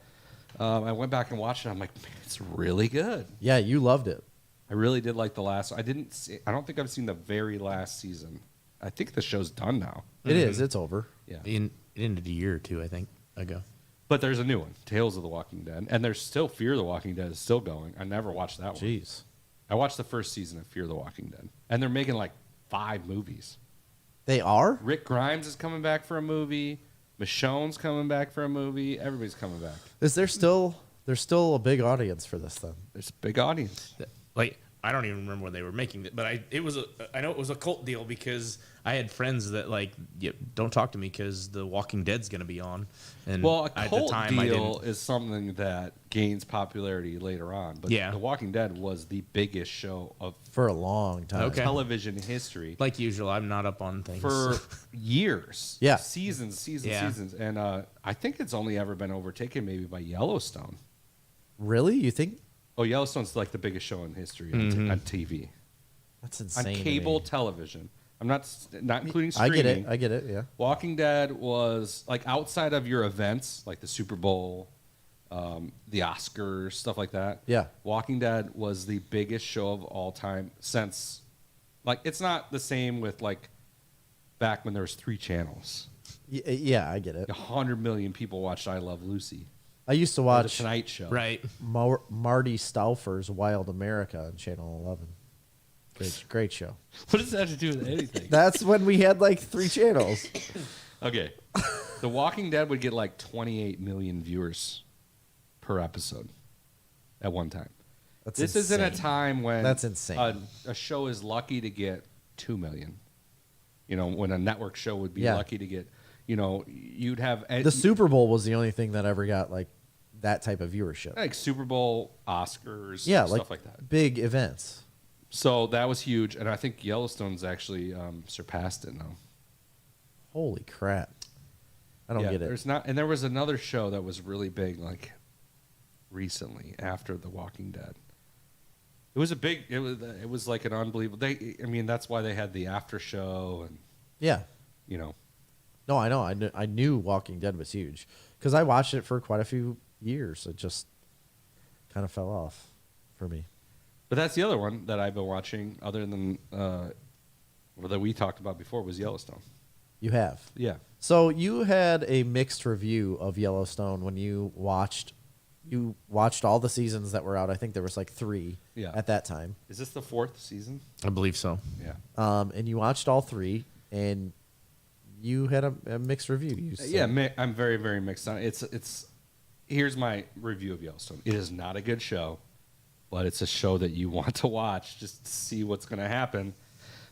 I went back and watched it. I'm like, man, it's really good. Yeah, you loved it. I really did like the last. I don't think I've seen the very last season. I think the show's done now. It is. It's over. Yeah. It ended a year or two, I think, ago. But there's a new one, Tales of the Walking Dead, and there's still Fear the Walking Dead is still going. I never watched that one. Jeez. I watched the first season of Fear the Walking Dead, and they're making like 5 movies. They are? Rick Grimes is coming back for a movie. Michonne's coming back for a movie. Everybody's coming back. Is there still? There's still a big audience for this then. There's a big audience. Like, I don't even remember when they were making it, but I know it was a cult deal because I had friends that like, don't talk to me because The Walking Dead's going to be on. And Well, a at cult the time, deal is something that gains popularity later on. But Yeah. The Walking Dead was the biggest show of For a long time. Okay. television history like usual, I'm not up on things. for years. Yeah. Seasons. Yeah. And I think it's only ever been overtaken maybe by Yellowstone. Really? You think? Oh, Yellowstone's like the biggest show in history on TV. That's On insane. to cable me. television. I'm not including I streaming. get it. Yeah. Walking Dead was like outside of your events, like the Super Bowl, the Oscars, stuff like that. Yeah. Walking Dead was the biggest show of all time since, like, it's not the same with like back when there was 3 channels. Yeah, I get it. 100 million people watched I Love Lucy. I used to Or the watch Tonight Show. Right. Marty Stauffer's Wild America on Channel 11. Great show. What does that have to do with anything? That's when we had like 3 channels. Okay. The Walking Dead would get like 28 million viewers per episode at one time. That's This insane. isn't a time when That's insane. A show is lucky to get 2 million. You know, when a network show would be Yeah. lucky to get, you know, you'd have The Super Bowl was the only thing that ever got like that type of viewership. like Super Bowl, Oscars, Yeah, stuff like that. big events. So that was huge, and I think Yellowstone's actually surpassed it now. Holy crap! I don't get it. There's not, and there was another show that was really big, like recently after The Walking Dead. It was a big. It was like an unbelievable. I mean, that's why they had the after show, and Yeah. you know, No, I know. I knew Walking Dead was huge because I watched it for quite a few years. It just kind of fell off for me. but that's the other one that I've been watching, other than that we talked about before, was Yellowstone. You have. Yeah, So you had a mixed review of Yellowstone when you watched. You watched all the seasons that were out. I think there was like 3 Yeah. at that time. is this the 4th season? I believe so. Yeah, And you watched all 3, and you had a mixed review. You said. yeah. I'm very, very mixed on it. It's. Here's my review of Yellowstone. It is not a good show, but it's a show that you want to watch just to see what's going to happen.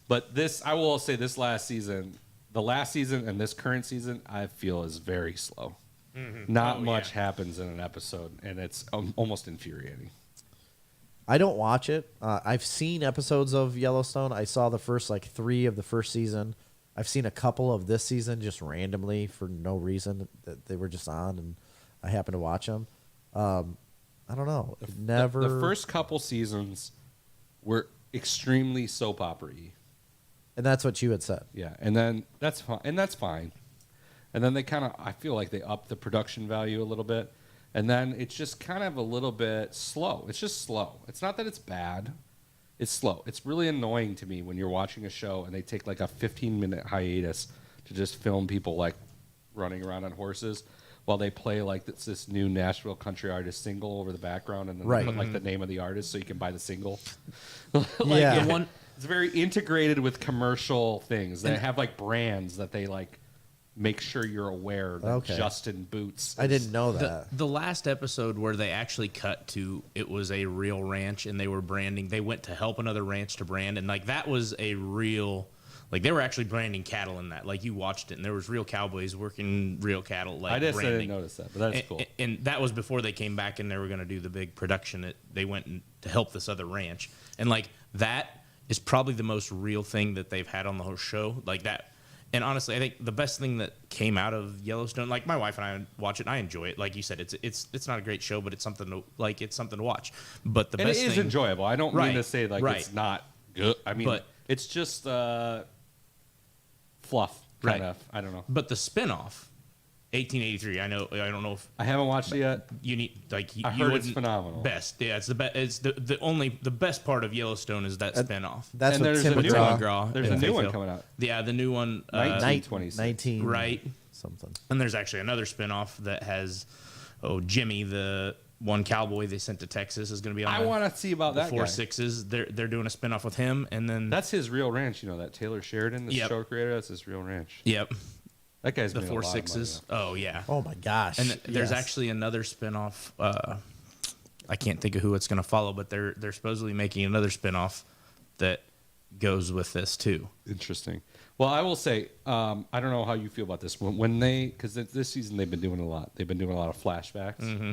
But this, I will say, this last season, the last season and this current season, I feel is very slow. Not much happens in an episode, and it's almost infuriating. I don't watch it. I've seen episodes of Yellowstone. I saw the first like 3 of the first season. I've seen a couple of this season just randomly for no reason that they were just on, and I happened to watch them. I don't know. Never. The first couple seasons were extremely soap opera-y. And that's what you had said. Yeah, and then that's fine, and then they kind of, I feel like they upped the production value a little bit, and then it's just kind of a little bit slow. It's just slow. It's not that it's bad. It's slow. It's really annoying to me when you're watching a show and they take like a 15-minute hiatus to just film people like running around on horses while they play like this new Nashville country artist single over the background, and then Right. they put like the name of the artist so you can buy the single. Yeah. The one It's very integrated with commercial things. They have like brands that they like make sure you're aware that Okay. Justin Boots. I didn't know the, that. the last episode where they actually cut to it was a real ranch and they were branding. They went to help another ranch to brand, and like that was a real. Like they were actually branding cattle in that. Like you watched it, and there was real cowboys working real cattle. Like I didn't branding. notice that, but that's and, cool. And that was before they came back and they were going to do the big production. They went to help this other ranch, and like that is probably the most real thing that they've had on the whole show. Like that. And honestly, I think the best thing that came out of Yellowstone, like my wife and I watch it, and I enjoy it. Like you said, it's not a great show, but it's something to watch. But the And best it is thing, enjoyable. I don't mean Right, to say like right. it's not good. I mean, But- it's just fluff kind Right. of. I don't know. But the spinoff, 1883. I don't know if I haven't watched it yet. you need like I you heard it's wouldn't- phenomenal. Best, yeah. It's the best. It's the best part of Yellowstone is that spinoff. That's And what there's Tim a new McGraw. one. McGraw There's a and new one Fayetteville. coming out. Yeah, the new one. 1926. 19 Right. something. And there's actually another spinoff that has Jimmy, the one cowboy they sent to Texas is going to be on. I want to see about that Four guy. Sixes. They're doing a spinoff with him, and then That's his real ranch. You know that Taylor Sheridan, the Yep. show creator. That's his real ranch. yep, That guy's the made a Four lot of money, Sixes. though. Oh yeah, Oh my gosh! and there's Yes. actually another spinoff. I can't think of who it's going to follow, but they're supposedly making another spinoff that goes with this too. Interesting. Well, I will say, I don't know how you feel about this. When they, because this season they've been doing a lot. They've been doing a lot of flashbacks. Mm-hmm.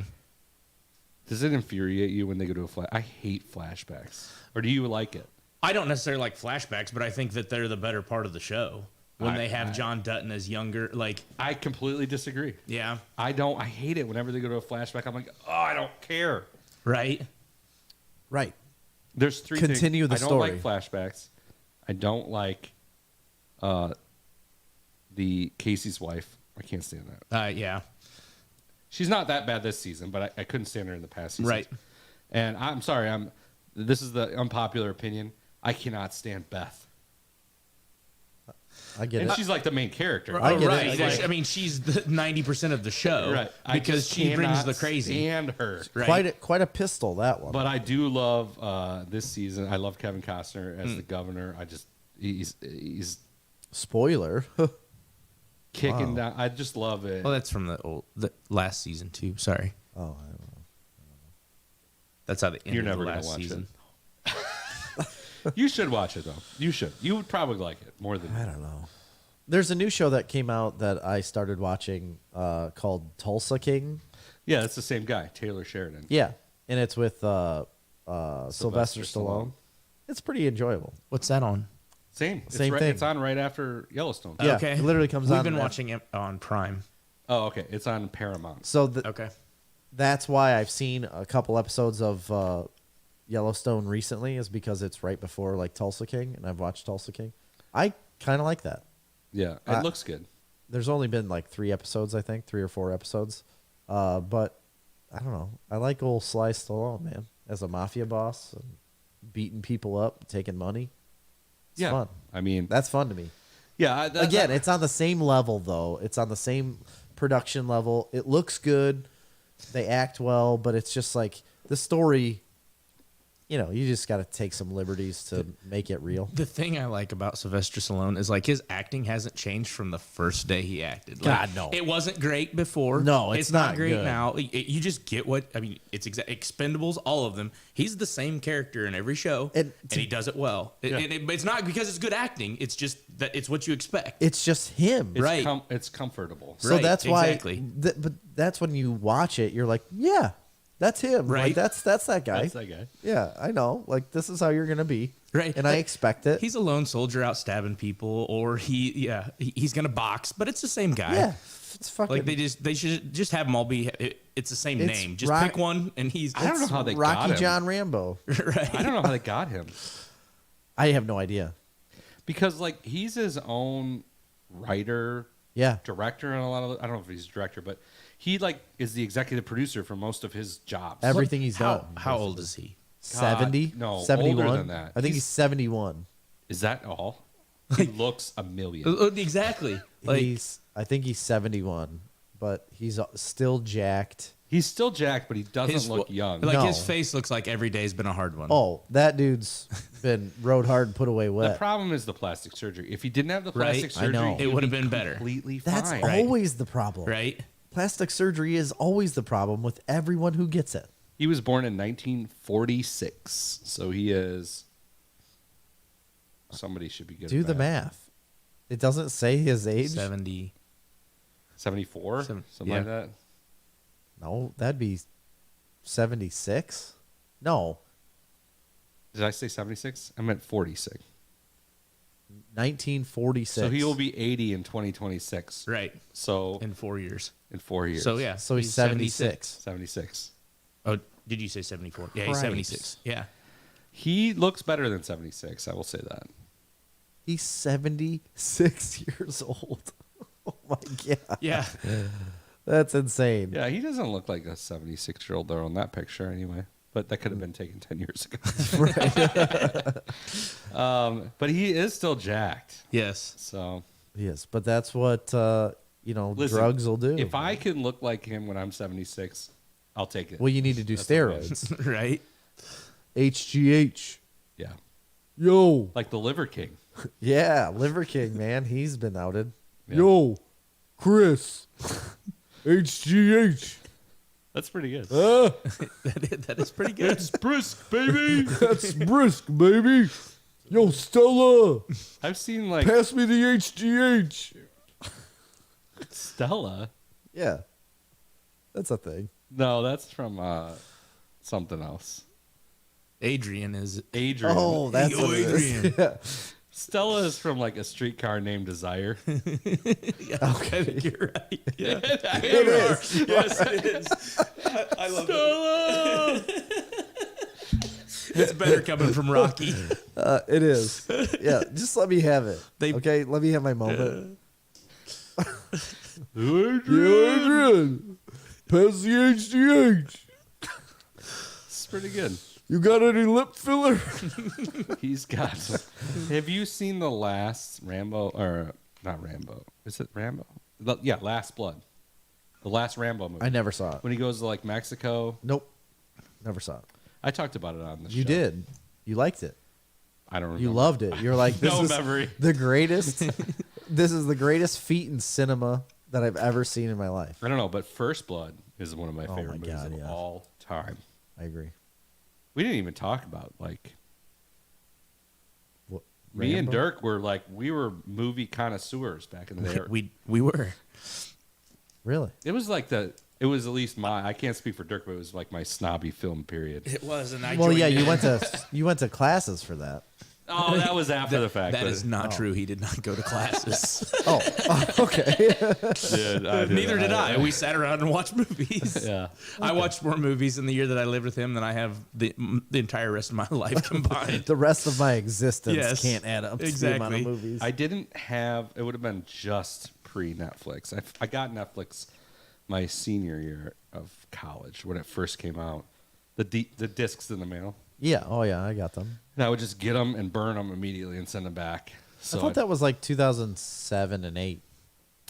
Does it infuriate you when they go to a flash? I hate flashbacks. Or do you like it? I don't necessarily like flashbacks, but I think that they're the better part of the show when they have I- John Dutton as younger. Like, I completely disagree. yeah, I don't. I hate it whenever they go to a flashback. I'm like, oh, I don't care. right. right. There's three Continue things. the I don't like story. flashbacks. I don't like the Casey's wife. I can't stand that. Yeah, She's not that bad this season, but I couldn't stand her in the past season. right. And I'm sorry. This is the unpopular opinion. I cannot stand Beth. I get And it. she's like the main character. I get it. Right. Like- I mean, she's the 90% of the show, Right. I Because just she brings cannot the crazy. Stand her. Right. Quite a pistol, that one. But I do love this season. I love Kevin Costner as the governor. He's Spoiler. kicking Wow. down. I just love it. Well, that's from the last season too. Sorry, Oh, I don't know. that's how the end You're of never the gonna last watch season. You should watch it though. You should. You would probably like it more than I don't know. There's a new show that came out that I started watching called Tulsa King. Yeah, it's the same guy, Taylor Sheridan. Yeah, and it's with Sylvester Stallone. It's pretty enjoyable. What's that on? Same. Same right, thing. It's on right after Yellowstone. Yeah, okay, it literally comes We've on been that- watching it on Prime. Oh, okay. It's on Paramount. So Okay, that's why I've seen a couple episodes of Yellowstone recently, is because it's right before like Tulsa King, and I've watched Tulsa King. I kind of like that. Yeah, it looks good. There's only been like 3 episodes, I think, 3 or 4 episodes. But I don't know. I like old Sly Stallone, man, as a mafia boss, and beating people up, taking money. It's Yeah, fun. I mean, That's fun to me. yeah. Again, it's on the same level, though. It's on the same production level. It looks good. They act well, but it's just like the story. You know, you just got to take some liberties to make it real. the thing I like about Sylvester Stallone is like his acting hasn't changed from the first day he acted. Like, God, no. It wasn't great before. No, it's not not great good. now. You just get what I mean. It's Expendables, all of them. He's the same character in every show, And and he does it well. But it's not because it's good acting. It's just that it's what you expect. It's just him. it's right. It's comfortable. So Right, that's why. exactly. But that's when you watch it, you're like, yeah, that's him. Like, Right. that's that guy. That's that guy. Yeah, I know. Like, this is how you're gonna be. Right. And I Like, expect it. He's a lone soldier out stabbing people, or he's gonna box, but it's the same guy. Yeah, it's fucking. Like they should just have them all be. It's the same It's name. Just Rock- pick one, and he's. I don't know how they Rocky got him. John Rambo. right. I don't know how they got him I have no idea. because like he's his own writer, Yeah, director, and a lot of. I don't know if he's a director, but he like is the executive producer for most of his jobs. everything he's done. How old is he? 70? no, 71? older than that. I think he's 71. Is that all? He looks a million. Exactly. Like I think he's 71, but he's still jacked. He's still jacked, but he doesn't look young. Like No. his face looks like every day's been a hard one. Oh, that dude's been rode hard and put away The wet. problem is the plastic surgery. If he didn't have the Right. plastic I surgery, know. he It would would've be been better. completely That's fine. always the problem. Right. Plastic surgery is always the problem with everyone who gets it. He was born in 1946, so he is. Somebody should be good. Do at the math. It doesn't say his age. 70. 74, Seven- something yeah. like that. No, that'd be 76. No, Did I say 76? I meant 46. 1946. So he will be 80 in 2026. Right. So In 4 years. in 4 years. So yeah. So he's 76. 76. Oh, did you say 74? Yeah, he's Christ. 76. Yeah. He looks better than 76. I will say that. He's 76 years old. Oh my god, Yeah. that's insane. Yeah, he doesn't look like a 76-year-old there on that picture anyway. But that could have been taken 10 years ago. But he is still jacked. Yes. So Yes, but that's what listen, drugs will do. If I can look like him when I'm 76, I'll take it. Well, you need to do That's okay. steroids. Right? HGH. Yeah. Yo. Like the Liver King. Yeah, Liver King, man. He's been outed. Yeah. Yo, Chris. HGH. That's pretty good. That is pretty good. It's brisk, baby. That's brisk, baby. Yo, Stella. I've seen like Pass me the HGH. Stella. Yeah. That's a thing. No, that's from something else. Adrian is. Adrian. Oh, that's Yo, what it is. Adrian. Yeah. Stella is from like a streetcar named Desire. Yeah, I think you're right. Yeah. It is. Yes, it is. I love it. It's better coming from Rocky. It is. Yeah, just let me have it. They- Okay, let me have my moment. Adrian. Adrian. Pass the HGH. It's pretty good. You got any lip filler? He's got some. Have you seen the last Rambo, or not Rambo? Is it Rambo? Yeah, Last Blood. The last Rambo movie. I never saw it. When he goes to like Mexico. Nope. Never saw it. I talked about it on the show. You did. You liked it. I don't remember. You loved it. You're like, this No is memory. the greatest. This is the greatest feat in cinema that I've ever seen in my life. I don't know, but First Blood is one of my Oh favorite my movies God, of yeah. all time. I agree. We didn't even talk about like What, me and Rambo? Dirk were like we were movie connoisseurs back in the day. We were. Really? It was like it was at least I can't speak for Dirk, but it was like my snobby film period. It was, and I. Well, yeah, joined you went to classes for that. Oh, that was after the fact. That but- is not true. He did not go to classes. Oh, okay. Neither did I. We sat around and watched movies. Yeah. I watched more movies in the year that I lived with him than I have the entire rest of my life combined. The rest of my existence Yes, can't add up to the amount of exactly. movies. I didn't have. It would have been just pre-Netflix. I got Netflix my senior year of college when it first came out. The discs in the mail, Yeah. Oh, yeah. I got them. and I would just get them and burn them immediately and send them back. So I thought that was like 2007 and 8.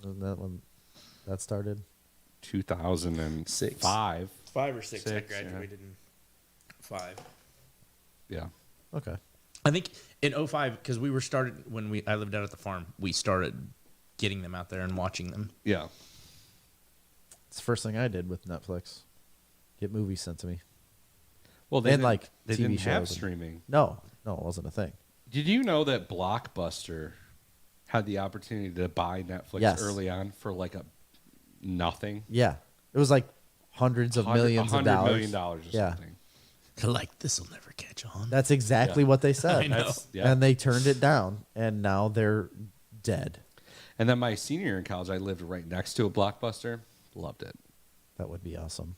Wasn't that when that started? 2005. 5 or 6. I Six, graduated in 5. Yeah. Okay. I think in 05, because we were started when I lived out at the farm, we started getting them out there and watching them. Yeah. It's the first thing I did with Netflix. Get movies sent to me. Well, And, like, they TV didn't have shows and- streaming. No, it wasn't a thing. Did you know that Blockbuster had the opportunity to buy Netflix Yes. early on for like nothing? Yeah. It was like hundreds of millions of $100 dollars. million or Yeah. something. They're like, this will never catch on. That's exactly Yeah. what they said. I know. That's, yeah. And they turned it down, and now they're dead. And then my senior year in college, I lived right next to a Blockbuster. Loved it. That would be awesome.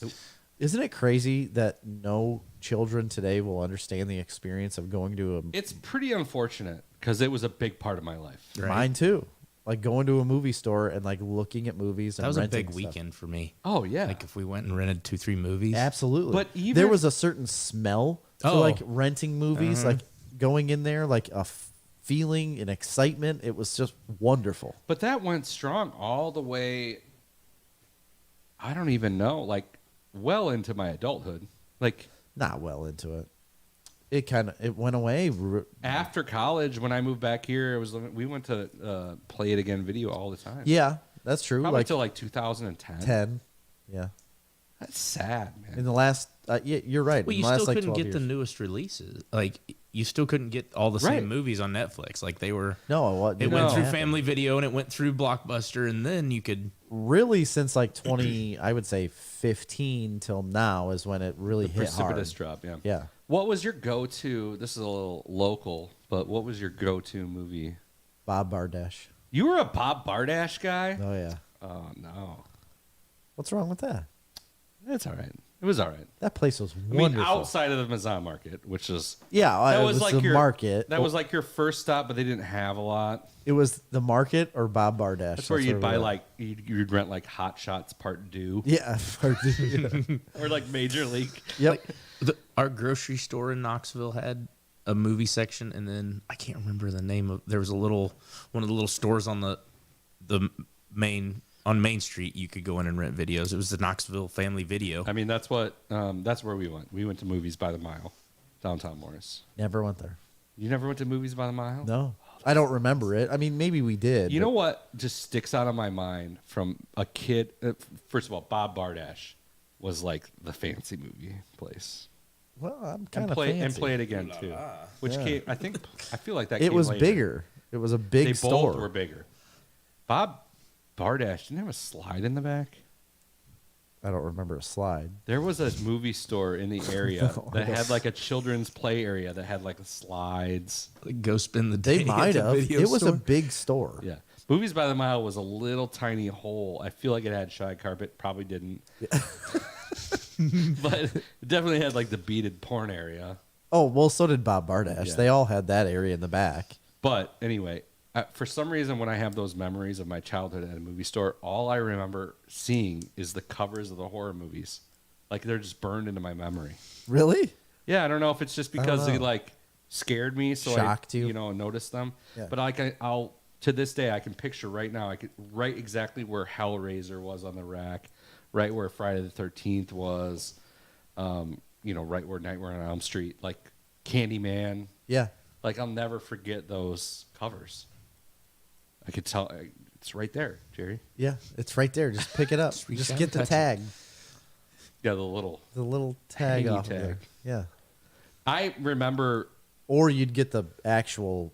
Oop. Isn't it crazy that no children today will understand the experience of going to a It's pretty unfortunate because it was a big part of my life. Right. mine too? Like going to a movie store and like looking at movies and That was a renting big stuff. weekend for me. Oh yeah. Like if we went and rented 2-3 movies. Absolutely. But even- there was a certain smell to Oh. like renting movies, like going in there, like a feeling and excitement. It was just wonderful. But that went strong all the way. I don't even know, like well into my adulthood. Like Not well into it. It went away. after college, when I moved back here, we went to Play It Again Video all the time. Yeah, that's true. Probably like till like 2010. 10. Yeah. That's sad, man. In the last, yeah, you're right. Well, in you the last, still like, couldn't 12 get the years. newest releases. Like you still couldn't get all the Right. same movies on Netflix. Like they were. No, what It went through happened. Family Video and it went through Blockbuster, and then you could. Really, since like 20, I would say 15 till now is when it really The hit hard. precipitous drop, yeah. Yeah. What was your go-to? This is a little local, but what was your go-to movie? Bob Bardash. You were a Bob Bardash guy? Oh yeah. Oh no, What's wrong with that? it's all right. It was all right. That place was I mean, wonderful. outside of the Mazan Market, which is Yeah, that it was like the your market. That was like your first stop, but they didn't have a lot. It was the market or Bob Bardash. That's where you'd we buy went. like you'd rent like Hot Shots Part Two Yeah. or like Major League. Yep. Our grocery store in Knoxville had a movie section, and then I can't remember the name of. There was one of the little stores on the main on Main Street, you could go in and rent videos. It was the Knoxville Family Video. I mean, that's where we went. We went to Movies by the Mile, downtown Morris. Never went there. You never went to Movies by the Mile? No. I don't remember it. I mean, maybe we did. You know what just sticks out of my mind from a kid? First of all, Bob Bardash was like the fancy movie place. Well, I'm And kind of play fancy. and play it again too. Which came, I feel like that. It came was later. bigger. It was a big They store. both were bigger. Bob Bardash didn't have a slide in the back. I don't remember a slide. There was a movie store in the area No, that had like a children's play area that had like slides. Like, go spend the day. They might at the have. video It was a store. big store. Yeah. Movies by the Mile was a little tiny hole. I feel like it had shag carpet. Probably didn't. But it definitely had like the beaded porn area. Oh, well, so did Bob Bardash. Yeah. They all had that area in the back. But anyway, for some reason, when I have those memories of my childhood at a movie store, all I remember seeing is the covers of the horror movies. Like they're just burned into my memory. Really? Yeah, I don't know if it's just because know. they like scared me, so Shocked I you? noticed them. Yeah. But I'll to this day I can picture right now. I could write exactly where Hellraiser was on the rack, right where Friday the 13th was, right where Nightmare on Elm Street, like Candyman. Yeah. Like I'll never forget those covers. I could tell it's right there, Jerry. Yeah. It's right there. Just pick it up. Just reach Just down get and the touch it. tag. Yeah, the little tag Hanging off of tag. there. Yeah. I remember. Or you'd get the actual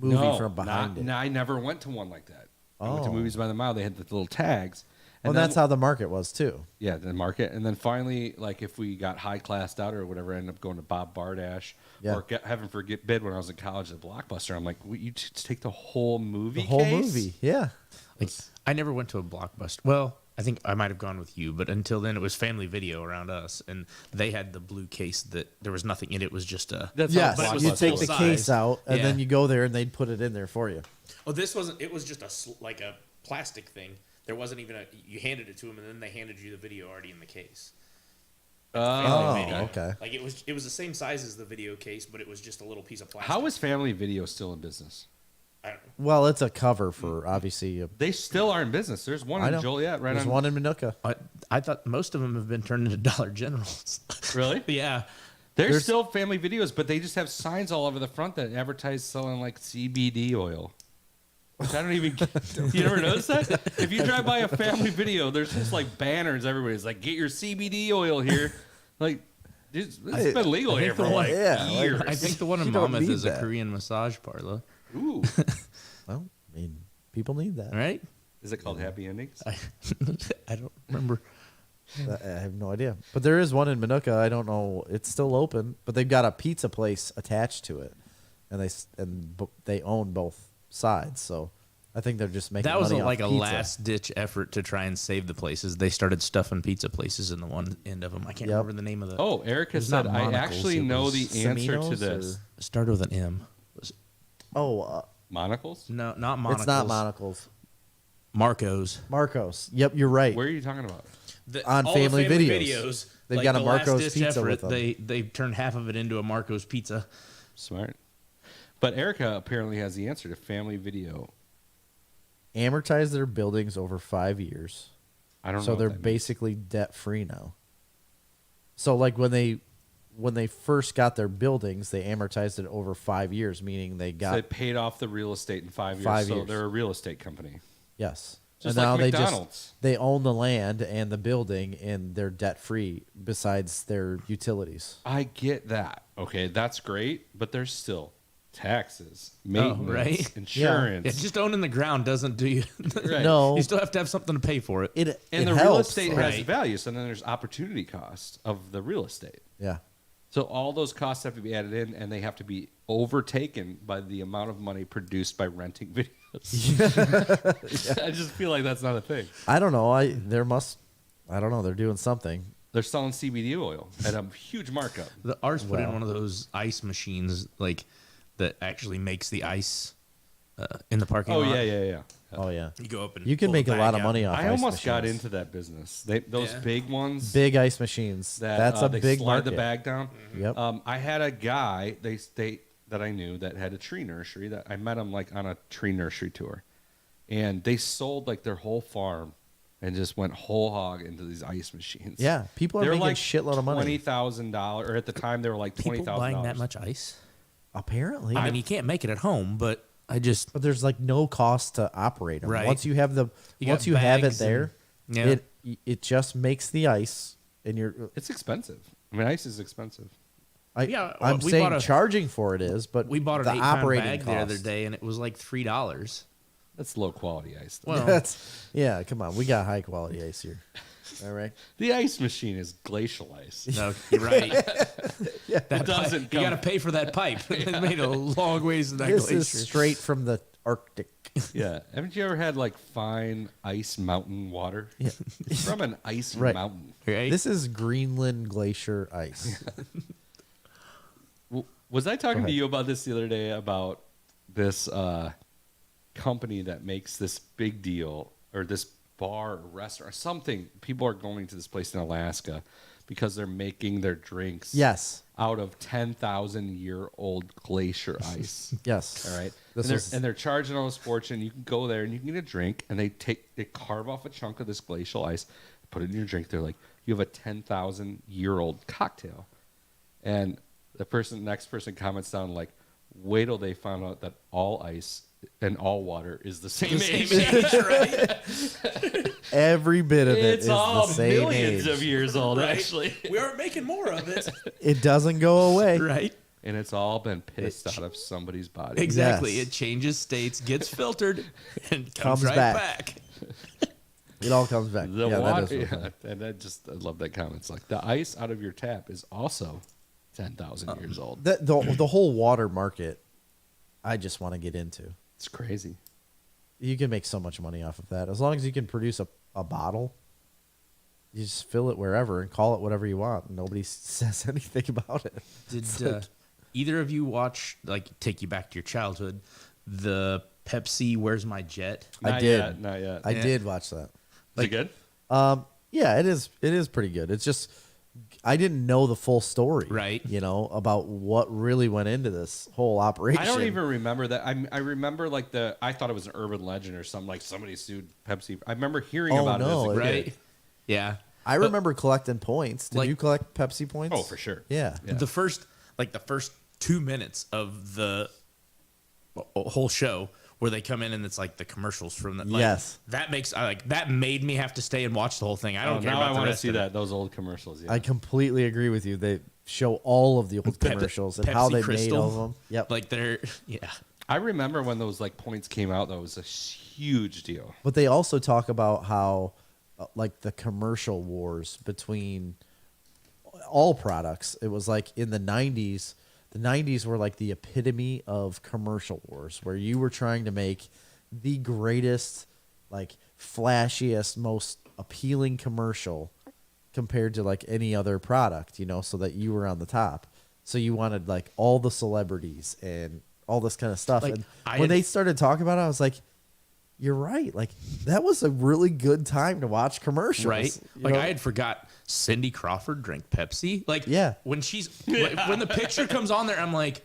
movie from behind it. No, I never went to one like that. I went to Oh. Movies by the Mile. They had the little tags. Well, then- that's how the market was too. Yeah, the market. And then finally, like if we got high classed out or whatever, I ended up going to Bob Bardash. Yeah. Or heaven forbid when I was in college at Blockbuster. I'm like, you take the whole movie The whole case? movie. Yeah. Like, I never went to a Blockbuster. Well, I think I might have gone with you, but until then, it was Family Video around us, and they had the blue case that there was nothing in it. It was just a. That's Yes. how But it was You the take full the size. case out, and Yeah. then you go there, and they'd put it in there for you. Oh, this wasn't. It was just like a plastic thing. There wasn't even a. You handed it to them, and then they handed you the video already in the case. Oh, Family Video. okay. Like it was the same size as the video case, but it was just a little piece of plastic. How is Family Video still in business? I don't know. Well, it's a cover for obviously. They still are in business. There's one I in know. Joliet, right? There's on, one in Minooka. I thought most of them have been turned into Dollar Generals. Really? Yeah. There's still Family Videos, but they just have signs all over the front that advertise selling like CBD oil. Which I don't even. You never notice that? If you drive by a Family Video, there's just like banners everywhere. It's like, get your CBD oil here. Like, it's been legal here for like yeah, years. I think the one in You don't Monmouth need is a that. Korean massage parlor. Ooh, Well, I mean, people need that. Right? is it called Happy Endings? I don't remember. I have no idea. But there is one in Minooka. I don't know. It's still open, but they've got a pizza place attached to it, and they own both sides. So I think they're just making That was money like off a pizza. last ditch effort to try and save the places. They started stuffing pizza places in the one end of them. I can't Yep. remember the name of the. Oh, Erica It's said, not I Monocles, actually it know was the answer to Semino's this. or- It started with an M. Oh, Monocles? No, not Monocles. it's not Monocles. Marco's. Marcos. Yep, you're right. Where are you talking about? On all Family the Videos. They've got a the Marco's last-ditch pizza with them. They turned half of it into a Marco's pizza. Smart. But Erica apparently has the answer to Family Video. Amortize their buildings over 5 years. I don't know. So what they're that means. basically debt free now. So like when they first got their buildings, they amortized it over 5 years, meaning they So got they paid off the real estate in 5 years. 5 so years. they're a real estate company. yes. Just and like now McDonald's. they own the land and the building and they're debt free besides their utilities. I get that. Okay, that's great, but there's still taxes, maintenance, right? insurance. Yeah, just owning the ground doesn't do you. Right. No, You still have to have something to pay for it. it And it the helps, real estate though. has Right. value, so then there's opportunity cost of the real estate. Yeah. So all those costs have to be added in, and they have to be overtaken by the amount of money produced by renting videos. I just feel like that's not a thing. I don't know. I don't know. They're doing something. They're selling CBD oil at a huge markup. The ours put in Well. one of those ice machines, like that actually makes the ice in the parking Oh lot. yeah. Oh yeah. You go up and You can pull make the a lot bag of money out. off I ice almost got machines. into that business. Those Yeah. big ones. Big ice machines. That, That's a they big slide market. the bag down. Yep. I had a guy that I knew that had a tree nursery. That I met him like on a tree nursery tour, and they sold like their whole farm and just went whole hog into these ice machines. Yeah, people are They're making like a shitload of money. $20,000, or at the time they were like People $20,000. buying that much ice? Apparently, I mean, you can't make it at home, but I just but there's like no cost to operate them. Right. Once you have You once got you have it bags there, and- it just makes the ice, and you're. It's expensive. I mean, ice is expensive. Yeah, I'm we saying bought a- charging for it is, but we bought an the 8-pound operating bag cost. the other day, and it was like $3. That's low quality ice. Though. Well, Yeah, come on, we got high quality ice here. All right. The ice machine is glacial ice. no, you're right. It doesn't. You come- got to pay for that pipe. They made a long ways to that This glacier. is straight from the Arctic. Yeah. Haven't you ever had like fine ice mountain water? Yeah. From an icy Right. mountain. Right? This is Greenland glacier ice. Was I talking to ahead. you about this the other day about this company that makes this big deal, or this bar or restaurant or something? People are going to this place in Alaska because they're making their drinks Yes. out of 10,000-year-old glacier ice. Yes. All right, This and, was- they're charging all this fortune. You can go there and you can get a drink, and they carve off a chunk of this glacial ice, put it in your drink. They're like, you have a 10,000-year-old cocktail, and the next person comments down like, wait till they find out that all ice and all water is the same age. right? Every bit of it It's is all the same millions age. of years old, actually, We aren't making more of it. It doesn't go away. Right? and it's all been pissed out of somebody's body. Exactly. Yes. It changes states, gets filtered, and comes Comes right back. back. It all comes back. The yeah, water, that is what- and I love that comment. It's like the ice out of your tap is also 10,000 years old. the whole water market. I just want to get into. It's crazy. You can make so much money off of that as long as you can produce a bottle. You just fill it wherever and call it whatever you want. Nobody says anything about it. Did either of you watch, like, take you back to your childhood, the Pepsi "Where's My Jet"? I Not did. Yet, not yet. I Yeah. did watch that. Is it good? Yeah, it is. It is pretty good. It's just I didn't know the full story, Right. You know, about what really went into this whole operation. I don't even remember that. I remember like I thought it was an urban legend or something. Like somebody sued Pepsi. I remember hearing Oh, about no, it as a Right? kid. Yeah. I remember collecting points. Did Like- you collect Pepsi points? Oh, for sure. Yeah. Yeah. The first 2 minutes of the whole show where they come in and it's like the commercials from the Yes. that made me have to stay and watch the whole thing. I don't care now about I the want to rest see of it. that those old commercials. Yeah. I completely agree with you. They show all of the old commercials and how Pepsi they Crystal. made all of them. Yep. Like they're yeah. I remember when those like points came out. That was a huge deal. But they also talk about how, like, the commercial wars between all products. It was like in the 90s. The 90s were like the epitome of commercial wars, where you were trying to make the greatest, like, flashiest, most appealing commercial compared to like any other product, you know, so that you were on the top. So you wanted like all the celebrities and all this kind of stuff. Like, and I when had- they started talking about it, I was like, you're right. Like, that was a really good time to watch commercials. Right? you Like know? I had forgot Cindy Crawford drank Pepsi. Like Yeah. when when the picture comes on there, I'm like,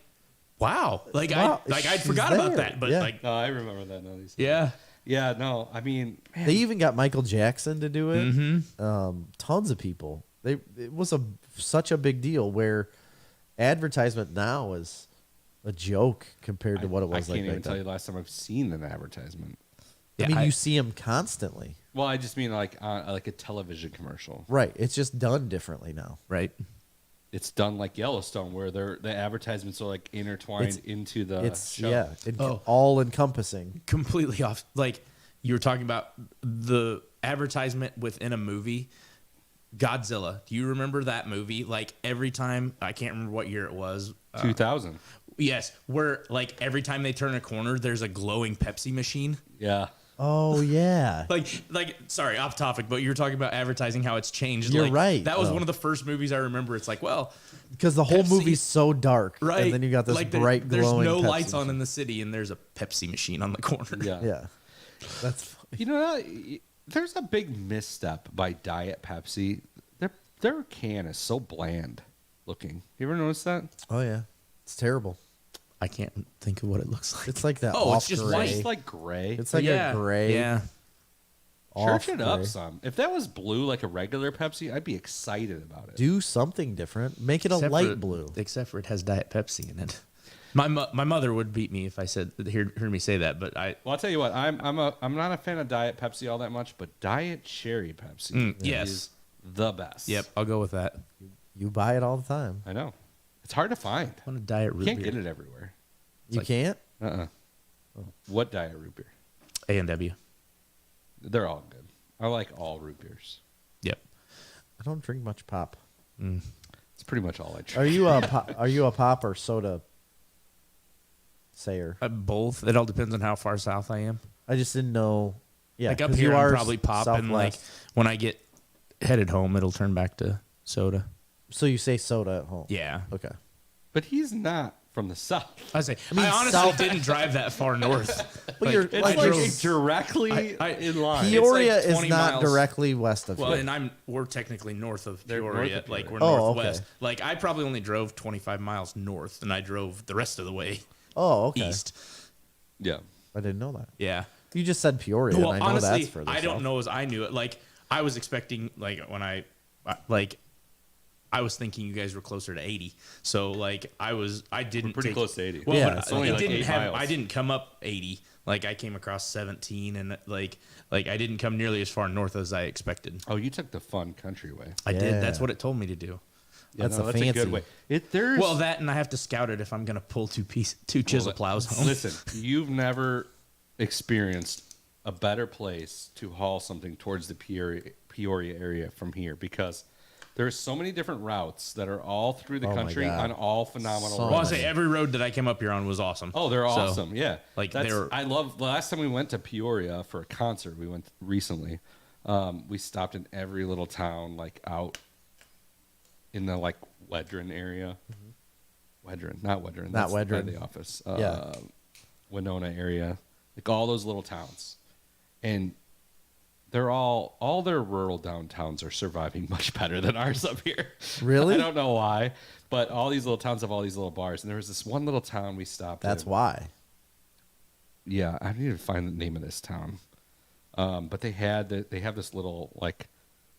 wow. Like Wow, I'd she's forgot about there. that. But Yeah. like No, I remember that. Now these yeah. yeah. No, I mean, man, They even got Michael Jackson to do it. Mm-hmm. Tons of people. It was such a big deal where advertisement now is a joke compared to what it was I like can't even back tell then. you the last time I've seen an advertisement. I Yeah, mean, I- you see them constantly. Well, I just mean like a television commercial. Right. It's just done differently now. Right. It's done like Yellowstone, where the advertisements are like intertwined It's- into the It's, show. yeah, Oh. all encompassing. Completely off. Like you were talking about the advertisement within a movie. Godzilla. Do you remember that movie? Like every time, I can't remember what year it was. 2000. Yes, where like every time they turn a corner, there's a glowing Pepsi machine. Yeah. Oh, yeah. Like, sorry, off topic, but you were talking about advertising how it's changed. You're Like, right, That was though. one of the first movies I remember. It's like, well, Because the whole Pepsi- movie's so dark. right, And then you got this like bright there's glowing no Pepsi lights on machine. in the city, and there's a Pepsi machine on the corner. Yeah. Yeah. That's funny. You know, there's a big misstep by Diet Pepsi. Their can is so bland looking. You ever notice that? Oh, yeah. It's terrible. I can't think of what it looks like. It's like that Oh, off it's just gray. white. It's like gray. It's like yeah, a gray. Yeah, off. Church it up gray. some. If that was blue like a regular Pepsi, I'd be excited about it. Do something different. Make it a light blue. Except for it has Diet Pepsi in it. My mother would beat me if I heard me say that, but Well, I'll tell you what. I'm not a fan of Diet Pepsi all that much, but Diet Cherry Pepsi yes. is the best. Yep, I'll go with that. You buy it all the time. I know. It's hard to find. I want a Diet You root can't beer. get it everywhere. You can't? What diet root beer? A&W. They're all good. I like all root beers. Yep. I don't drink much pop. It's pretty much all I drink. Are you a pop or soda sayer? Both. It all depends on how far south I am. I just didn't know. Yeah, Like up 'cause here, you I'm are probably pop, and like Southwest. when I get headed home, it'll turn back to soda. So you say soda at home? Yeah. Okay. But he's not from the south. I say. mean, I honestly south- didn't drive that far north. Well, you're It's like like directly in line. Peoria it's like is 20 not miles. directly west of Well, here. and we're technically north of They're Peoria. north of Like we're Peoria. Oh, northwest. okay. Like I probably only drove 25 miles north, and I drove the rest of the way Oh, okay. east. Yeah. I didn't know that. Yeah. You just said Peoria, Well, and I know honestly, that's further I don't south. know as I knew it. Like I was expecting, like when I was thinking you guys were closer to 80. So like I didn't pretty take- close to 80. Well, Yeah, but it's only it like didn't 8 have. miles. I didn't come up 80. Like I came across 17, and like I didn't come nearly as far north as I expected. Oh, you took the fun country way. I did. That's Yeah. what it told me to do. Yeah, That's no, a that's a fancy. good way. There's Well, that and I have to scout it if I'm going to pull two chisel plows home. Listen, you've never experienced a better place to haul something towards the Peoria area from here because there's so many different routes that are all through the Oh my country God. on all phenomenal So Well, I roads. say every road that I came up here on was awesome. Oh, they're So, awesome. Yeah. like, That's, they're- I love the last time we went to Peoria for a concert we went recently. We stopped in every little town like out in the like Wedren area. Wedren, not Wedren. Not That's by Wedren. the office. Yeah. Winona area. Like all those little towns. And they're all their rural downtowns are surviving much better than ours up here. Really? I don't know why, but all these little towns have all these little bars. And there was this one little town we stopped That's in. why. Yeah, I need to find the name of this town. But they have this little like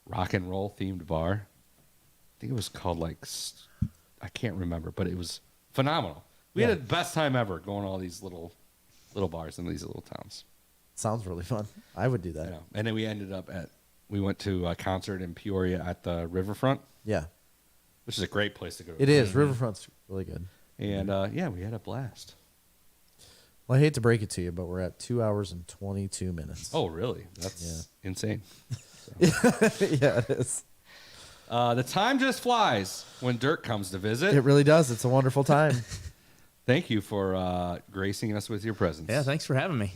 rock and roll themed bar. I think it was called like I can't remember, but it was phenomenal. We Yeah. had the best time ever going to all these little bars in these little towns. Sounds really fun. I would do that. Yeah. And then we went to a concert in Peoria at the Riverfront, Yeah. which is a great place to go. It is. Riverfront's really good. And yeah, we had a blast. Well, I hate to break it to you, but we're at 2 hours and 22 minutes. Oh, really? That's insane. yeah, it is. The time just flies when Dirk comes to visit. It really does. It's a wonderful time. Thank you for gracing us with your presence. Yeah, thanks for having me.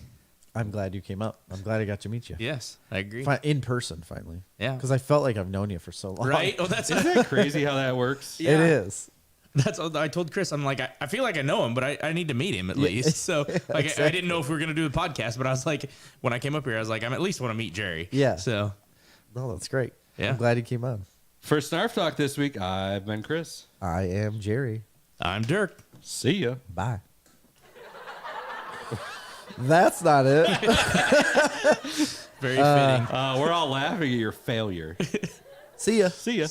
I'm glad you came up. I'm glad I got to meet you. Yes, I agree. In person, finally. Yeah. Because I felt like I've known you for so long. Right? Oh, that's Isn't that crazy how that works? Yeah. It is. That's what I told Chris. I'm like, I feel like I know him, but I need to meet him at least. So like, I didn't know if we were gonna do the podcast, but I was like, when I came up here, I was like, I at least want to meet Jerry. Yeah. So No, that's great. Yeah. I'm glad you came on. For Snarf Talk this week, I've been Chris. I am Jerry. I'm Dirk. See ya. Bye. That's not it. Very fitting. We're all laughing at your failure. See ya. See ya.